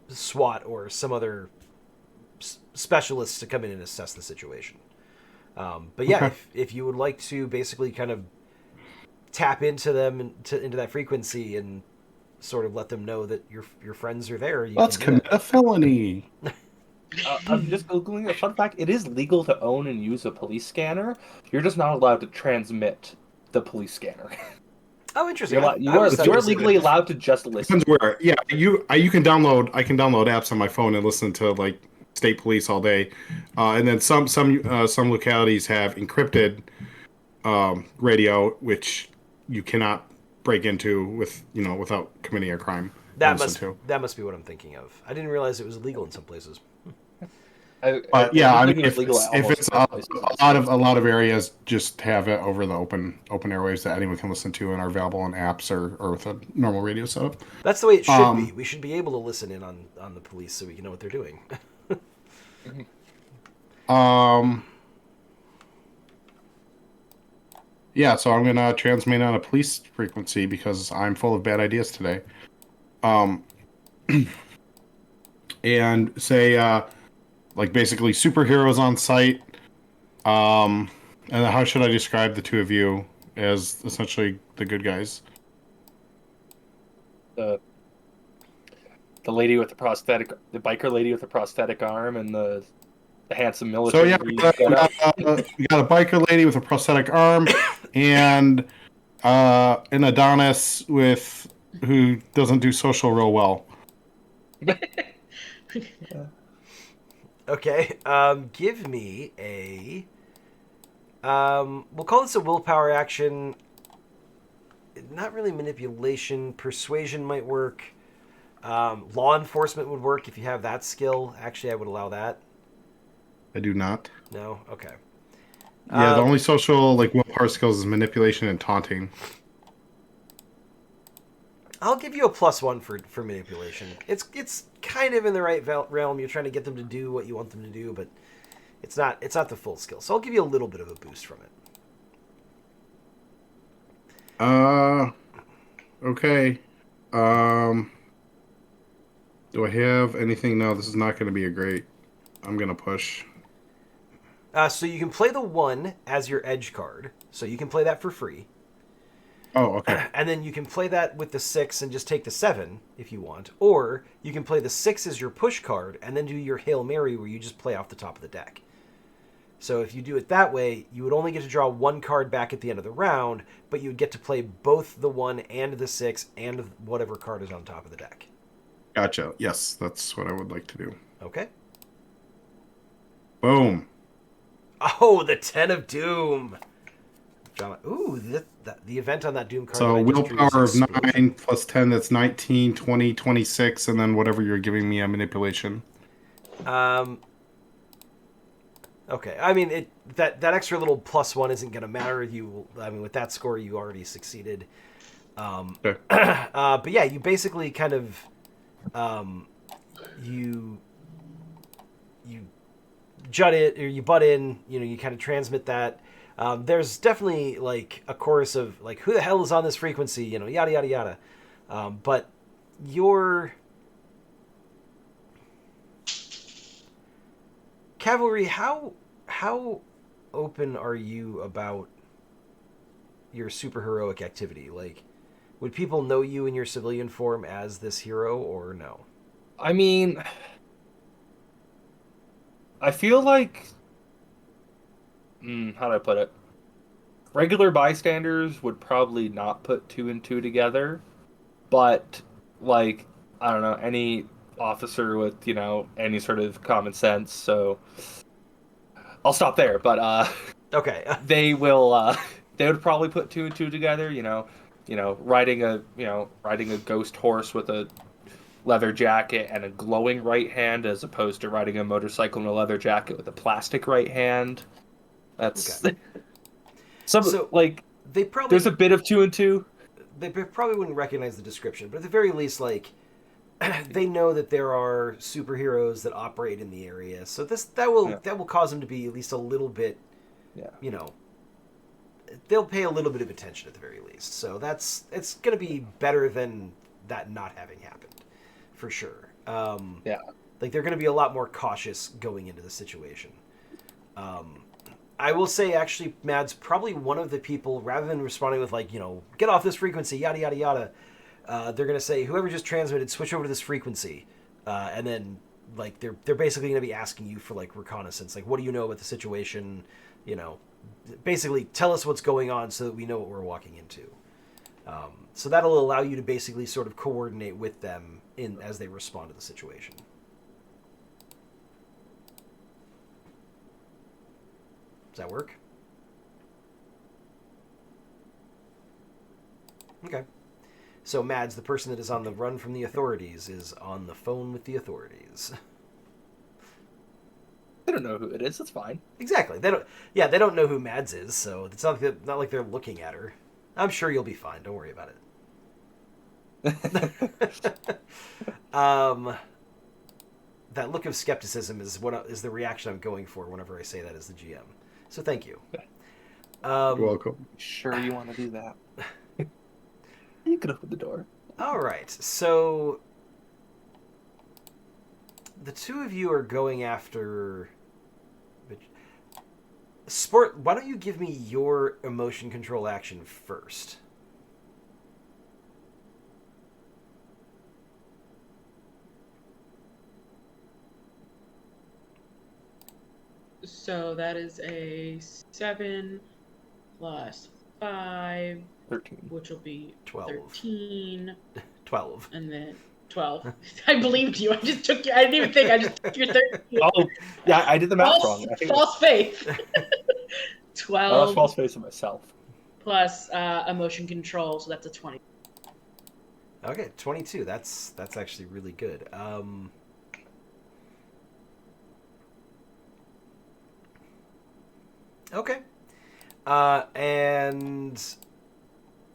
SWAT or some other specialists to come in and assess the situation? But yeah, Okay. if you would like to basically kind of tap into them into that frequency and sort of let them know that your friends are there, you Let's can do commit that. a felony. I'm just googling a fun fact. It is legal to own and use a police scanner. You're just not allowed to transmit the police scanner. Oh, interesting. You're allowed, I always thought you it are was legally like, allowed to just listen. Depends where. Yeah, you can download. I can download apps on my phone and listen to like state police all day, and then some localities have encrypted radio, which you cannot break into with without committing a crime or that listen must to. that must be what I'm thinking of. I didn't realize it was illegal in some places. But It yeah, looks I mean, like it was if legal it's at if almost it's most places in the a States. lot of areas just have it over the open airwaves that anyone can listen to and are available on apps or with a normal radio setup. That's the way it should be. Um, We should be able to listen in on the police so we can know what they're doing. um, yeah, so I'm gonna transmit on a police frequency because I'm full of bad ideas today. Um, and say like basically superheroes on site. Um, and how should I describe the two of you as essentially the good guys? The lady with the prosthetic, the biker lady with the prosthetic arm, and the handsome So yeah, military setup. we got a biker lady with a prosthetic arm, and an Adonis with who doesn't do social real well. Okay. Give me a. We'll call this a willpower action. Not really manipulation. Persuasion might work. Law enforcement would work if you have that skill. Actually, I would allow that. I do not. No. Okay. Yeah, the Um, only social like willpower skills is manipulation and taunting. I'll give you a +1 for manipulation. It's kind of in the right realm. You're trying to get them to do what you want them to do, but it's not the full skill. So I'll give you a little bit of a boost from it. Okay. Um, do I have anything? No, this is not going to be a great. I'm going to push. So you can play the 1 as your edge card. So you can play that for free. Oh, okay. And then you can play that with the 6 and just take the 7 if you want. Or you can play the 6 as your push card and then do your Hail Mary where you just play off the top of the deck. So if you do it that way, you would only get to draw one card back at the end of the round, but you would get to play both the 1 and the 6 and whatever card is on top of the deck. Gotcha. Yes, that's what I would like to do. Okay. Boom. Oh, the 10 of Doom. Ooh, the event on that Doom card. So that I just drew is willpower of Explosion. 9 plus 10, that's 19, 20, 26, and then whatever you're giving me a manipulation. Okay, I mean that extra little +1 isn't going to matter. With that score, you already succeeded. Okay. But yeah, you basically kind of you jut it or you butt in. You kind of transmit that. There's definitely like a chorus of like, who the hell is on this frequency? Yada yada yada. But your cavalry, how open are you about your superheroic activity? Like, would people know you in your civilian form as this hero or no? I mean, I feel like, how do I put it? Regular bystanders would probably not put 2 and 2 together, but like, I don't know, any officer with, any sort of common sense. So I'll stop there, but Okay. they will they would probably put 2 and 2 together, riding a ghost horse with a leather jacket and a glowing right hand as opposed to riding a motorcycle in a leather jacket with a plastic right hand. That's Okay. So like they probably there's a bit of 2 and 2. they probably wouldn't recognize the description, but at the very least, like, they know that there are superheroes that operate in the area. So that will cause them to be at least a little bit, they'll pay a little bit of attention at the very least. So it's going to be better than that not having happened, for sure. Like, they're going to be a lot more cautious going into the situation. I will say, actually, Mad's probably one of the people, rather than responding with, like, get off this frequency, yada, yada, yada, they're going to say, whoever just transmitted, switch over to this frequency. And then, like, they're basically going to be asking you for, like, reconnaissance. Like, what do you know about the situation? Basically, tell us what's going on so that we know what we're walking into. So that'll allow you to basically sort of coordinate with them as they respond to the situation. Does that work? Okay. So Mads, the person that is on the run from the authorities, is on the phone with the authorities. They don't know who it is. It's fine. Exactly. They don't know who Mads is, so it's not like they're looking at her. I'm sure you'll be fine. Don't worry about it. That look of skepticism is the reaction I'm going for whenever I say that as the GM. So thank you. You're welcome. Sure you want to do that? You could open the door. All right. So the two of you are going after Sport. Why don't you give me your emotion control action first? So that is a 7 plus 5, 13. which will be 12. 13, 12. and then 12. I believed you. I just took you. I didn't even think. I just took your 13. Oh, yeah, I did the math wrong. I think False faith. I was 12 false facing myself. plus emotion control, so that's a 20. Okay, 22. That's actually really good. Okay. And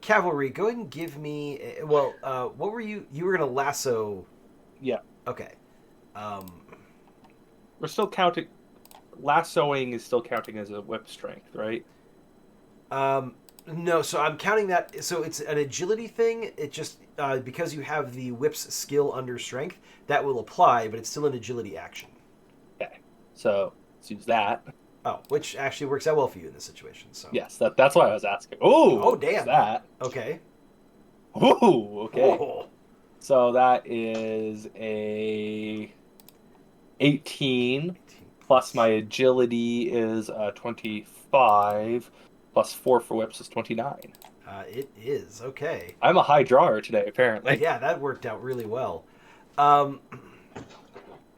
Cavalry, go ahead and give me. What were you? You were gonna lasso. Yeah. Okay. We're still counting. Lassoing is still counting as a whip strength, right? No, so I'm counting that. So it's an agility thing. It just because you have the whip's skill under strength, that will apply, but it's still an agility action. Okay. So let's use that. Oh, which actually works out well for you in this situation. So Yes, that's why I was asking. Oh, damn. That. Okay. Oh, okay. Oh. So that is a 18 plus my agility is 25, plus 4 for whips is 29. It is okay. I'm a high drawer today, apparently. Yeah, that worked out really well. Um,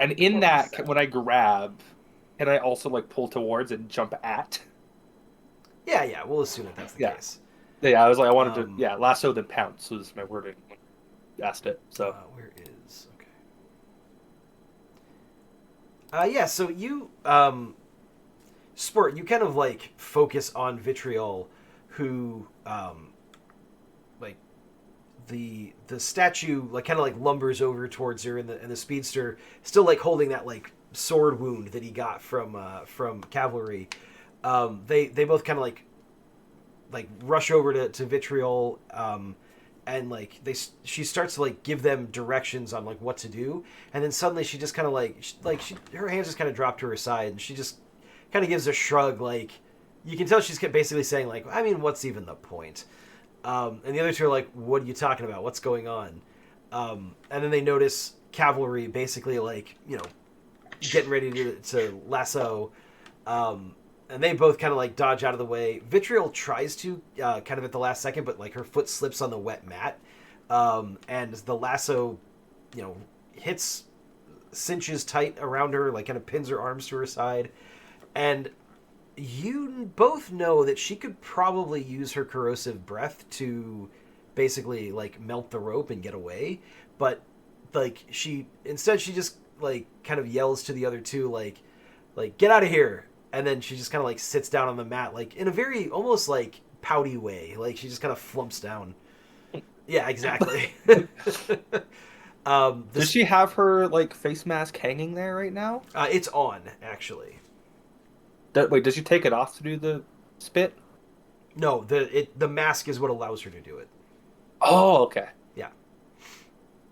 And in that, when I grab, can I also like pull towards and jump at? yeah, we'll assume that that's the Yeah. case. Yeah, I was like, I wanted to, lasso then pounce was my wording when you asked it. So Where is okay? Yeah, so you Sport, you kind of like focus on Vitriol, who like the statue like kind of like lumbers over towards her, and the speedster still like holding that like sword wound that he got from cavalry. They both kind of like rush over to Vitriol, and like she starts to like give them directions on like what to do, and then suddenly she just kind of her hands just kind of drop to her side, and she just kind of gives a shrug, like you can tell she's basically saying like, I mean, what's even the point? And the other two are like, what are you talking about? What's going on? And then they notice cavalry basically like, you know, getting ready to lasso. And they both kind of like dodge out of the way. Vitriol tries to kind of at the last second, but like her foot slips on the wet mat. And the lasso, you know, cinches tight around her, like kind of pins her arms to her side. And you both know that she could probably use her corrosive breath to basically like melt the rope and get away. But like she just like kind of yells to the other two, like get out of here. And then she just kind of like sits down on the mat, like in a very almost like pouty way. Like she just kind of flumps down. Yeah, exactly. Does she have her like face mask hanging there right now? It's on, actually. Wait, does she take it off to do the spit? No, the mask is what allows her to do it. Oh, okay. Yeah.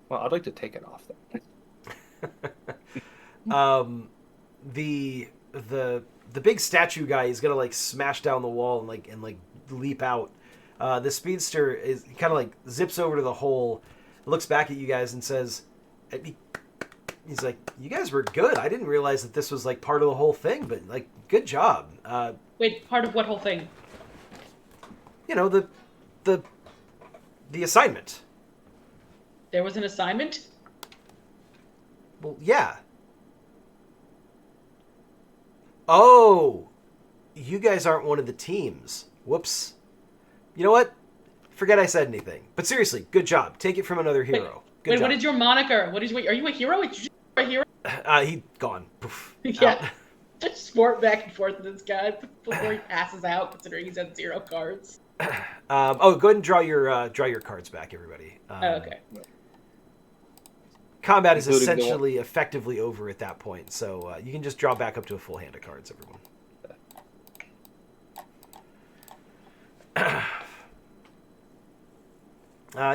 Well, I'd like to take it off The then. big statue guy is gonna like smash down the wall and leap out. The speedster is kind of like zips over to the hole, looks back at you guys and says, he's like, you guys were good. I didn't realize that this was like part of the whole thing, but like, good job. Wait, part of what whole thing? You know, the assignment. There was an assignment? Well, yeah. Oh, you guys aren't one of the teams. Whoops. You know what? Forget I said anything. But seriously, good job. Take it from another hero. Good job. What is your moniker? Are you a hero? A hero? He gone. Poof. Yeah. Out. Just sport back and forth with this guy before he passes out, considering he's had 0 cards. Go ahead and draw your cards back, everybody. Okay. Combat is Including essentially effectively over at that point, so you can just draw back up to a full hand of cards, everyone.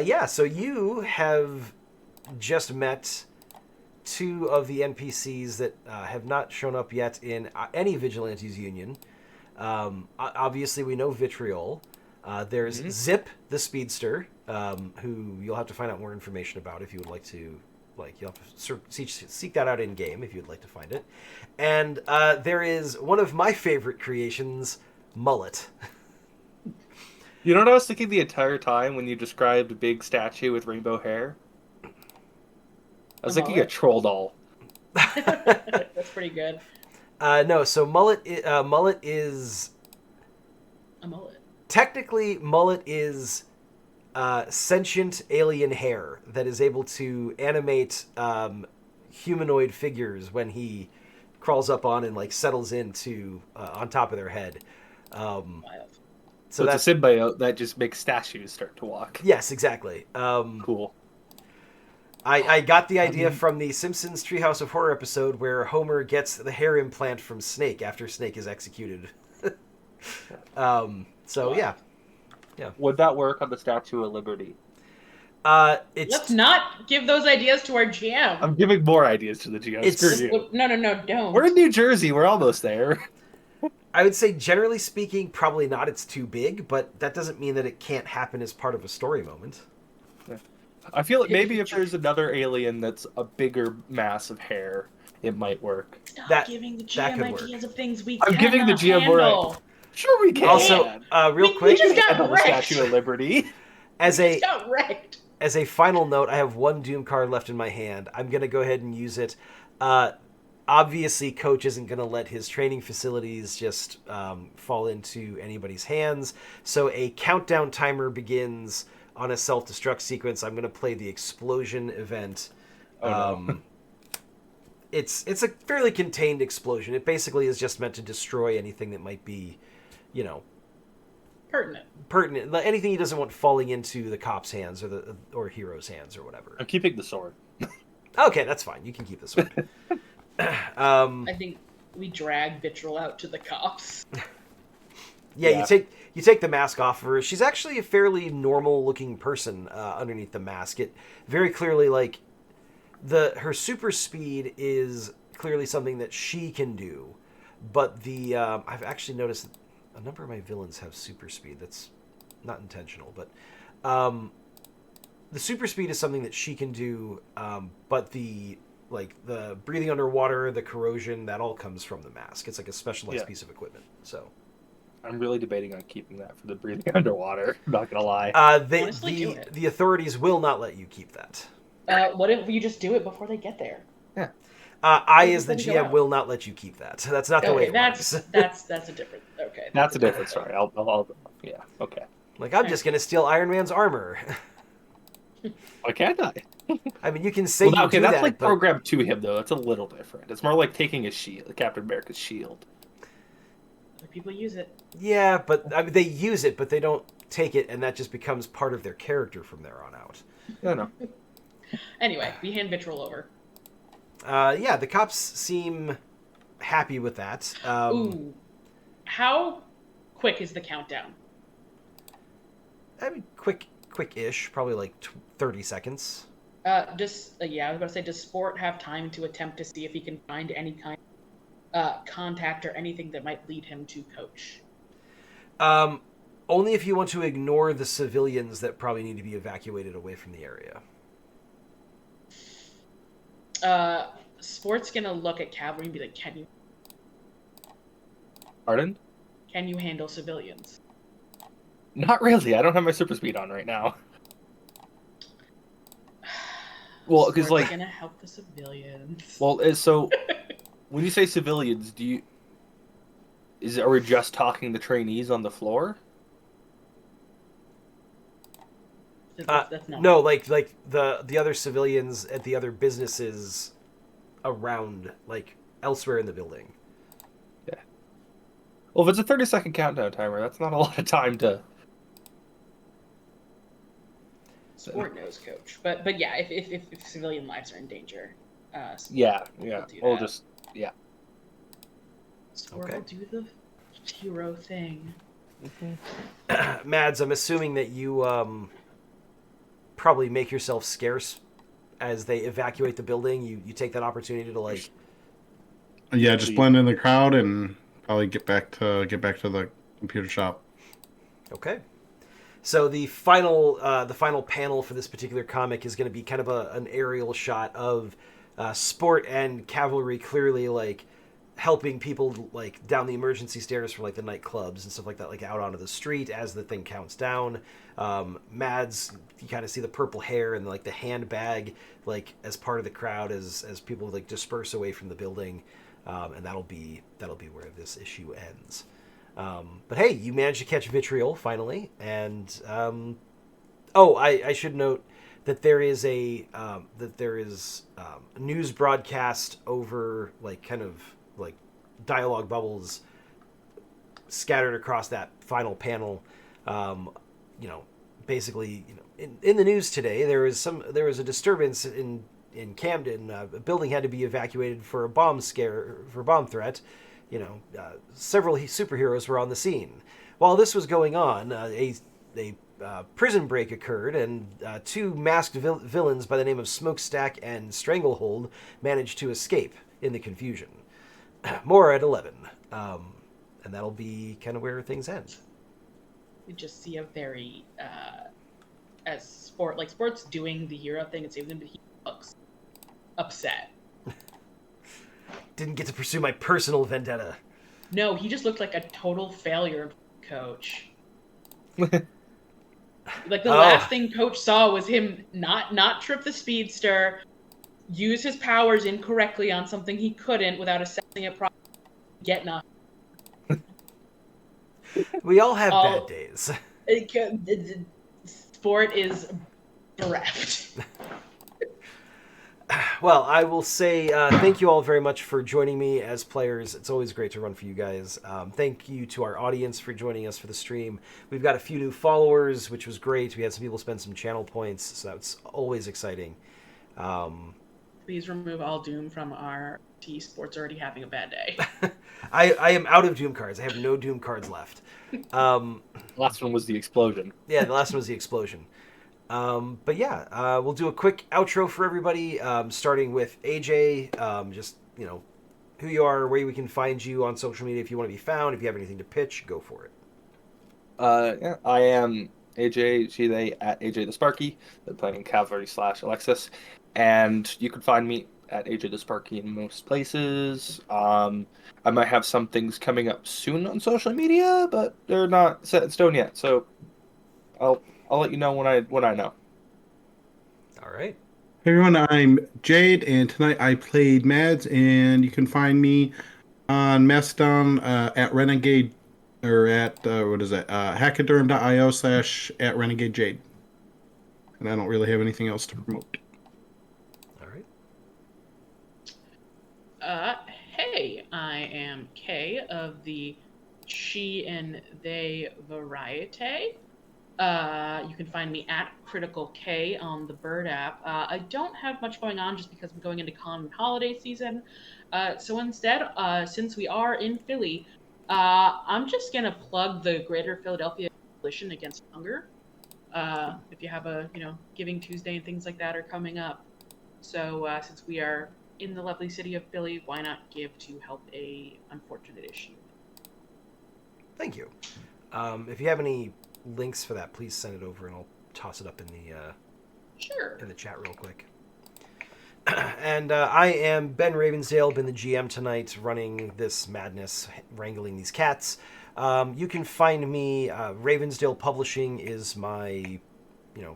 Yeah, so you have just met 2 of the NPCs that have not shown up yet in any Vigilantes Union. Obviously, we know Vitriol. There's Zip, the speedster, who you'll have to find out more information about if you would like to. You'll have to seek that out in game if you'd like to find it. And there is one of my favorite creations, Mullet. You know what I was thinking the entire time when you described a big statue with rainbow hair? I was thinking a troll doll. That's pretty good. No, so Mullet is A mullet. technically Mullet is sentient alien hair that is able to animate humanoid figures when he crawls up on and like settles into on top of their head. So So it's that's a symbiote that just makes statues start to walk. yes, exactly. Cool. I got the idea from the Simpsons Treehouse of Horror episode where Homer gets the hair implant from Snake after Snake is executed. So yeah. Would that work on the Statue of Liberty? It's Let's not give those ideas to our GM. I'm giving more ideas to the GM. Screw you. No, don't. We're in New Jersey. We're almost there. I would say, generally speaking, probably not. It's too big, but that doesn't mean that it can't happen as part of a story moment. I feel like maybe if there's another alien that's a bigger mass of hair, it might work. Stop That- giving the that GM could work. ideas of things we I'm cannot giving the GM more handle. Sure, we can. Also, real We quick, just got Handle the wrecked. Statue of Liberty. as We a just got wrecked. as a final note, I have one Doom card left in my hand. I'm gonna go ahead and use it. Obviously, Coach isn't going to let his training facilities just fall into anybody's hands. So a countdown timer begins on a self-destruct sequence. I'm going to play the explosion event. Oh, no. It's a fairly contained explosion. It basically is just meant to destroy anything that might be, pertinent. Anything he doesn't want falling into the cop's hands or hero's hands or whatever. I'm keeping the sword. Okay, that's fine. You can keep this one. I think we drag Vitril out to the cops. Yeah, you take the mask off of her. She's actually a fairly normal looking person underneath the mask. It very clearly her super speed is clearly something that she can do, but I've actually noticed that a number of my villains have super speed. That's not intentional, but the super speed is something that she can do, but the breathing underwater, the corrosion, that all comes from the mask. It's like a specialized piece of equipment. So I'm really debating on keeping that for the breathing underwater. I'm not gonna lie. Honestly, do it. The authorities will not let you keep that. What if you just do it before they get there? Yeah. I, as the Before we go GM, out. will not let you keep that. That's not the way it that's works. that's a different. Okay, That's a different story. I'll yeah. Okay. Like, I'm just gonna steal Iron Man's armor. Why can't I? I mean, you can say you Okay, do that's that, like but programmed to him though. That's a little different. It's more like taking a shield, Captain America's shield. Other people use it. yeah, but I mean, they use it, but they don't take it, and that just becomes part of their character from there on out. No, no. Anyway, we hand Vitril over. Yeah, the cops seem happy with that. Ooh, how quick is the countdown? I mean, quick-ish, probably like 30 seconds. I was about to say, does Sport have time to attempt to see if he can find any kind of contact or anything that might lead him to Coach? Only if you want to ignore the civilians that probably need to be evacuated away from the area. Sport's gonna look at Cavalry and be like, Pardon? Can you handle civilians? Not really. I don't have my super speed on right now. Well, because Sport's gonna help the civilians. so when you say civilians, are we just talking the trainees on the floor? That's not. No, like the other civilians at the other businesses around, like elsewhere in the building. Yeah. Well, if it's a 30-second countdown timer, that's not a lot of time to. Sport knows Coach, but yeah, if civilian lives are in danger, Sport Yeah. will do We'll that. just Sport Okay. will do the hero thing. Mads, I'm assuming that you probably make yourself scarce as they evacuate the building. You take that opportunity to Yeah, just blend in the crowd and probably get back to the computer shop. Okay. So the final panel for this particular comic is going to be kind of an aerial shot of Sport and Cavalry clearly helping people down the emergency stairs for the nightclubs and stuff like that, out onto the street as the thing counts down. Mads, you kind of see the purple hair and the handbag as part of the crowd as people disperse away from the building, and that'll be where this issue ends. But hey, you managed to catch Vitriol finally, and I should note that there is a news broadcast over dialogue bubbles scattered across that final panel. Basically, in the news today, there was a disturbance in Camden. A building had to be evacuated for a bomb threat. Several superheroes were on the scene. While this was going on, a prison break occurred, and two masked villains by the name of Smokestack and Stranglehold managed to escape in the confusion. More at 11. And that'll be kind of where things end. You just see a very as Sport's doing the hero thing and saving them, but he looks upset. Didn't get to pursue my personal vendetta. No, he just looked like a total failure, Coach. Like the last thing Coach saw was him not trip the speedster, use his powers incorrectly on something he couldn't without assessing it properly, get nothing. We all have bad days. Sport is bereft. Well, I will say thank you all very much for joining me as players. It's always great to run for you guys. Thank you to our audience for joining us for the stream. We've got a few new followers, which was great. We had some people spend some channel points, so that's always exciting. Please remove all Doom from our T. Sport's already having a bad day. I am out of Doom cards. I have no Doom cards left. The last one was the explosion. Yeah, the last one was the explosion. But yeah, we'll do a quick outro for everybody, starting with AJ. Just, who you are, where we can find you on social media if you want to be found. If you have anything to pitch, go for it. Yeah, I am AJ, they at AJ the Sparky. They're playing Cavalry/Alexis. And you can find me at AJ the Sparky in most places. I might have some things coming up soon on social media, but they're not set in stone yet. So I'll let you know when I know. All right. Hey everyone, I'm Jade, and tonight I played Mads, and you can find me on Mastodon at Renegade, or at, hackaderm.io/@RenegadeJade. And I don't really have anything else to promote. All right. Hey, I am Kay of the She and They Variety. You can find me at Critical K on the Bird app. I don't have much going on just because I'm going into con and holiday season. So instead, since we are in Philly, I'm just gonna plug the Greater Philadelphia Coalition Against Hunger. If you have a, Giving Tuesday and things like that are coming up. So since we are in the lovely city of Philly, why not give to help a unfortunate issue? Thank you. If you have any links for that, please send it over, and I'll toss it up in the chat real quick. And I am Ben Ravensdale, been the GM tonight, running this madness, wrangling these cats. You can find me. Ravensdale Publishing is my,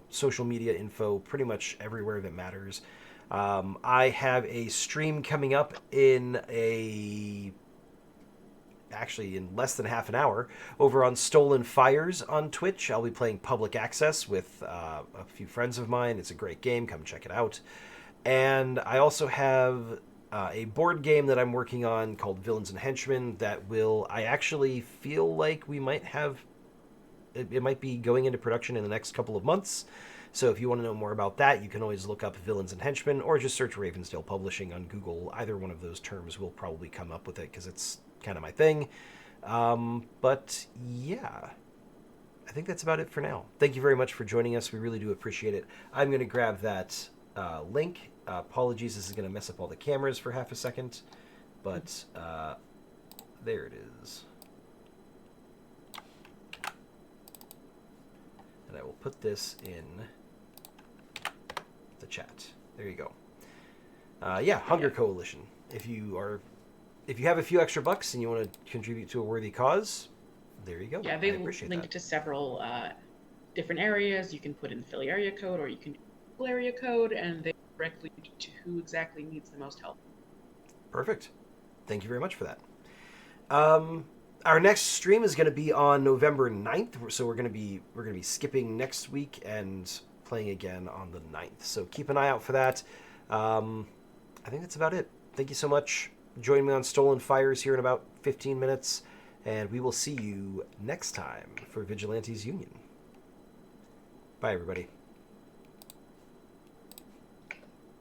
social media info pretty much everywhere that matters. I have a stream coming up actually in less than half an hour over on Stolen Fires on Twitch. I'll be playing Public Access with a few friends of mine. It's a great game. Come check it out. And I also have a board game that I'm working on called Villains and Henchmen that I actually feel like we might have, it might be going into production in the next couple of months. So if you want to know more about that, you can always look up Villains and Henchmen or just search Ravensdale Publishing on Google. Either one of those terms will probably come up with it because it's kind of my thing. But yeah, I think that's about it for now. Thank you very much for joining us. We really do appreciate it. I'm going to grab that link. Apologies, this is going to mess up all the cameras for half a second, but there it is. And I will put this in the chat. There you go. Hunger Coalition. If you have a few extra bucks and you want to contribute to a worthy cause, there you go. Yeah, they link to several different areas. You can put in the Philly area code, or you can do the area code, and they directly lead to who exactly needs the most help. Perfect. Thank you very much for that. Our next stream is going to be on November 9th, so we're going to be skipping next week and playing again on the 9th. So keep an eye out for that. I think that's about it. Thank you so much. Join me on Stolen Fires here in about 15 minutes, and we will see you next time for Vigilantes Union. Bye, everybody.